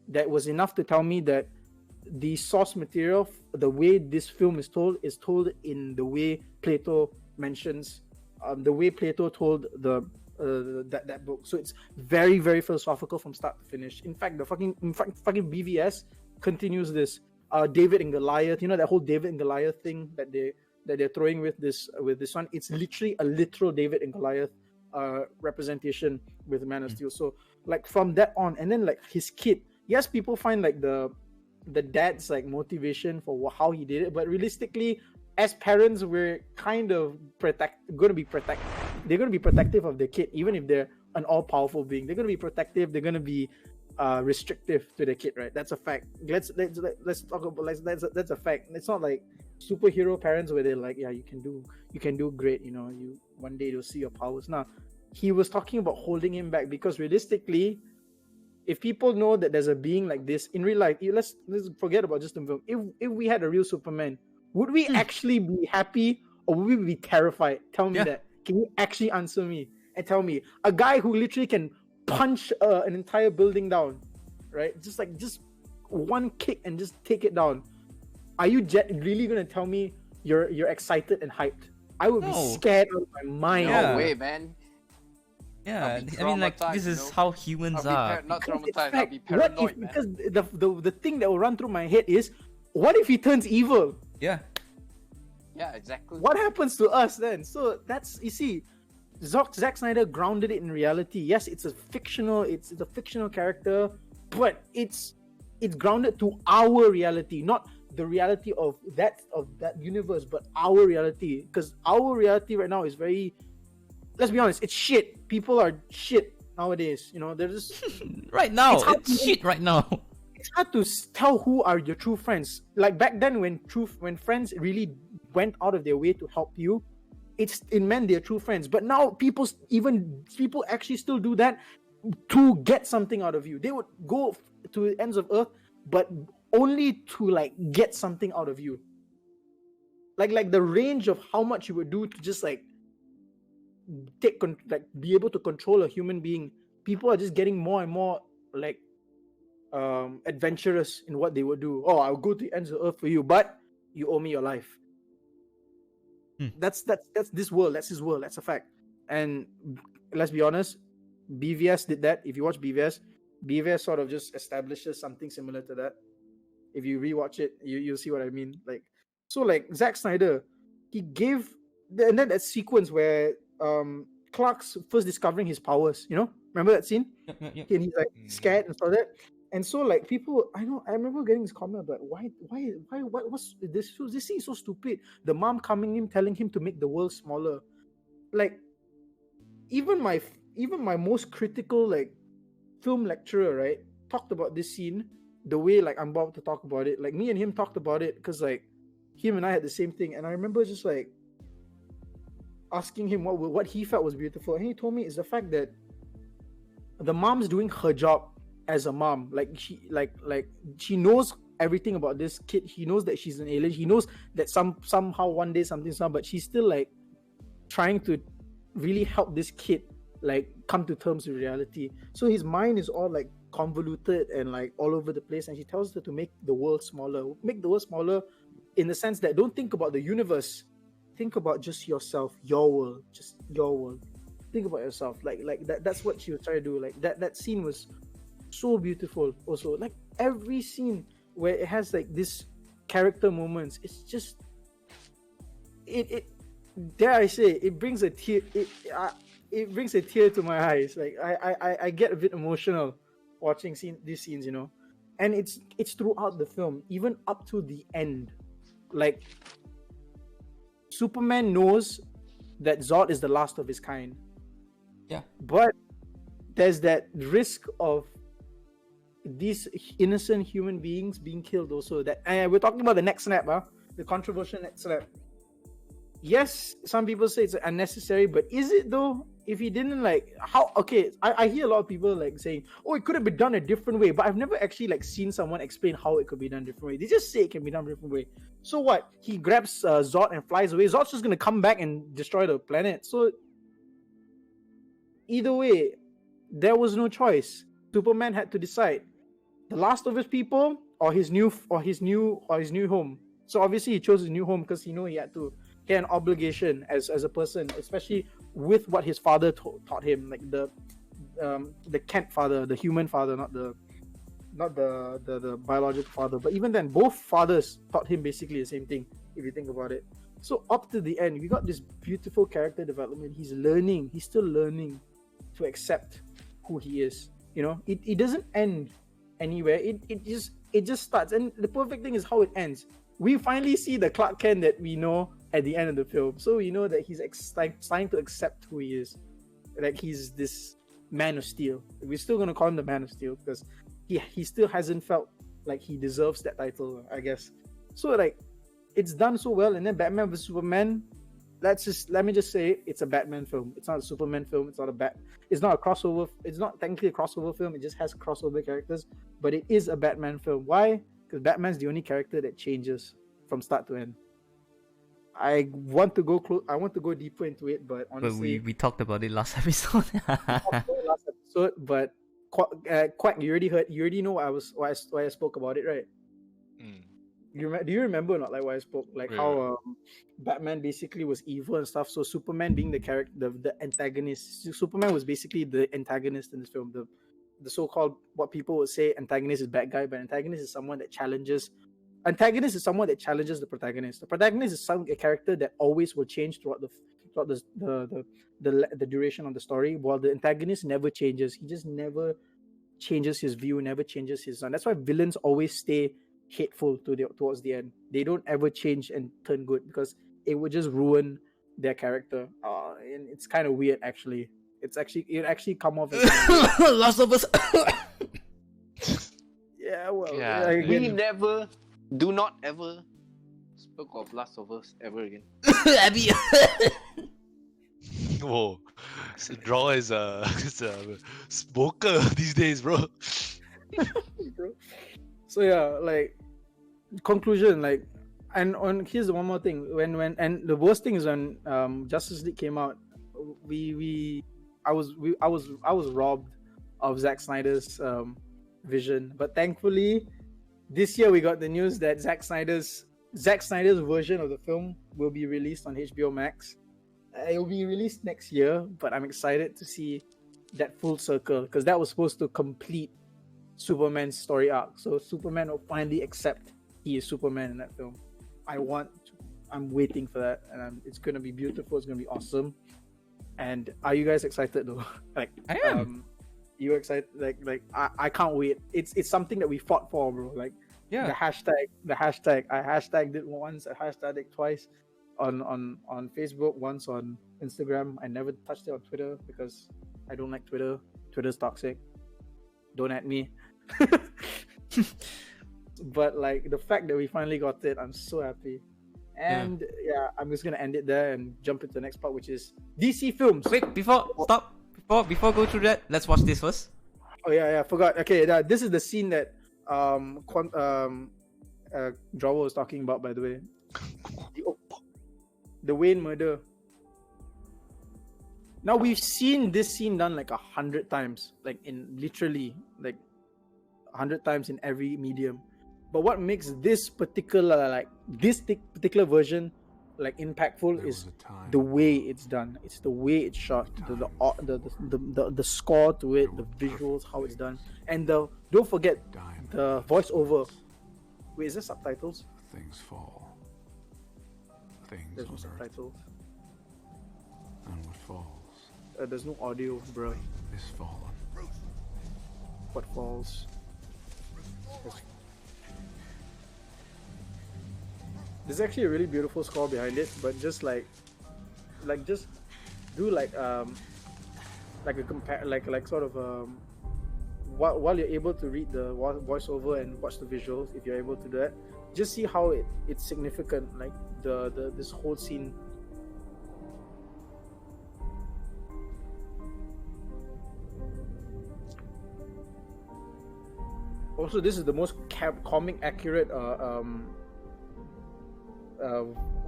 that was enough to tell me that the source material, the way this film is told in the way Plato mentions, the way Plato told that book. So it's very, very philosophical from start to finish. In fact, fucking BVS continues this. David and Goliath, you know, that whole David and Goliath thing that they're throwing with this one. It's literally a literal David and Goliath representation with Man of Steel. So like from that on, and then like his kid. Yes, people find like the dad's like motivation for how he did it, but realistically, as parents, we're kind of they're going to be protective of their kid, even if they're an all-powerful being. They're going to be protective. They're going to be restrictive to the kid, right? That's a fact. Let's talk about that's a fact. It's not like superhero parents where they're like, yeah, you can do great, you know, you one day you'll see your powers. Now, he was talking about holding him back because realistically, if people know that there's a being like this in real life, let's forget about just the film. If we had a real Superman, would we actually be happy or would we be terrified? Tell me that. Can you actually answer me and tell me a guy who literally can punch an entire building down, right? Just one kick and just take it down. Are you really gonna tell me you're excited and hyped? I would be scared out of my mind. No way, man. Yeah, I mean, like, this is how humans are. Not traumatized, I'll be paranoid, man. Because the thing that will run through my head is, what if he turns evil? Yeah. Yeah, exactly. What happens to us then? So that's, you see, Zack Snyder grounded it in reality. Yes, it's a fictional character, but it's grounded to our reality, not the reality of that universe, but our reality. Because our reality right now is very, let's be honest, it's shit. People are shit nowadays. You know, they're just right now. It's shit right now. It's hard to tell who are your true friends. Like back then, when friends really went out of their way to help you, it meant they're true friends. But now people actually still do that to get something out of you. They would go to the ends of earth, but only to like get something out of you. Like the range of how much you would do to just like be able to control a human being. People are just getting more and more like adventurous in what they would do. Oh, I'll go to the ends of earth for you, but you owe me your life. That's this world. That's his world. That's a fact. And let's be honest, BVS did that. If you watch BVS sort of just establishes something similar to that. If you rewatch it, you'll see what I mean. Like, so like Zack Snyder, he gave, and then that sequence where Clark's first discovering his powers, you know, remember that scene? Yep. And he's like scared and stuff like that. And so like people, I remember getting this comment like, why what's this? This scene is so stupid. The mom coming in telling him to make the world smaller. Like, even my most critical like film lecturer, right, talked about this scene the way like I'm about to talk about it. Like me and him talked about it because like him and I had the same thing, and I remember just like asking him what he felt was beautiful, and he told me it's the fact that the mom's doing her job as a mom. Like she knows everything about this kid. He knows that she's an alien. He knows that somehow one day something, but she's still like trying to really help this kid like come to terms with reality. So his mind is all like convoluted and like all over the place, and she tells her to make the world smaller. Make the world smaller in the sense that don't think about the universe. Think about just yourself, your world, just your world. Think about yourself. Like that's what she was trying to do. Like that scene was so beautiful. Also, like every scene where it has like this character moments, it's just it dare I say it brings a tear. It brings a tear to my eyes. Like I get a bit emotional watching these scenes, you know, and it's throughout the film, even up to the end. Like Superman knows that Zod is the last of his kind. Yeah. But there's that risk of these innocent human beings being killed also. That, and we're talking about the neck snap, the controversial neck snap. Yes, some people say it's unnecessary, but is it though? If he didn't like how okay, I hear a lot of people like saying, oh, it could have been done a different way, but I've never actually like seen someone explain how it could be done a different way. They just say it can be done a different way. So what? He grabs Zod and flies away. Zod's just gonna come back and destroy the planet. So either way, there was no choice. Superman had to decide the Last of Us people or his new home. So obviously he chose his new home because he knew he had an obligation as a person, especially with what his father taught him, like the Kent father, the human father, not the biological father. But even then, both fathers taught him basically the same thing, if you think about it. So up to the end, we got this beautiful character development. He's still learning to accept who he is. You know, it doesn't end anywhere. It just starts. And the perfect thing is how it ends. We finally see the Clark Kent that we know at the end of the film. So we know that he's starting to accept who he is. Like he's this Man of Steel. We're still gonna call him the Man of Steel because he still hasn't felt like he deserves that title, I guess. So like it's done so well. And then Batman vs Superman, let me just say it's a Batman film. It's not a Superman film. It's not a crossover. It's not technically a crossover film. It just has crossover characters, but it is a Batman film. Why? Because Batman's the only character that changes from start to end. I want to go deeper into it, but honestly, but we talked about it last episode. But Quack, you already know why I spoke about it, right? Do you remember or not, like why I spoke, like how Batman basically was evil and stuff? So Superman being the character, the antagonist. Superman was basically the antagonist in this film. The so-called, what people would say, antagonist is bad guy, but antagonist is someone that challenges. Antagonist is someone that challenges the protagonist. The protagonist is a character that always will change throughout the duration of the story, while the antagonist never changes. He just never changes his view, never changes his. And that's why villains always stay hateful towards the end. They don't ever change and turn good because it would just ruin their character. And it's kind of weird, actually. It actually come off as Last of Us. yeah, well, Yeah, We never, do not ever spoke of Last of Us ever again. Abby. Whoa, Draw is a smoker these days, bro. So yeah, like conclusion, like, and here's one more thing. When and the worst thing is when Justice League came out, I was robbed of Zack Snyder's vision. But thankfully, this year we got the news that Zack Snyder's version of the film will be released on HBO Max. It will be released next year, but I'm excited to see that full circle because that was supposed to complete Superman's story arc. So Superman will finally accept he is Superman in that film. I'm waiting for that, and it's gonna be beautiful. It's gonna be awesome. And are you guys excited though? Like I am. You excited? Like I can't wait. It's something that we fought for, bro. Like Yeah. the hashtag. I hashtagged it once. I hashtagged it twice on Facebook, once on Instagram. I never touched it on Twitter because I don't like Twitter. Twitter's toxic. Don't at me. But like the fact that we finally got it, I'm so happy. And yeah, I'm just gonna end it there and jump into the next part, which is DC films. Wait, before go through that, let's watch this first. Oh yeah, I forgot. Okay, this is the scene that Drawer was talking about, by the way. The Wayne murder. Now we've seen this scene done like 100 times, like in literally like 100 times in every medium. But what makes this particular version like impactful is the way it's done. It's the way it's shot, the score to it, the visuals, how it's done, and don't forget the voiceover. Wait, is there subtitles? Things fall. There's no subtitles. And what falls There's no audio, bro. is fallen. What falls? There's actually a really beautiful score behind it, but just just do like a while you're able to read the voiceover and watch the visuals, if you're able to do that, just see how it's significant, like this whole scene. Also, this is the most comic accurate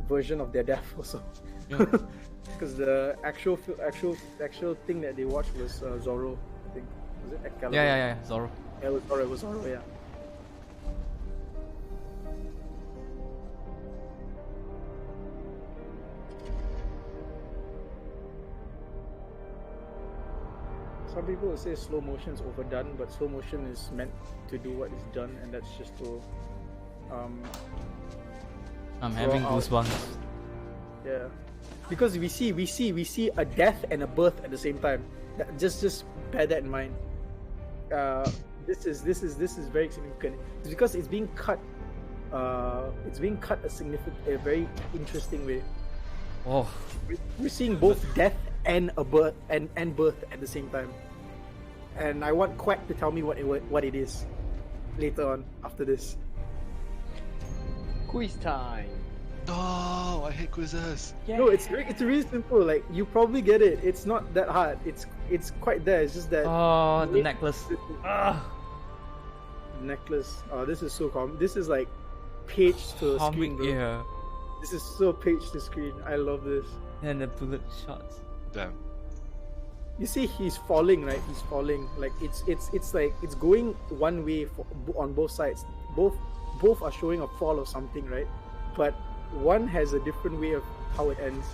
version of their death also. Yeah. Because the actual thing that they watched was Zorro, I think. Was it Excalibur? Yeah. Zorro. Yeah, it was Zorro, yeah. Some people will say slow motion is overdone, but slow motion is meant to do what is done, and that's just to I'm Throw having out. goosebumps. yeah, because we see a death and a birth at the same time. Just bear that in mind. This is very significant. It's because it's being cut. It's being cut a very interesting way. Oh, We're seeing both death and a birth and birth at the same time. And I want Quack to tell me what it is later on after this. Quiz time. No, I hate quizzes. No, it's really simple. Like you probably get it. It's not that hard. It's quite there. It's just that oh, the necklace. Ah, necklace. Oh, this is so common. This is like page to comic, screen, bro. yeah. This is so page to screen. I love this. And the bullet shots. Damn. You see, he's falling, right? He's falling. Like it's like it's going one way on both sides. Both are showing a fall of something, right? But one has a different way of how it ends.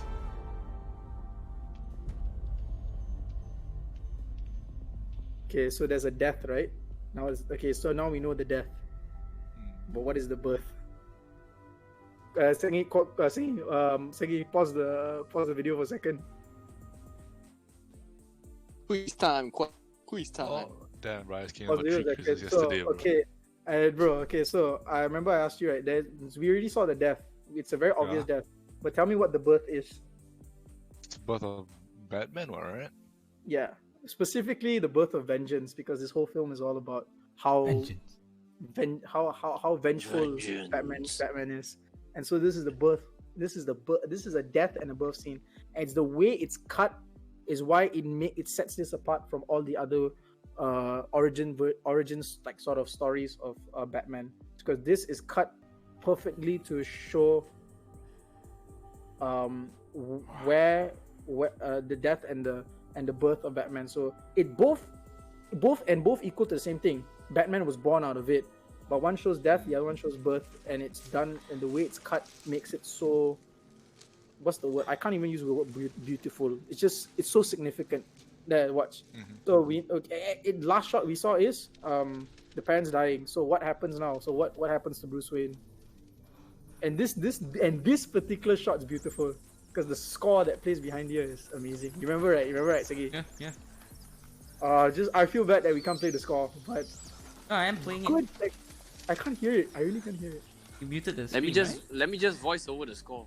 Okay, so there's a death, right? So now we know the death. But what is the birth? Sengi, pause the video for a second. Quiz time. Quiz time. Oh, damn, Bryce came Pause up the with video 3 for a quizzes second. yesterday, So, bro. okay, bro. Okay, so I remember I asked you, right? We already saw the death. It's a very obvious death. But tell me what the birth is. It's both of Batman, right? Yeah, specifically the birth of vengeance, because this whole film is all about how Vengeance. how vengeful Batman is. And so this is the birth. This is a death and a birth scene. And it's the way it's cut is why it sets this apart from all the other origins like sort of stories of Batman, because this is cut perfectly to show where the death and the birth of Batman. So it both equal to the same thing. Batman was born out of it, but one shows death, the other one shows birth, and it's done, and the way it's cut makes it so, what's the word? I can't even use the word beautiful. It's so significant. There, watch. So last shot we saw is the parents dying. So what happens now? So what happens to Bruce Wayne? And this particular shot is beautiful because the score that plays behind here is amazing. You remember right, Segi? Yeah. I feel bad that we can't play the score, but No, I am playing good. it. Like, I can't hear it. I really can't hear it. You muted the Let screen, me just right? let me just voice over the score.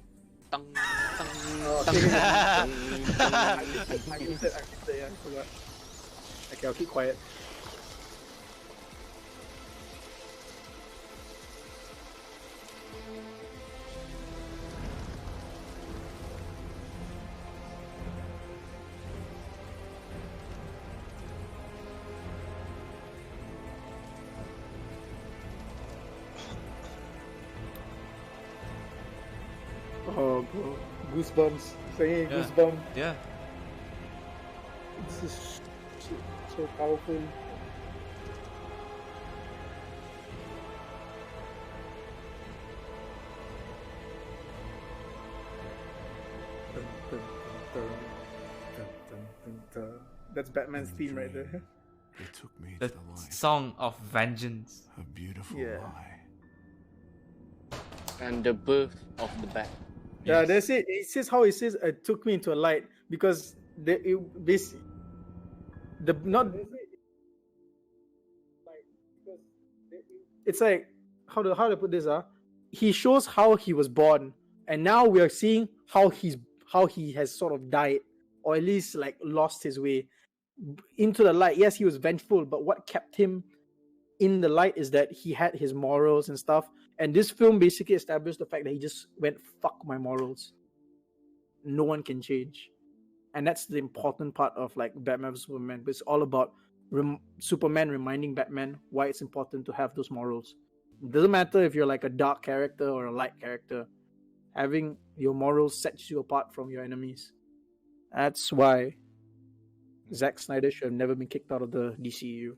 Tung, tung, Okay. tung. I muted, yeah, I forgot. Okay, I'll keep quiet. Oh, bro. Goosebumps. Saying Yeah. goosebumps. Yeah. This is so powerful. That's Batman's theme right there. It took me The to the light. song of vengeance. A beautiful Yeah. lie. And the birth of the bat. Yeah, Yes. that's it. It says how it says it took me into a light because it's like how to put this he shows how he was born, and now we are seeing how he has sort of died, or at least like lost his way into the light. Yes, he was vengeful, but what kept him in the light is that he had his morals and stuff. And this film basically established the fact that he just went, fuck my morals. No one can change. And that's the important part of like Batman vs Superman. But it's all about Superman reminding Batman why it's important to have those morals. It doesn't matter if you're like a dark character or a light character. having your morals sets you apart from your enemies. That's why Zack Snyder should have never been kicked out of the DCU.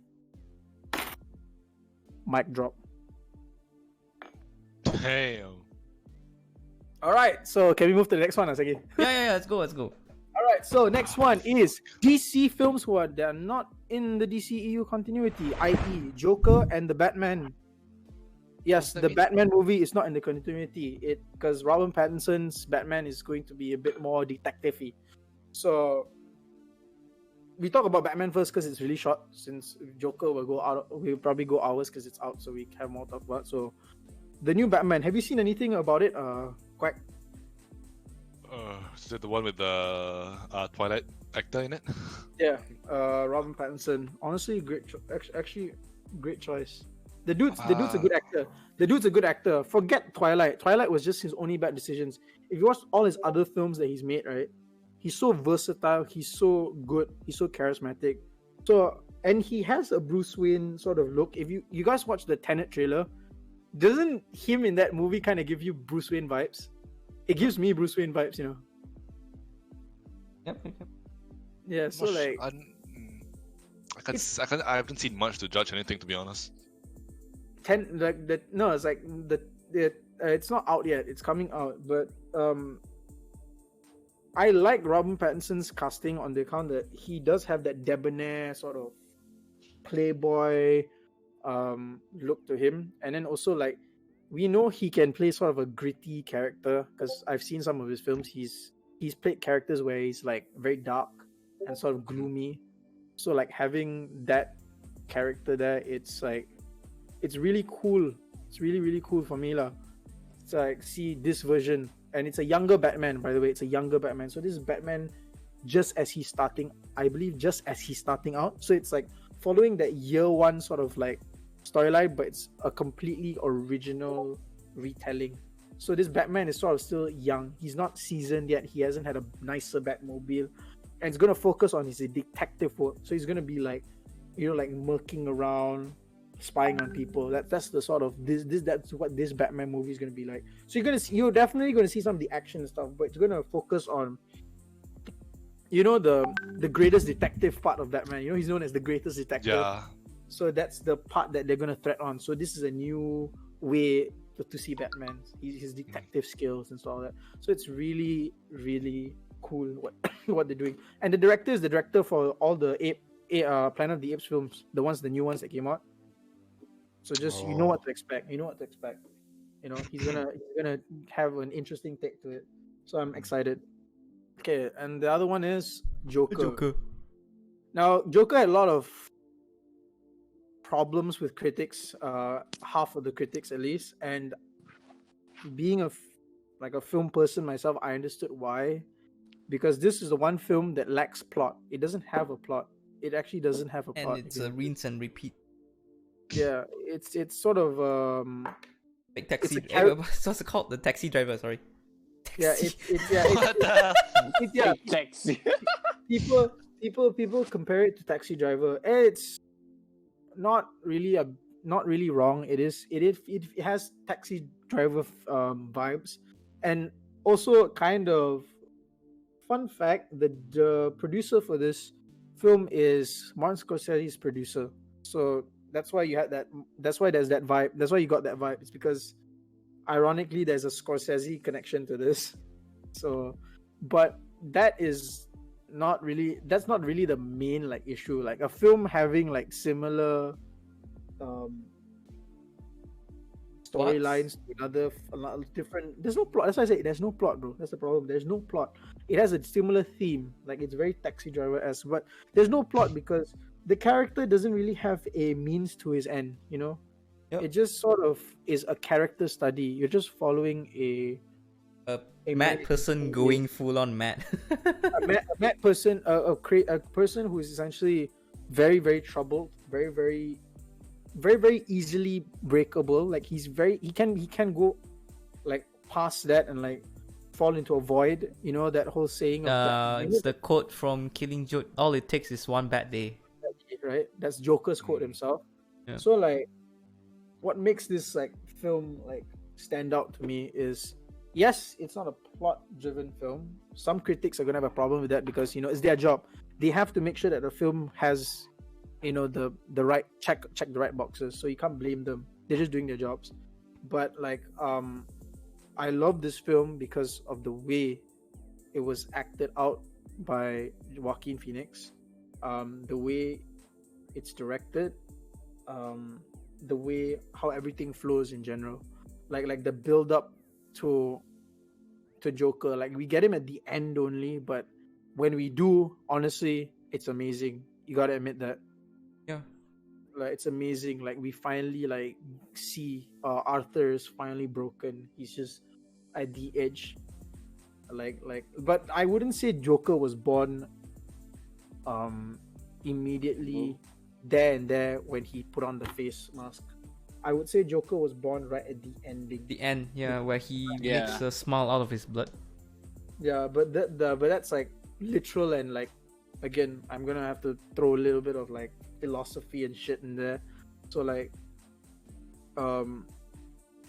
Mic drop. Damn. All right, so can we move to the next one, Asagi? Yeah. Let's go. All right, so next one is DC films that are not in the DCEU continuity, i.e., Joker and the Batman. Yes, the Batman movie is not in the continuity. Because Robert Pattinson's Batman is going to be a bit more detective-y. So we talk about Batman first because it's really short. Since Joker will probably go hours because it's out, so we have more to talk about. So the new Batman. Have you seen anything about it, Quack? Is it the one with the Twilight actor in it? Yeah, Robert Pattinson. Honestly, actually, great choice. The dude's a good actor. The dude's a good actor. Forget Twilight. Twilight was just his only bad decisions. If you watch all his other films that he's made, right? He's so versatile. He's so good. He's so charismatic. So, and he has a Bruce Wayne sort of look. If you guys watch the Tenet trailer, doesn't him in that movie kind of give you Bruce Wayne vibes? It gives me Bruce Wayne vibes, you know. Yep. Yeah. So like, I haven't seen much to judge anything, to be honest. It's not out yet. It's coming out, but I like Robert Pattinson's casting on the account that he does have that debonair sort of playboy look to him, and then also like we know he can play sort of a gritty character because I've seen some of his films. He's played characters where he's like very dark and sort of gloomy. So like having that character there, it's like it's really cool. It's really, really cool for me lah. It's like see this version, and it's a younger Batman, by the way. It's a younger Batman. So this is Batman just as he's starting, I believe, just as he's starting out. So it's like following that year one sort of like storyline, but it's a completely original retelling. So this Batman is sort of still young. He's not seasoned yet. He hasn't had a nicer Batmobile, and it's gonna focus on his detective work. So he's gonna be like, you know, like murking around, spying on people. That's the sort of that's what this Batman movie is gonna be like. So you're definitely gonna see some of the action and stuff, but it's gonna focus on, you know, the greatest detective part of Batman. You know, he's known as the greatest detective. Yeah. So that's the part that they're gonna thread on. So this is a new way to see Batman, his detective skills and all that. So it's really, really cool what they're doing. And the director is the director for all the Planet of the Apes films, the new ones that came out. So just you know what to expect. You know, he's gonna have an interesting take to it. So I'm excited. Okay, and the other one is Joker. Now, Joker had a lot of problems with critics, half of the critics at least, and being a film person myself, I understood why, because this is the one film that lacks plot. It doesn't have a plot. It actually doesn't have a plot. And it's a rinse and repeat. Yeah, it's sort of like taxi. What's it called? The taxi driver. Sorry. Taxi. Taxi. People compare it to Taxi Driver. And it's not really wrong. It has Taxi Driver vibes, and also kind of fun fact, the producer for this film is Martin Scorsese's producer. So that's why you had that. That's why there's that vibe. That's why you got that vibe. It's because ironically there's a Scorsese connection to this. So, but that's not really the main like issue. Like a film having like similar storylines to another different. There's no plot. That's why I say there's no plot, bro. That's the problem. There's no plot. It has a similar theme. Like it's very Taxi Driver-esque, but there's no plot because the character doesn't really have a means to his end. You know, it just sort of is a character study. You're just following a mad person going full on mad. a mad person, a person who is essentially very, very troubled, very, very, very, very easily breakable. Like he can go like past that and like fall into a void. You know that whole saying. It's the quote from Killing Joke. All it takes is one bad day. Right, that's Joker's quote himself. Yeah. So like, what makes this like film like stand out to me is yes, it's not a plot-driven film. Some critics are gonna have a problem with that because it's their job. They have to make sure that the film has, the right check the right boxes. So you can't blame them. They're just doing their jobs. But like, I love this film because of the way it was acted out by Joaquin Phoenix, the way it's directed, the way how everything flows in general, like the build up to Joker. Like we get him at the end only, but when we do, honestly, it's amazing. You gotta admit that. Yeah. Like it's amazing. Like we finally like see Arthur is finally broken. He's just at the edge. But I wouldn't say Joker was born immediately there and there when he put on the face mask. I would say Joker was born right at the ending. The end, yeah, where he makes a smile out of his blood. Yeah, but that's like literal, and like again, I'm gonna have to throw a little bit of like philosophy and shit in there. So like,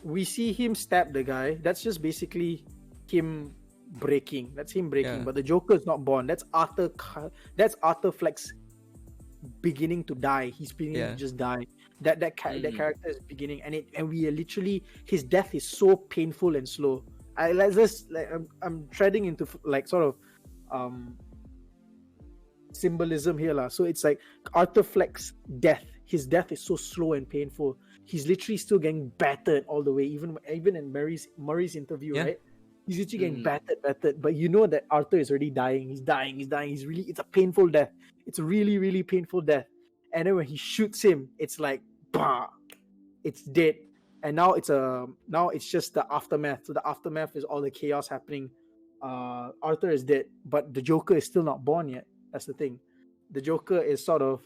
we see him stab the guy. That's just basically him breaking. That's him breaking. Yeah. But the Joker is not born. That's Arthur Fleck's beginning to die. He's beginning to just die. That character is beginning, and we are literally, his death is so painful and slow. I'm treading into like sort of symbolism here lah. So it's like Arthur Fleck's death. His death is so slow and painful. He's literally still getting battered all the way. Even in Murray's interview, right? He's literally getting battered. But you know that Arthur is already dying. He's dying. It's a painful death. It's a really, really painful death. And then when he shoots him, it's like, bah, it's dead. And now it's just the aftermath. So the aftermath is all the chaos happening. Arthur is dead, but the Joker is still not born yet. That's the thing. The Joker is sort of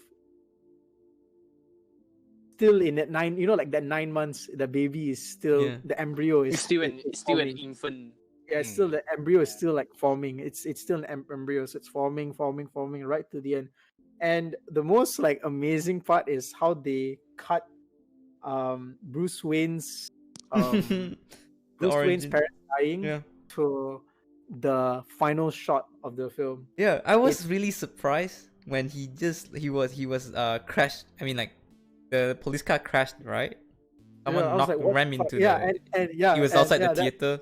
still in that that 9 months. The baby is still the embryo is still an infant. Yeah, it's still the embryo is still like forming. It's still an embryo, so it's forming right to the end. And the most like amazing part is how they cut Bruce Wayne's parents dying to the final shot of the film. Yeah, I was really surprised when he was crashed. I mean, like the police car crashed, right? Someone ran into he was outside the theater.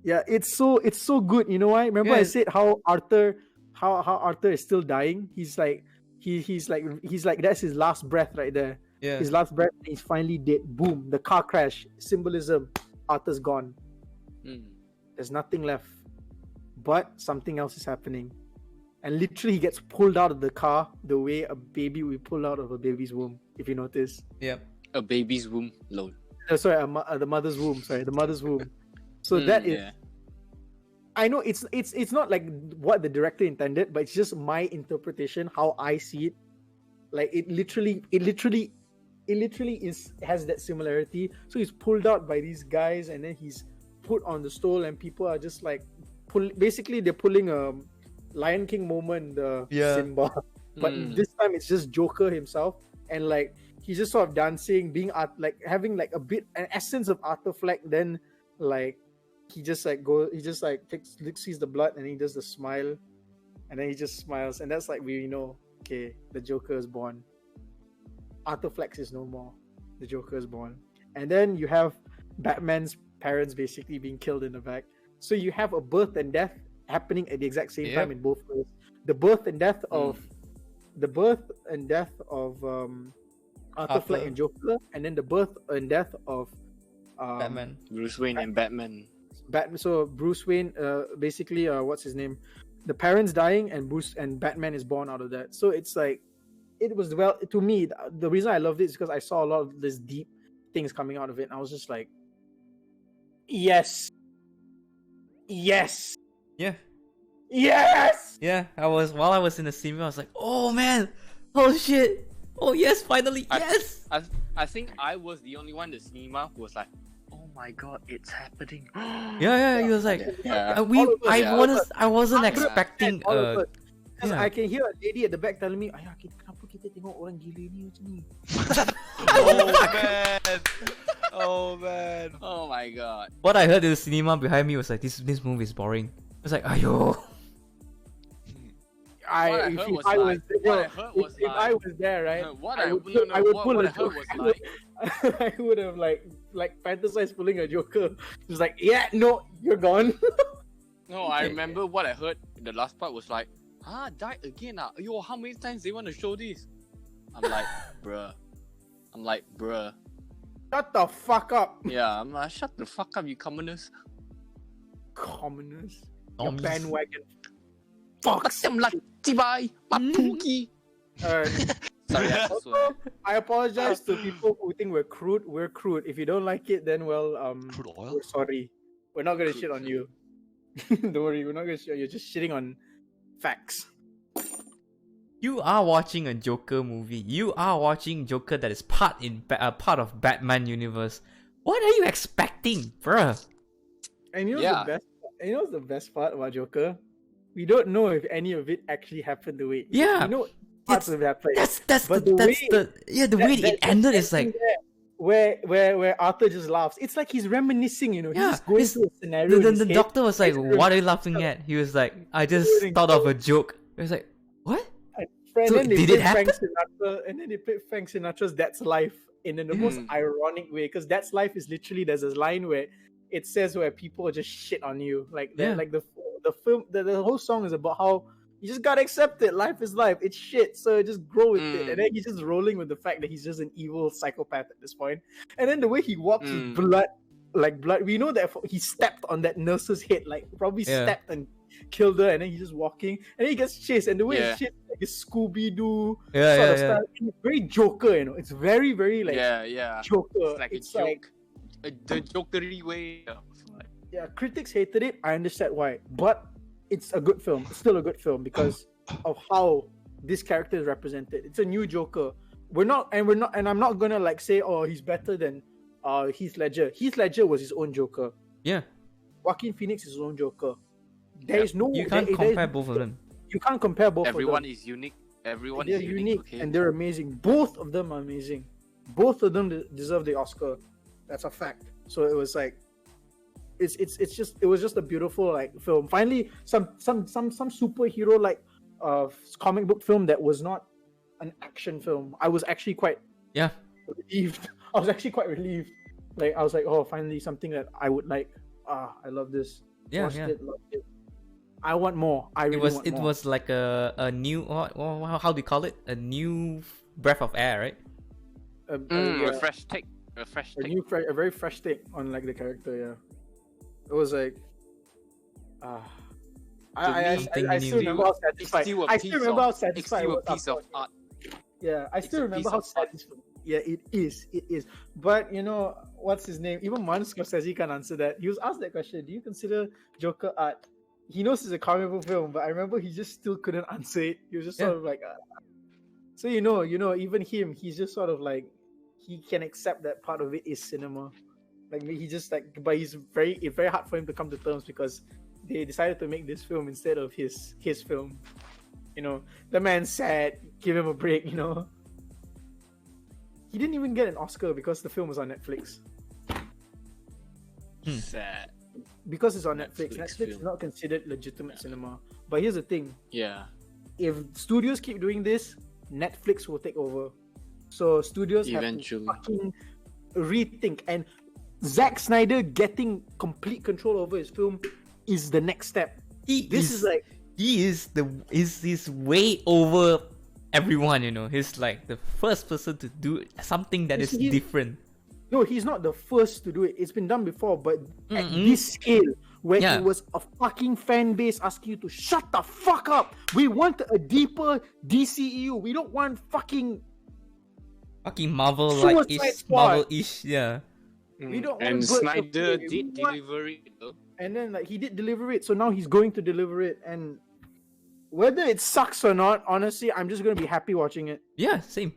Yeah, it's so good. You know why? Remember I said how Arthur is still dying. He's like that's his last breath right there. Yeah. His last breath. He's finally dead. Boom. The car crash. Symbolism. Arthur's gone. There's nothing left. But something else is happening. And literally he gets pulled out of the car the way a baby will be pulled out of a baby's womb, if you notice. Yeah. A baby's womb. Lol. The mother's womb. Sorry, the mother's womb. So that is... Yeah. I know it's not like what the director intended, but it's just my interpretation, how I see it. Like it literally has that similarity. So he's pulled out by these guys, and then he's put on the stool, and people are just like basically they're pulling a Lion King moment, Simba. But this time it's just Joker himself, and like he's just sort of dancing, being having like a bit an essence of Arthur Fleck. Then like he just sees the blood, and he does the smile, and then he just smiles, and that's like we know, okay, the Joker is born. Arthur Fleck is no more. The Joker is born. And then you have Batman's parents basically being killed in the back. So you have a birth and death happening at the exact same time in both ways. The birth and death of Arthur Fleck and Joker, and then the birth and death of Batman, Bruce Wayne, and Batman. So Bruce Wayne, basically, what's his name? The parents dying, and Batman is born out of that. So it's like, it was to me. The reason I loved it is because I saw a lot of these deep things coming out of it, and I was just like, yes, yeah, while I was in the cinema, I was like, oh man, oh shit, oh yes, finally, yes. I think I was the only one in the cinema who was like, oh my god, it's happening. He was like, I wasn't expecting. I can hear a lady at the back telling me, kenapa kita tengok orang gila ni macam ni? Oh man. Oh man. Oh my god. What I heard in the cinema behind me was like, this movie is boring. I was like, ayo. What I if, heard if was I was like- there, what I heard was if I like- was there, right? What I I would, no, no, I would what, pull what a I heard joke. was like I would have like fantasized pulling a Joker. It's like, yeah, no, you're gone. no, I remember what I heard. The last part was like, died again. Yo, how many times they want to show this? I'm like, bruh. Shut the fuck up, Yeah, I'm like, shut the fuck up, you commoners. commoners. Your Normies. bandwagon. Fuck. Macam lah, cibai, papuki. Sorry, I swear. I apologize to people who think we're crude. We're crude. If you don't like it, then well, Crude oil? we're sorry. We're not gonna Crude shit on oil. you. Don't worry, we're not gonna shit on you. You're just shitting on facts. You are watching a Joker movie. You are watching Joker that is part of Batman universe. What are you expecting, bruh? And you know Yeah. the best. You know what's the best part about Joker? We don't know if any of it actually happened the way. Yeah. You know parts of it happened. That's But the the that's way- the way it ended is scene like there where Arthur just laughs. It's like he's reminiscing. You know, Yeah, he's just going it's- through a scenario. in his the head. doctor was like, It's "What are you laughing at?" He was like, "I just Really thought of a joke." It was like, "What?" And So then they did played it happen? Frank Sinatra, and then they played Frank Sinatra's "That's Life" in the most Mm. ironic way, because "That's Life" is literally there's a line where it says where people just shit on you, like Yeah. like the film, the whole song is about how you just gotta accept it. Life is life. It's shit, so just grow with it. Mm. And then he's just rolling with the fact that he's just an evil psychopath at this point. And then the way he walks with blood, like blood. We know that he stepped on that nurse's head, like probably Yeah. stepped and killed her, and then he's just walking, and then he gets chased, and the way Yeah. he's chased, like a Scooby Doo Yeah, sort yeah, of yeah. style. It's very Joker, you know. It's very, very like yeah. Joker. It's like It's a joke. The jokery way. yeah, critics hated it. I understand why, but it's a good film. It's still a good film because of how this character is represented. It's a new Joker. We're not, and I'm not gonna like say, oh, he's better than Heath Ledger. Heath Ledger was his own Joker. Yeah, Joaquin Phoenix is his own Joker. There is no. you can't compare both of them. You can't compare both Everyone of them. is unique. Everyone They're is unique okay? and they're amazing. Both of them are amazing. Both of them deserve the Oscar. That's a fact. So it was like, it was just a beautiful like film. Finally, some superhero like comic book film that was not an action film. I was actually quite Yeah, relieved. I was actually quite relieved. Like I was like, oh, finally something that I would like. I love this. yeah, Watched yeah. it, loved it. I want more. I really want It more. was like a new how do you call it? A new breath of air, right? yeah. A fresh take. A fresh a take. new a very fresh take on like the character. Yeah, it was like I Something still new. remember how It's satisfied. still a I piece still remember how of. It's satisfied. I still a was piece of after- art. Yeah, I still a remember piece how of art. satisfied. Yeah, it is. It is. But you know what's his name? Even Martin Scorsese can't answer that. He was asked that question. Do you consider Joker art? He knows it's a comic book film, but I remember he just still couldn't answer it. He was just sort of like. So you know, even him, he's just sort of like he can accept that part of it is cinema. Like he just like, but it's very hard for him to come to terms because they decided to make this film instead of his film. You know, the man's sad. Give him a break. You know, he didn't even get an Oscar because the film was on Netflix. Sad. Because it's on Netflix. Netflix Netflix is film. not considered legitimate cinema. But here's the thing: Yeah. if studios keep doing this, Netflix will take over. So studios Eventually. have to fucking rethink. And Zack Snyder getting complete control over his film is the next step. He's way over everyone, you know. He's like the first person to do something that is He's- different. No, he's not the first to do it. It's been done before, but at Mm-mm. this scale, where Yeah. it was a fucking fan base asking you to shut the fuck up. We want a deeper DCEU. We don't want fucking. Fucking Marvel like Suicide ish, Squad. Marvel-ish, yeah. We don't And want good Snyder stuff. did We want- deliver it though. And then like he did deliver it, so now he's going to deliver it. And whether it sucks or not, honestly, I'm just gonna be happy watching it Yeah, same.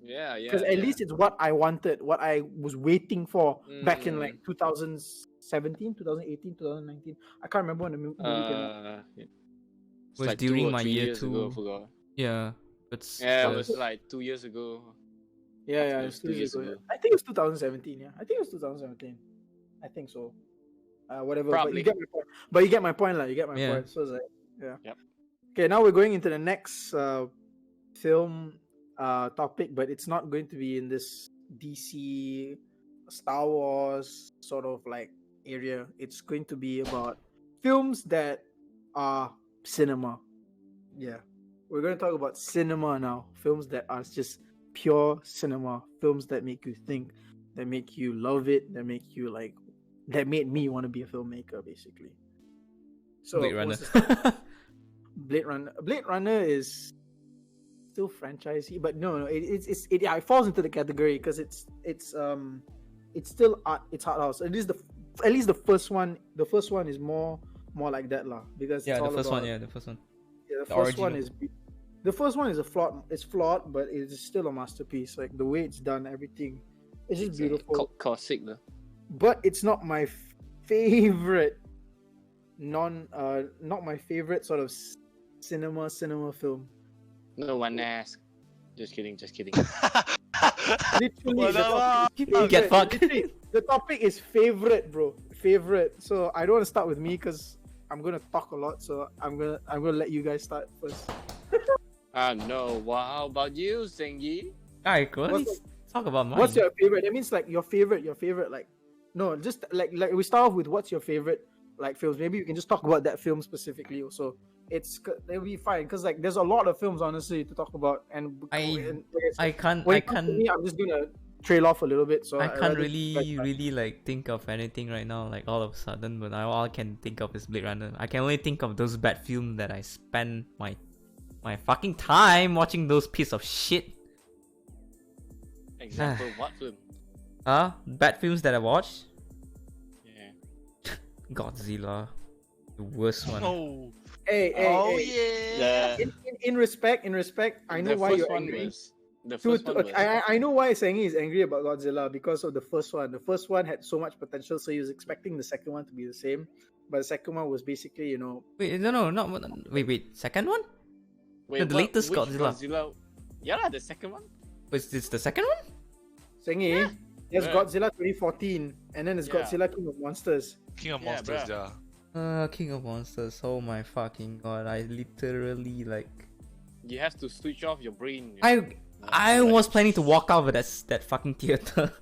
Yeah, yeah. because at least it's what I wanted, what I was waiting for back in Mm. like 2017, 2018, 2019. I can't remember when the movie came out. Yeah. It's Was like during 2 or my 3 year years ago, I two. forgot. Yeah. But Yeah, it was like 2 years ago. Yeah, It it's was 2 2 years years ago. ago. I think it was 2017. Yeah, I think it was 2017. I think so. Whatever. But Probably. you get my point. But you get my point, lah. You get my Yeah. point. So it's like, yeah. Yep. Okay, now we're going into the next film topic, but it's not going to be in this DC Star Wars sort of like area. It's going to be about films that are cinema. Yeah. We're going to talk about cinema now. Films that are just pure cinema. Films that make you think, that make you love it, that make you like, that made me want to be a filmmaker, basically. So, Blade Runner. what's this? Blade Runner. Blade Runner is still franchisee, but no, it falls into the category because it's still art. It's art house. It is at least the first one. The first one is more like that lah. Because Yeah, it's the all first one. about- Yeah, the first one. Yeah, The first one original. is the first one is a flawed. It's flawed, but it's still a masterpiece. Like the way it's done, everything, it's just beautiful. Classic though. But it's not my favorite. Not my favorite sort of cinema film. No one asked. Just kidding. Literally, What the the topic is favorite. Get fucked. Literally, the topic is favorite, bro. Favorite. So I don't want to start with me because I'm gonna talk a lot. So I'm gonna let you guys start first. No. Well, how about you, Sengi? Alright, cool. What's Let's talk about mine. What's your favorite? That means like your favorite. Like no, just like we start off with what's your favorite like films. Maybe you can just talk about that film specifically. Also, it'll be fine because like there's a lot of films honestly to talk about. And I can't. when I it comes to can't. me, I'm just gonna trail off a little bit. So I can't rather- really like think of anything right now, like all of a sudden. But all I can think of is Blade Runner. I can only think of those bad films that I spend my fucking time watching those piece of shit. Example, what film? Bad films that I watched. Yeah. Godzilla, the worst one. Oh, Hey, oh hey. yeah. In respect, I know The why first you're one angry. was- The first one was. I know why Sengi is angry about Godzilla because of the first one. The first one had so much potential, so he was expecting the second one to be the same. But the second one was basically, Wait, no, not wait. Second one? Wait, the latest which Godzilla. Yeah, the second one. Was this the second one? Sengi, there's Yeah. Godzilla 2014, and then there's Yeah. Godzilla King of Monsters. King of Yeah, Monsters, bruh. yeah. King of Monsters. Oh my fucking god! I literally like. You have to switch off your brain. I was planning to walk out of that fucking theater.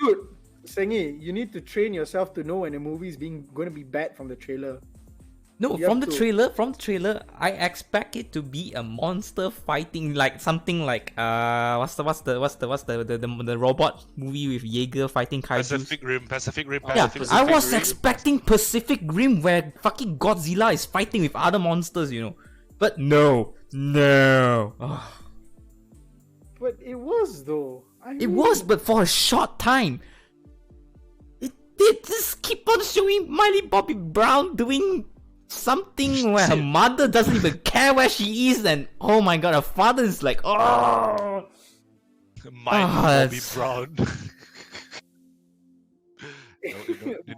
Dude, Sengi, you need to train yourself to know when a movie is going to be bad from the trailer. No, You from have the to- trailer, I expect it to be a monster fighting like something like what's the robot movie with Jaeger fighting kaiju. Pacific Rim. Yeah, Pacific I was Rim. expecting Pacific Rim where fucking Godzilla is fighting with other monsters, But no. Ugh. But it was though. It was, but for a short time. It did just keep on showing Miley Bobby Brown doing something where her mother doesn't even care where she is, and oh my god, her father is like, oh. Bobby it's- Brown.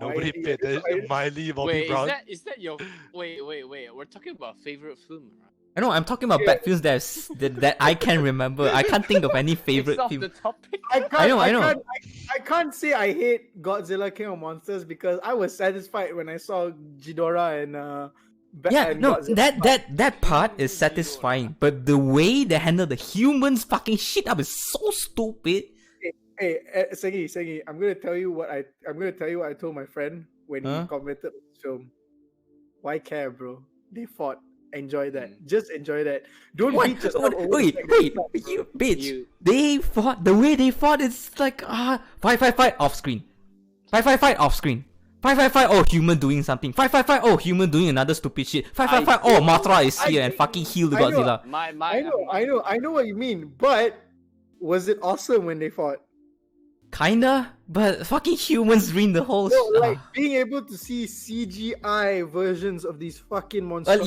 Nobody paid attention. Miley Bobby Wait, Brown. is that your? Wait. We're talking about favorite film, right? I know, I'm talking about bad films that I can remember. I can't think of any favorite It's off film. the topic. I know. I can't say I hate Godzilla King of Monsters because I was satisfied when I saw Ghidorah and Yeah, and no, Godzilla. that part is satisfying, but the way they handle the humans fucking shit up is so stupid. Hey, Sengi, I'm gonna tell you what I told my friend when Huh? he commented on this film. Why care, bro? They fought. Enjoy that. Mm. Just enjoy that. Don't What? beat yourself over Wait, the fact that wait, you fought, bro. you bitch! You- They fought the way they fought. It's like fight off screen, fight off screen, fight. Oh, human doing something. Fight. Oh, human doing another stupid shit. Fight. Oh, Mothra is here and fucking heal the I know. Godzilla. I know what you mean, but was it awesome when they fought? Kinda, but fucking humans ruin the whole. No, like being able to see CGI versions of these fucking monsters.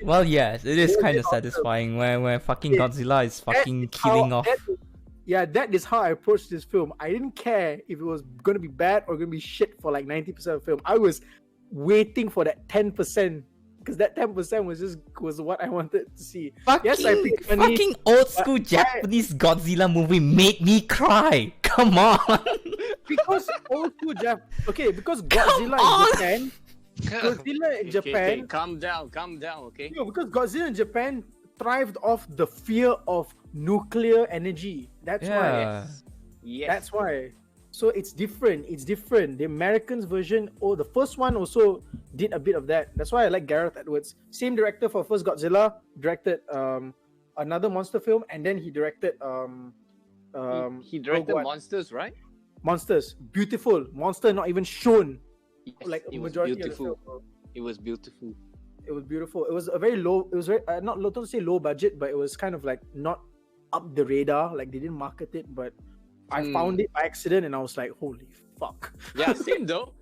Well, yes, it is Yeah, kind of awesome. satisfying when fucking Yeah, Godzilla is fucking killing off. That is how I approached this film. I didn't care if it was gonna be bad or gonna be shit for like 90% of the film. I was waiting for that 10% because that 10% was what I wanted to see. Fucking, Yes, I picked money, fucking old school but Japanese Godzilla movie made me cry. Come on. because old school because Come Godzilla on! in Japan, Godzilla in Japan, Okay, calm down, okay? no, because Godzilla in Japan thrived off the fear of nuclear energy. That's why. Yeah. Yes. That's why. So it's different. It's different. The Americans version, the first one also did a bit of that. That's why I like Gareth Edwards. Same director for first Godzilla, directed another monster film, and then he directed he directed Rogue One. Monsters, right? Monsters. Beautiful. Monster not even shown. Yes, Like a it was majority beautiful. of the film. Bro. It was beautiful. It was beautiful. It was a very low. It was very not low, don't say low budget, but it was kind of like not up the radar. Like they didn't market it, but I found it by accident, and I was like, "Holy fuck!" Yeah, same though.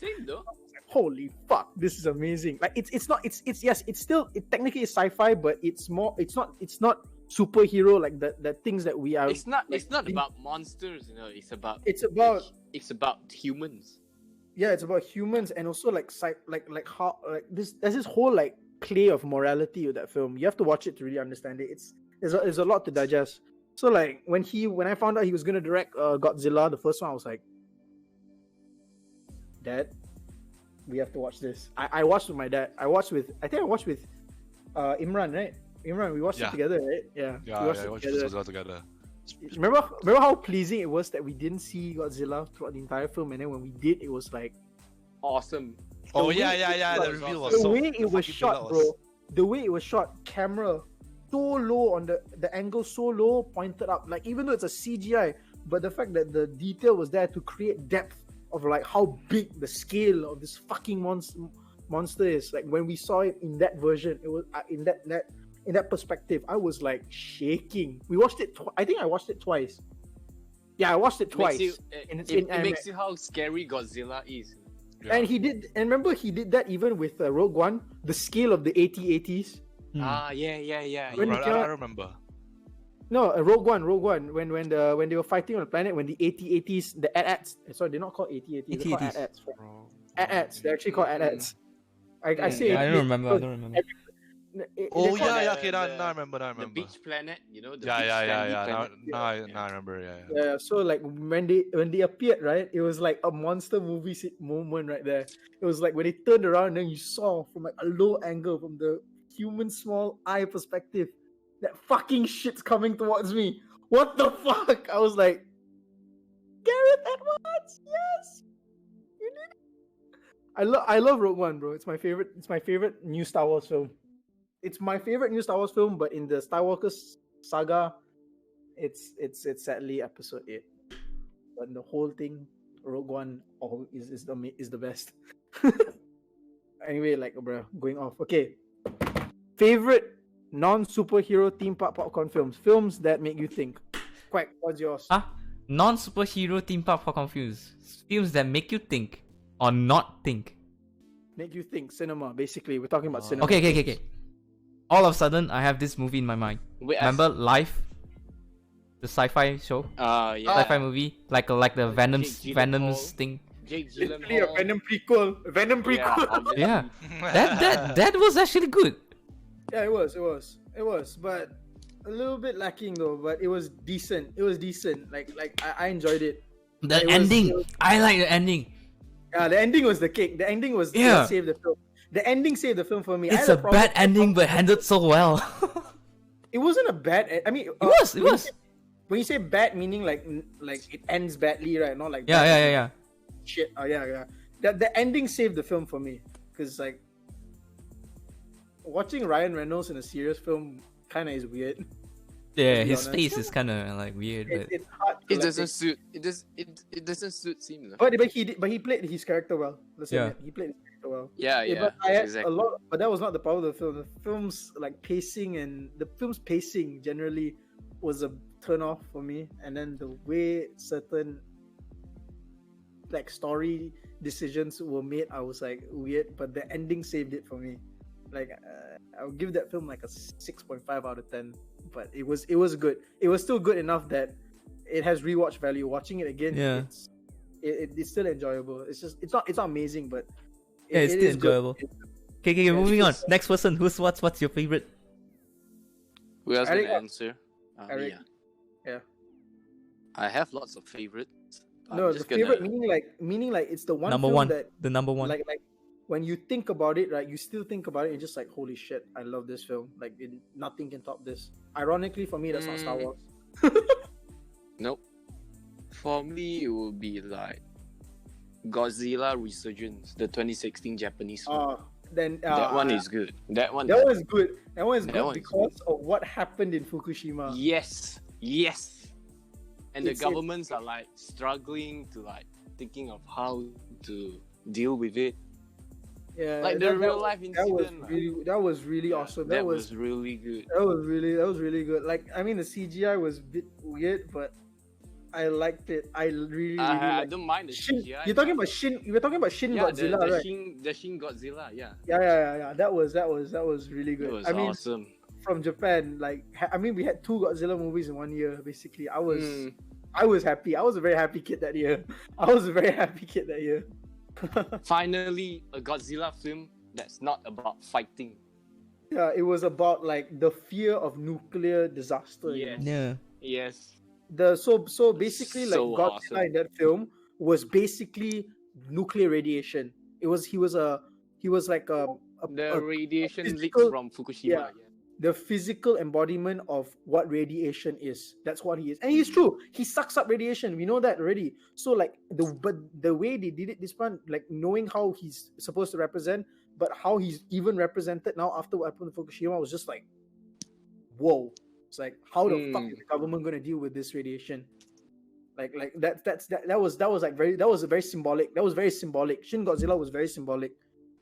Same though. Holy fuck! This is amazing. Like it's not. It's yes. It's still. It technically is sci-fi, but it's more. It's not superhero like the things that we are. It's not. like, It's not about monsters, you know. It's about. It's about humans. yeah. It's about humans and also like like how like this. There's this whole like play of morality with that film. You have to watch it to really understand it. There's a lot to digest. So like when I found out he was gonna direct Godzilla, the first one, I was like, Dad, we have to watch this. I watched with my dad. I watched with Imran, right? Imran, we watched it together, right? Yeah. Yeah, we watched yeah, it watch together. Godzilla together. Remember how pleasing it was that we didn't see Godzilla throughout the entire film, and then when we did, it was like Awesome. Oh way yeah. The was reveal awesome. was the so. way it was fucking shot, brilliant. bro. The way it was shot, camera so low on the angle so low, pointed up. Like even though it's a CGI, but the fact that the detail was there to create depth of like how big the scale of this fucking monster is. Like when we saw it in that version, it was in that perspective, I was like shaking. We watched it. I think I watched it twice. Yeah, I watched it twice. It makes you how scary Godzilla is. Yeah. And he did. And remember, he did that even with Rogue One. The scale of the AT-ATs. Ah, yeah. When I remember. No, Rogue One. When they were fighting on the planet, when the AT-ATs, the AT-ATs, sorry, they're not called AT-ATs, they're called AT-ATs. AT-ATs. AT-ATs, they're actually called AT-ATs. I say Yeah, I don't AT-ATs remember. because Oh they're yeah, called- okay, now I remember. The beach planet, you know. The Yeah. beach sandy Now planet. I remember. Yeah. Yeah, so like when they appeared, right, it was like a monster movie moment right there. It was like when they turned around and then you saw from like a low angle from the human small eye perspective that fucking shit's coming towards me. What the fuck? I was like, Gareth Edwards, yes, you did it. I love Rogue One, bro. It's my favorite. It's my favorite new Star Wars film. It's my favorite new Star Wars film, but in the Star Wars saga, it's sadly Episode 8. But the whole thing, Rogue One, is the best. Anyway, like bro, going off. Okay, favorite non-superhero theme park popcorn films that make you think. Quack, what's yours? Non-superhero theme park popcorn films that make you think or not think. Make you think. Cinema, basically. We're talking about cinema. Okay. All of a sudden, I have this movie in my mind. Wait, Remember Life? The sci-fi show? Yeah. Sci-fi movie? Like the Venom's Jake Gyllenhaal. thing? Jake Literally a Gyllenhaal. Venom prequel. Yeah. That was actually good. Yeah, it was, but a little bit lacking though. But it was decent. Like I enjoyed it. The It was- ending. it was- I like the ending. Yeah, the ending was the cake. The ending was Yeah. saved the film. The ending saved the film for me. I It's had a problem- bad ending, but handled so well. It wasn't a bad. I mean, It was. When you say bad, meaning like it ends badly, right? Not like Yeah. shit. Oh yeah. The ending saved the film for me because like watching Ryan Reynolds in a serious film kind of is weird. Yeah, be his honest. face is kind of like weird. But It's hard. To, It like, doesn't suit. It doesn't suit him. though. But he played his character well. Let's Yeah. admit, he played his character well. Yeah. But I had exactly. a lot. But that was not the power of the film. The film's like pacing and the film's pacing generally was a turn off for me. And then the way certain like story decisions were made, I was like weird. But the ending saved it for me. Like I would give that film like a 6.5 out of 10. But it was good. It was still good enough that it has rewatch value. Watching it again, Yeah. it's still enjoyable. It's not amazing, but Yeah, it's it still is good. enjoyable. Okay, moving on. Next person. What's your favorite? Who else Eric, gonna answer? Eric. Me, Yeah. I have lots of favorites. No, I'm the just favorite gonna... meaning like it's the one Number film one. that The number one. like when you think about it, right? You still think about it, and just like holy shit, I love this film. Like nothing can top this. Ironically, for me, that's not Star Wars. Nope. For me, it would be like Godzilla Resurgence, the 2016 Japanese one. Then That one is good. That one. That was good. That one is That good one is because of what happened in Fukushima. Yes. And the It's- governments are like struggling to like thinking of how to deal with it. Yeah, Like the real life incident. That was really Yeah, awesome. that was really good. That was really good. Like I mean, the CGI was a bit weird, but I liked it. I really I liked don't mind the Shin. CGI. You're talking about Shin. You were talking about Shin yeah, Godzilla, the right? Shin Godzilla. Yeah, Yeah. That was really good. it was I mean, awesome. from Japan, like I mean, we had 2 Godzilla movies in 1 year. Basically, I was Mm. happy. I was a very happy kid that year. Finally, a Godzilla film that's not about fighting. Yeah, it was about like the fear of nuclear disaster. You know? Yeah. Yes. So basically, like So Godzilla awesome. in that film was basically nuclear radiation. He was like The radiation leaks physical- from Fukushima. yeah. the physical embodiment of what radiation is. That's what he is, and he's Mm. true. He sucks up radiation. We know that already. So like the way they did it this one, like knowing how he's supposed to represent, but how he's even represented now after what happened to Fukushima was just like, whoa. It's like how the fuck is the government gonna deal with this radiation? Like that was very symbolic. That was very symbolic. Shin Godzilla was very symbolic.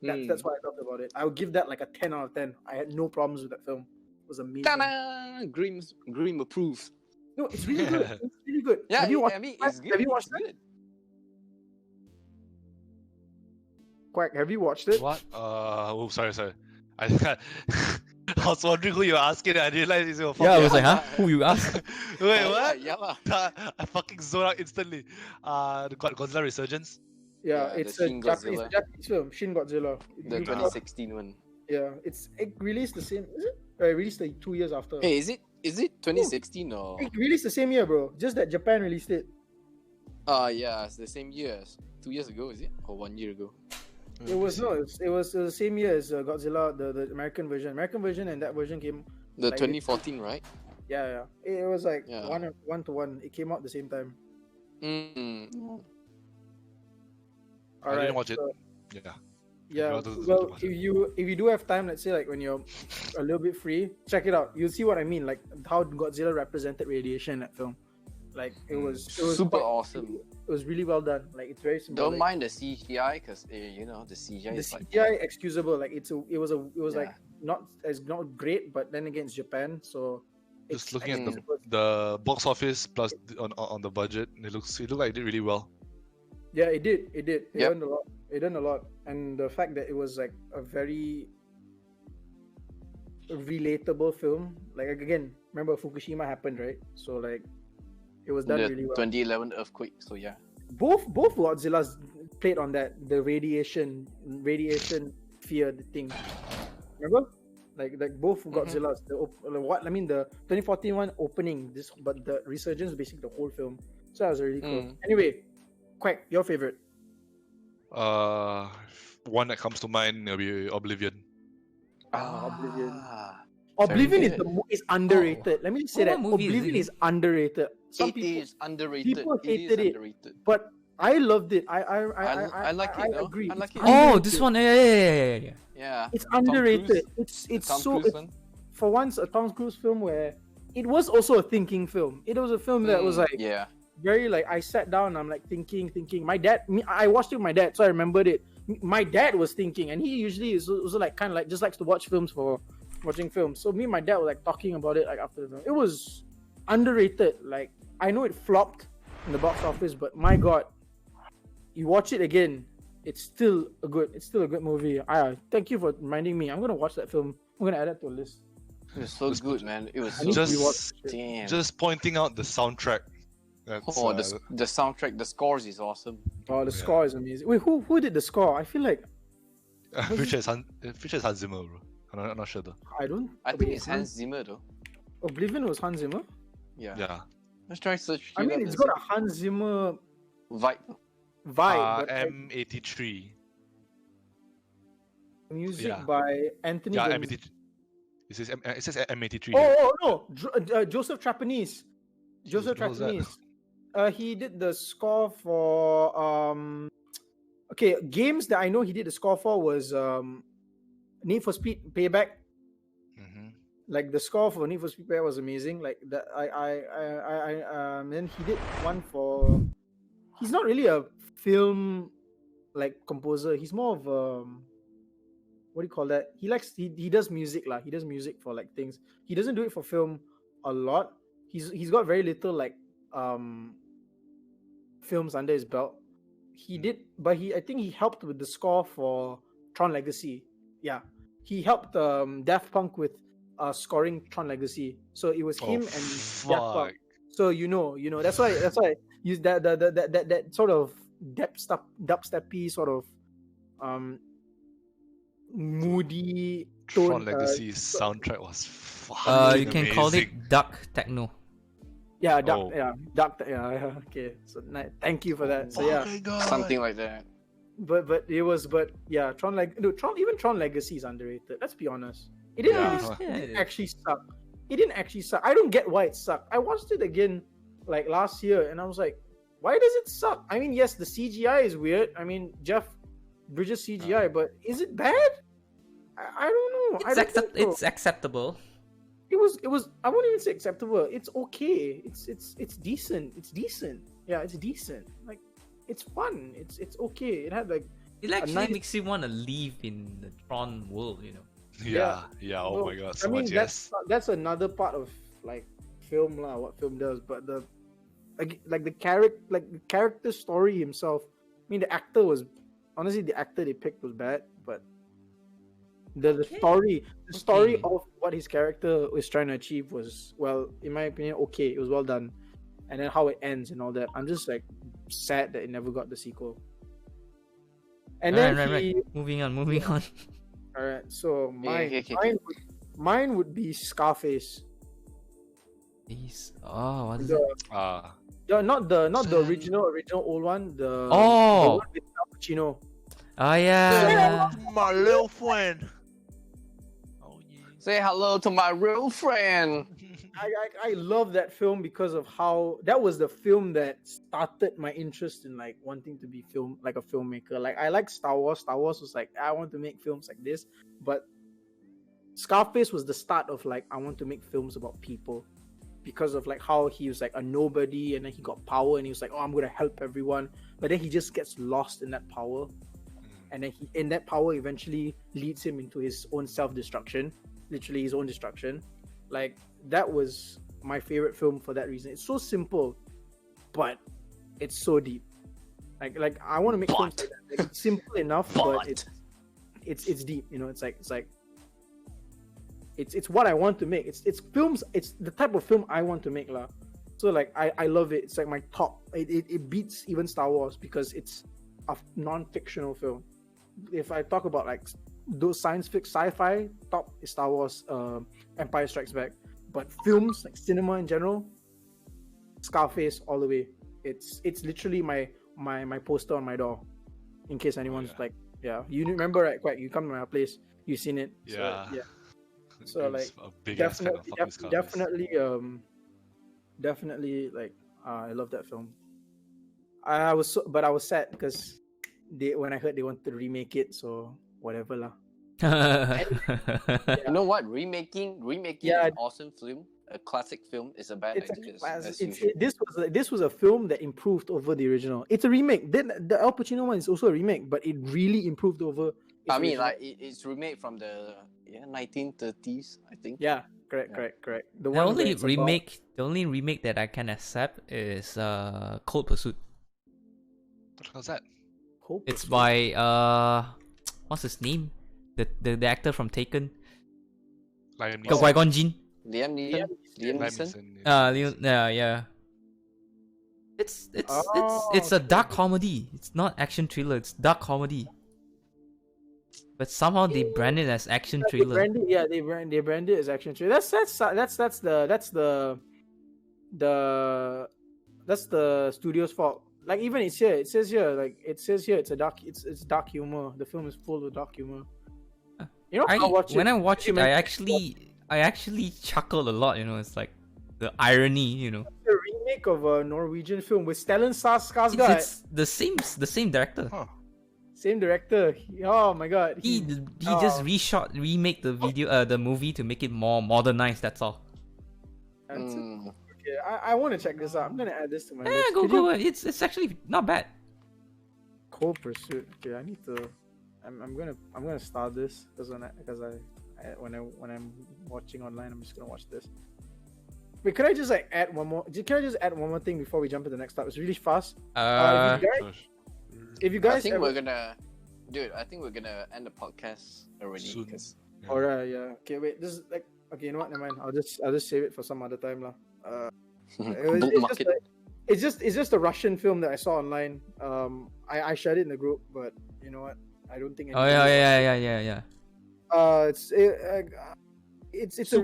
That's what I loved about it. I would give that like a 10 out of 10. I had no problems with that film. It was amazing. Ta-da! Grim approved. No, it's really good. It's really good. Yeah, have you watched? I mean, Quack? it's good. Have you watched it's it? good. Quack, have you watched it? What? Sorry. I was wondering who you're asking. I realized it's your Yeah, I was like, huh? Who you ask? Wait, what? Yeah, lah. I fucking zoned out instantly. The Godzilla Resurgence. Yeah, Yeah, it's the a Shin Japanese, Godzilla. Japanese film, Shin Godzilla. The You- 2016 one. Yeah, it released the same. Is it? It released like 2 years after. Hey, is it 2016 or? It released the same year, bro. Just that Japan released it. Yeah, it's the same year as 2 years ago, is it? Or 1 year ago? It was the same year as Godzilla, the American version. American version and that version came. The Like, 2014, right? Yeah. It was like Yeah. one to one. It came out the same time. Mm. I didn't watch it. so- Yeah. Yeah, Rather than well, watch it. if you do have time, let's say like when you're a little bit free, check it out. You'll see what I mean, like how Godzilla represented radiation in that film. Like it was Super quite- awesome. It was really well done. Like it's very symbolic. Don't mind the CGI because you know the CGI the is like CGI excusable. Like it was Yeah. like not great, but then again it's Japan, so Just it's looking at excusable. the box office plus on the budget, it looked like it did really well. Yeah, it did. It Yep. earned a lot. It earned a lot, and the fact that it was like a very relatable film. Like again, remember Fukushima happened, right? So like, it was done the really well. 2011 earthquake. So yeah. Both Godzillas played on that the radiation fear thing. Remember? Like both Godzillas. The 2014 one opening this, but the Resurgence basically the whole film. So that was really cool. Anyway, Quack, your favorite? One that comes to mind will be Oblivion. Oblivion. Ah, Oblivion good. is underrated. Let me just say What that movie is Oblivion it? is underrated. Some It people, is underrated. people It is hated it. underrated. but I loved it. I like it, though. agree. I like It's it. Oh, underrated. this one. Yeah. Yeah. It's Tom underrated. Cruise. It's Tom so Cruise one. for once a Tom Cruise film where it was also a thinking film. It was a film that was like yeah. very like I sat down and I'm like thinking. I watched it with my dad, so I remembered it. My dad was thinking, and he usually is also like kind of like just likes to watch films for watching films. So me and my dad were like talking about it like after the film. It was underrated. Like I know it flopped in the box office, but my god, you watch it again, it's still a good movie. Thank you for reminding me. I'm gonna watch that film. I'm gonna add that to a list. It was so good, man. It was I so need to Just- rewatch it. damn. Just pointing out the soundtrack. That's, the soundtrack, the scores is awesome. Oh, the Yeah. score is amazing. Wait, who did the score? I feel like Future is Hans Zimmer, bro. I'm not sure though. I don't. I think wait, it's Hans Zimmer though. Oblivion was Hans Zimmer. Yeah. Yeah. Let's try search. I mean, it's got a Hans Zimmer vibe. vibe, but like, M83. music yeah. by Anthony. Yeah, Gonz- M83. It says M83. Oh no, Joseph Trapanese. Joseph What was that? Trapanese. He did the score for Okay, games that I know he did the score for was Need for Speed Payback. Mm-hmm. Like the score for Need for Speed Payback was amazing. Like that, then he did one for. He's not really a film like composer. He's more of what do you call that? He does music lah. He does music for like things. He doesn't do it for film a lot. He's got very little like films under his belt. He did, but I think he helped with the score for Tron Legacy. Yeah, he helped Daft Punk with scoring Tron Legacy. So it was him and Daft Punk. So you know, that's why use that sort of dubsteppy sort of moody tone. Tron Legacy's soundtrack was fucking You can amazing. call it dark techno. Yeah, Oh. yeah. Okay, so thank you for that. So yeah, Oh my God. Something like that. but yeah, Tron Legacy is underrated. Let's be honest. It didn't Yeah. really Yeah, it it didn't is. actually suck. It didn't actually suck. I don't get why it sucked. I watched it again like last year, and I was like, why does it suck? I mean, yes, the CGI is weird. I mean, Jeff Bridges CGI, but is it bad? I don't know. I don't think so. It's acceptable. It was I won't even say acceptable. It's okay. It's decent. It's decent. Yeah, it's decent. Like it's fun. It's okay. It had like It actually nice- makes you want to live in the Tron world, you know. Yeah. Oh no, my God. I So mean much yes. that's another part of like film lah. What film does, but the like the character story himself. I mean, the actor was honestly the actor they picked was bad, but the story Okay. of what his character was trying to achieve was, well, in my opinion, okay. It was well done, and then how it ends and all that. I'm just like sad that it never got the sequel. And then Right. Moving on. all right. So Okay. mine would be Scarface. What is The, it? not the original old one. The Oh! one with Al Pacino. Oh yeah. My little friend. Oh yeah. Say hello to my real friend. I love that film because of how that was the film that started my interest in like wanting to be like a filmmaker. Like I like Star Wars. Star Wars was like I want to make films like this, but Scarface was the start of like I want to make films about people because of like how he was like a nobody and then he got power and he was like, oh, I'm gonna help everyone, but then he just gets lost in that power, and then that power eventually leads him into his own self-destruction, literally his own destruction. Like that was my favorite film for that reason. It's so simple, but it's so deep. Like I want to make films like that. Like, it's simple enough, but it's deep. You know, it's what I want to make. It's films. It's the type of film I want to make, lah. So like I love it. It's like my top. It beats even Star Wars because it's a non-fictional film. If I talk about like those sci-fi, top is Star Wars, Empire Strikes Back. But films like cinema in general, Scarface all the way. It's literally my poster on my door. In case anyone's like, yeah, you remember, right? Quack, you come to my place, you've seen it. Yeah. So, yeah. So like a big ass fan of fucking Scarface. definitely like I love that film. I was sad because when I heard they wanted to remake it, so whatever lah. You know what? Remaking Yeah. an awesome film, a classic film, is a bad It's idea. a classic. as usual. This was a film that improved over the original. It's a remake. Then the Al Pacino one is also a remake, but it really improved over. its I mean, original. like it's remade from the 1930s, I think. Yeah, correct. The The one only where it's about- remake that I can accept is Cold Pursuit. What the hell's that? Hope It's by what's his name? The actor from Taken. Liam Qui-Gon Jinn. Liam Neeson. Liam Neeson. Yeah. It's a dark comedy. It's not action thriller. It's dark comedy. But somehow they brand it as action They thriller. brand it, they brand it as action trailer. That's the studio's fault. Like even it says here it's dark humor. The film is full of dark humor. You know, I'll watch it. When I watch You it, I mentioned actually chuckled a lot. It's like the irony. the remake of a Norwegian film with Stellan Skarsgård. It's the same director. Huh. Same director. Oh my god. He just remake the movie to make it more modernized. That's all. Okay, I want to check this out. I'm gonna add this to my Yeah, list. go. It's actually not bad. Cold Pursuit. Okay, I need to. I'm gonna start this because when I'm watching online, I'm just gonna watch this. Wait, could I just add one more? Can I just add one more thing before we jump to the next step? It's really fast. If you guys, I think we're gonna end the podcast already. Soon. 'Cause- Alright, yeah. Okay, wait. This is okay. You know what? Never mind. I'll just save it for some other time, lah. Bookmark it. It's just a Russian film that I saw online. I shared it in the group, but you know what? I don't think. Oh yeah. It's a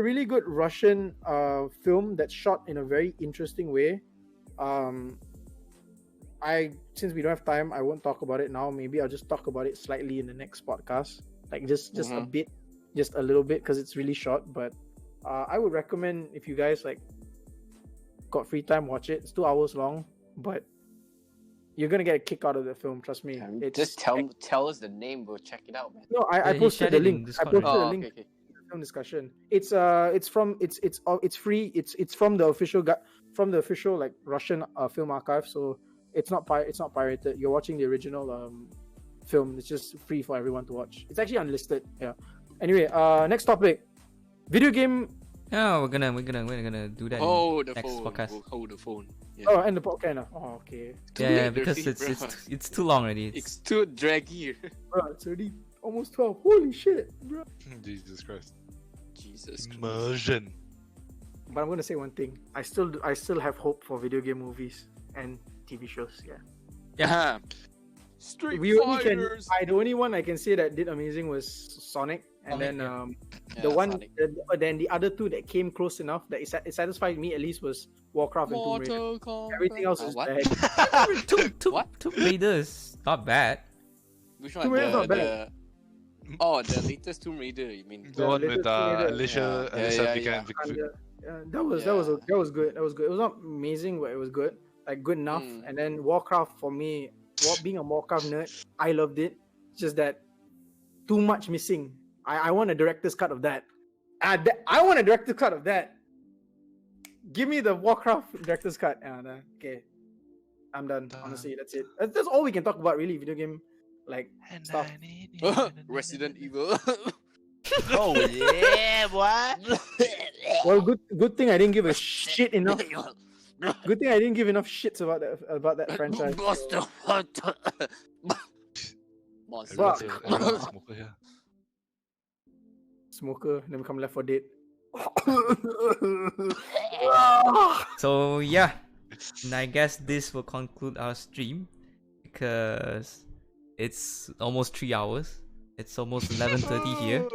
really good Russian film that's shot in a very interesting way. Since we don't have time, I won't talk about it now. Maybe I'll just talk about it slightly in the next podcast, like just a bit, just a little bit, because it's really short. But I would recommend if you guys got free time, watch it. It's 2 hours long, but you're gonna get a kick out of the film. Trust me. Just tell us the name. We'll check it out, man. No, I he posted shared the it in link. I Discord, posted right? the Oh, link. okay. Film discussion. It's free. It's from the official Russian film archive. So it's not pirated. You're watching the original film. It's just free for everyone to watch. It's actually unlisted. Yeah. Anyway, next topic. Video game. No, we're gonna do that. Hold the next phone. podcast. We'll hold the phone. Yeah. Oh, and the podcast. Oh, okay. Too Yeah, late because already, it's too long already. It's too draggy. Bro, it's already almost 12. Holy shit, bro. Jesus Christ. Jesus Christ. Immersion. But I'm gonna say one thing. I still have hope for video game movies and TV shows. Yeah. Yeah. Street We only can. Fighters. The only one I can say that did amazing was Sonic, and Sonic, then yeah. Yeah, the one, Sonic. then the other two that came close enough that it satisfied me at least was Warcraft and Tomb Raider. Mortal Kombat. Everything else is what? bad. Tomb Raider is not bad. Which one? Tomb Raider's not bad. The latest Tomb Raider. You mean? The one latest with Tomb Raider. Alicia, Yeah, Alicia yeah, Vikander yeah. and Vic- That was good. That was good. It was not amazing, but it was good. Like good enough. Mm. And then Warcraft for me, being a Warcraft nerd, I loved it. It's just that too much missing. I want a director's cut of that. I want a director's cut of that. Give me the Warcraft director's cut. Okay, I'm done. Honestly, that's it. That's all we can talk about, really. Video game, stuff. Resident Evil. Oh yeah, boy. Well, good thing I didn't give a shit enough. Good thing I didn't give enough shits about that franchise. Monster Hunter. Monster Fuck. Hunter. Smoker here. Smoker, then become Left 4 Dead. So yeah, and I guess this will conclude our stream because it's almost 3 hours. It's almost 11:30 here.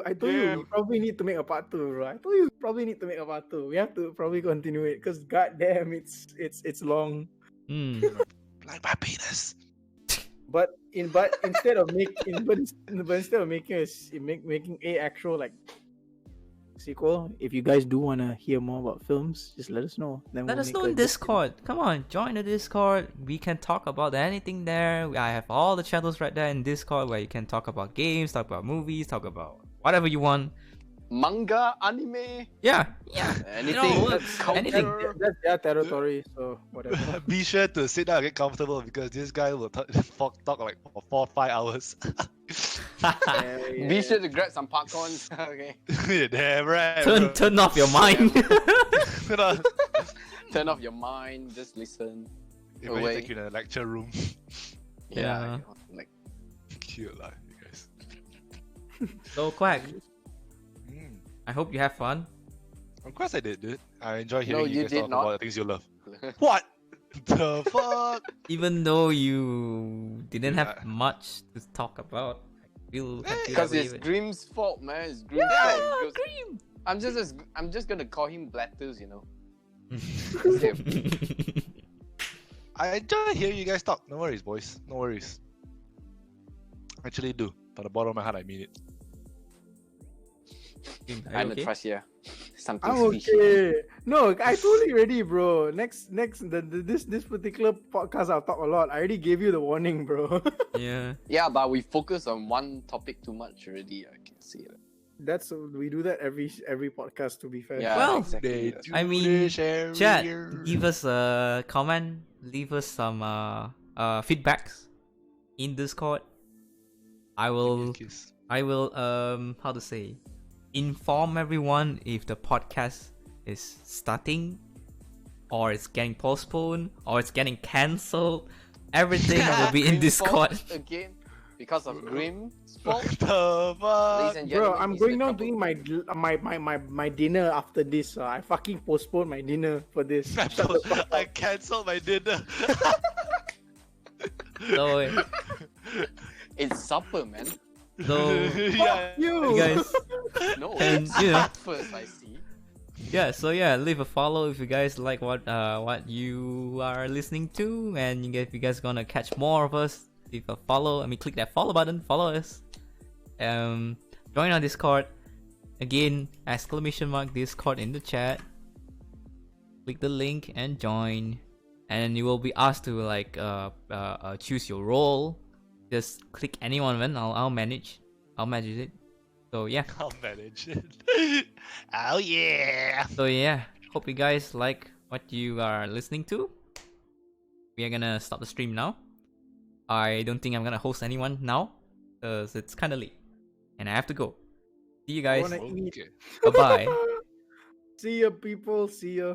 I told you we probably need to make a part 2, bro. I told you we probably need to make a part 2. We have to probably continue it because goddamn, it's long. Like my penis. But instead of making a actual sequel, if you guys do want to hear more about films, just let us know. Then Let we'll us make know a in Discord. Come on, join the Discord. We can talk about anything there. I have all the channels right there in Discord where you can talk about games, talk about movies, talk about whatever you want. Manga, anime, Yeah. anything. anything. That's their territory, so whatever. Be sure to sit down and get comfortable because this guy will talk like for 4 or 5 hours. Be sure to grab some popcorn. Okay. Yeah, damn right. bro. Turn off your mind. Turn off your mind. Just listen. Imagine away. take you in a lecture room. Yeah. Like Cute lah, you guys. So Quack, Mm. I hope you have fun. Of course I did, dude. I enjoy hearing you you guys did talk not. about the things you love. What? The fuck? Even though you didn't have Yeah. much to talk about, I feel happy that Because we it's even- Grim's fault, man. It's Grim's Yeah, fault. Grim. I'm just gonna call him Blatters, you know. I enjoy hearing you guys talk. No worries, boys. No worries. Actually, do. From the bottom of my heart, I mean it. Are I you don't okay? trust you. Something I'm fishy. okay. No, I told you already, bro. Next, this particular podcast, I'll talk a lot. I already gave you the warning, bro. Yeah. Yeah, but we focus on one topic too much already. I can see it. We do that every podcast. To be fair. Yeah, Well, exactly. I mean, chat, give us a comment, leave us some feedbacks in Discord. I will how to say, inform everyone if the podcast is starting or it's getting postponed or it's getting cancelled. Everything will be in Grim's fault Discord. again because of Grim's fault. The fuck? Ladies and Bro, gentlemen, I'm he's going the down to eat my dinner after this. I fucking postponed my dinner for this. I cancelled my dinner. So, It's supper, man. so Yeah. You guys, No, And, it's you know- breakfast, I see. yeah, so yeah, leave a follow if you guys like what you are listening to, and if you guys gonna catch more of us, leave a follow. I mean, click that follow button, follow us. Join our Discord. Again, !Discord in the chat. Click the link and join, and you will be asked to like choose your role. Just click any one of them. I'll manage it. So yeah. I'll manage it. Oh yeah. So yeah, hope you guys like what you are listening to. We are gonna stop the stream now. I don't think I'm gonna host anyone now, cause it's kind of late, and I have to go. See you guys. wanna eat. Okay. Bye bye. See ya, people. See ya.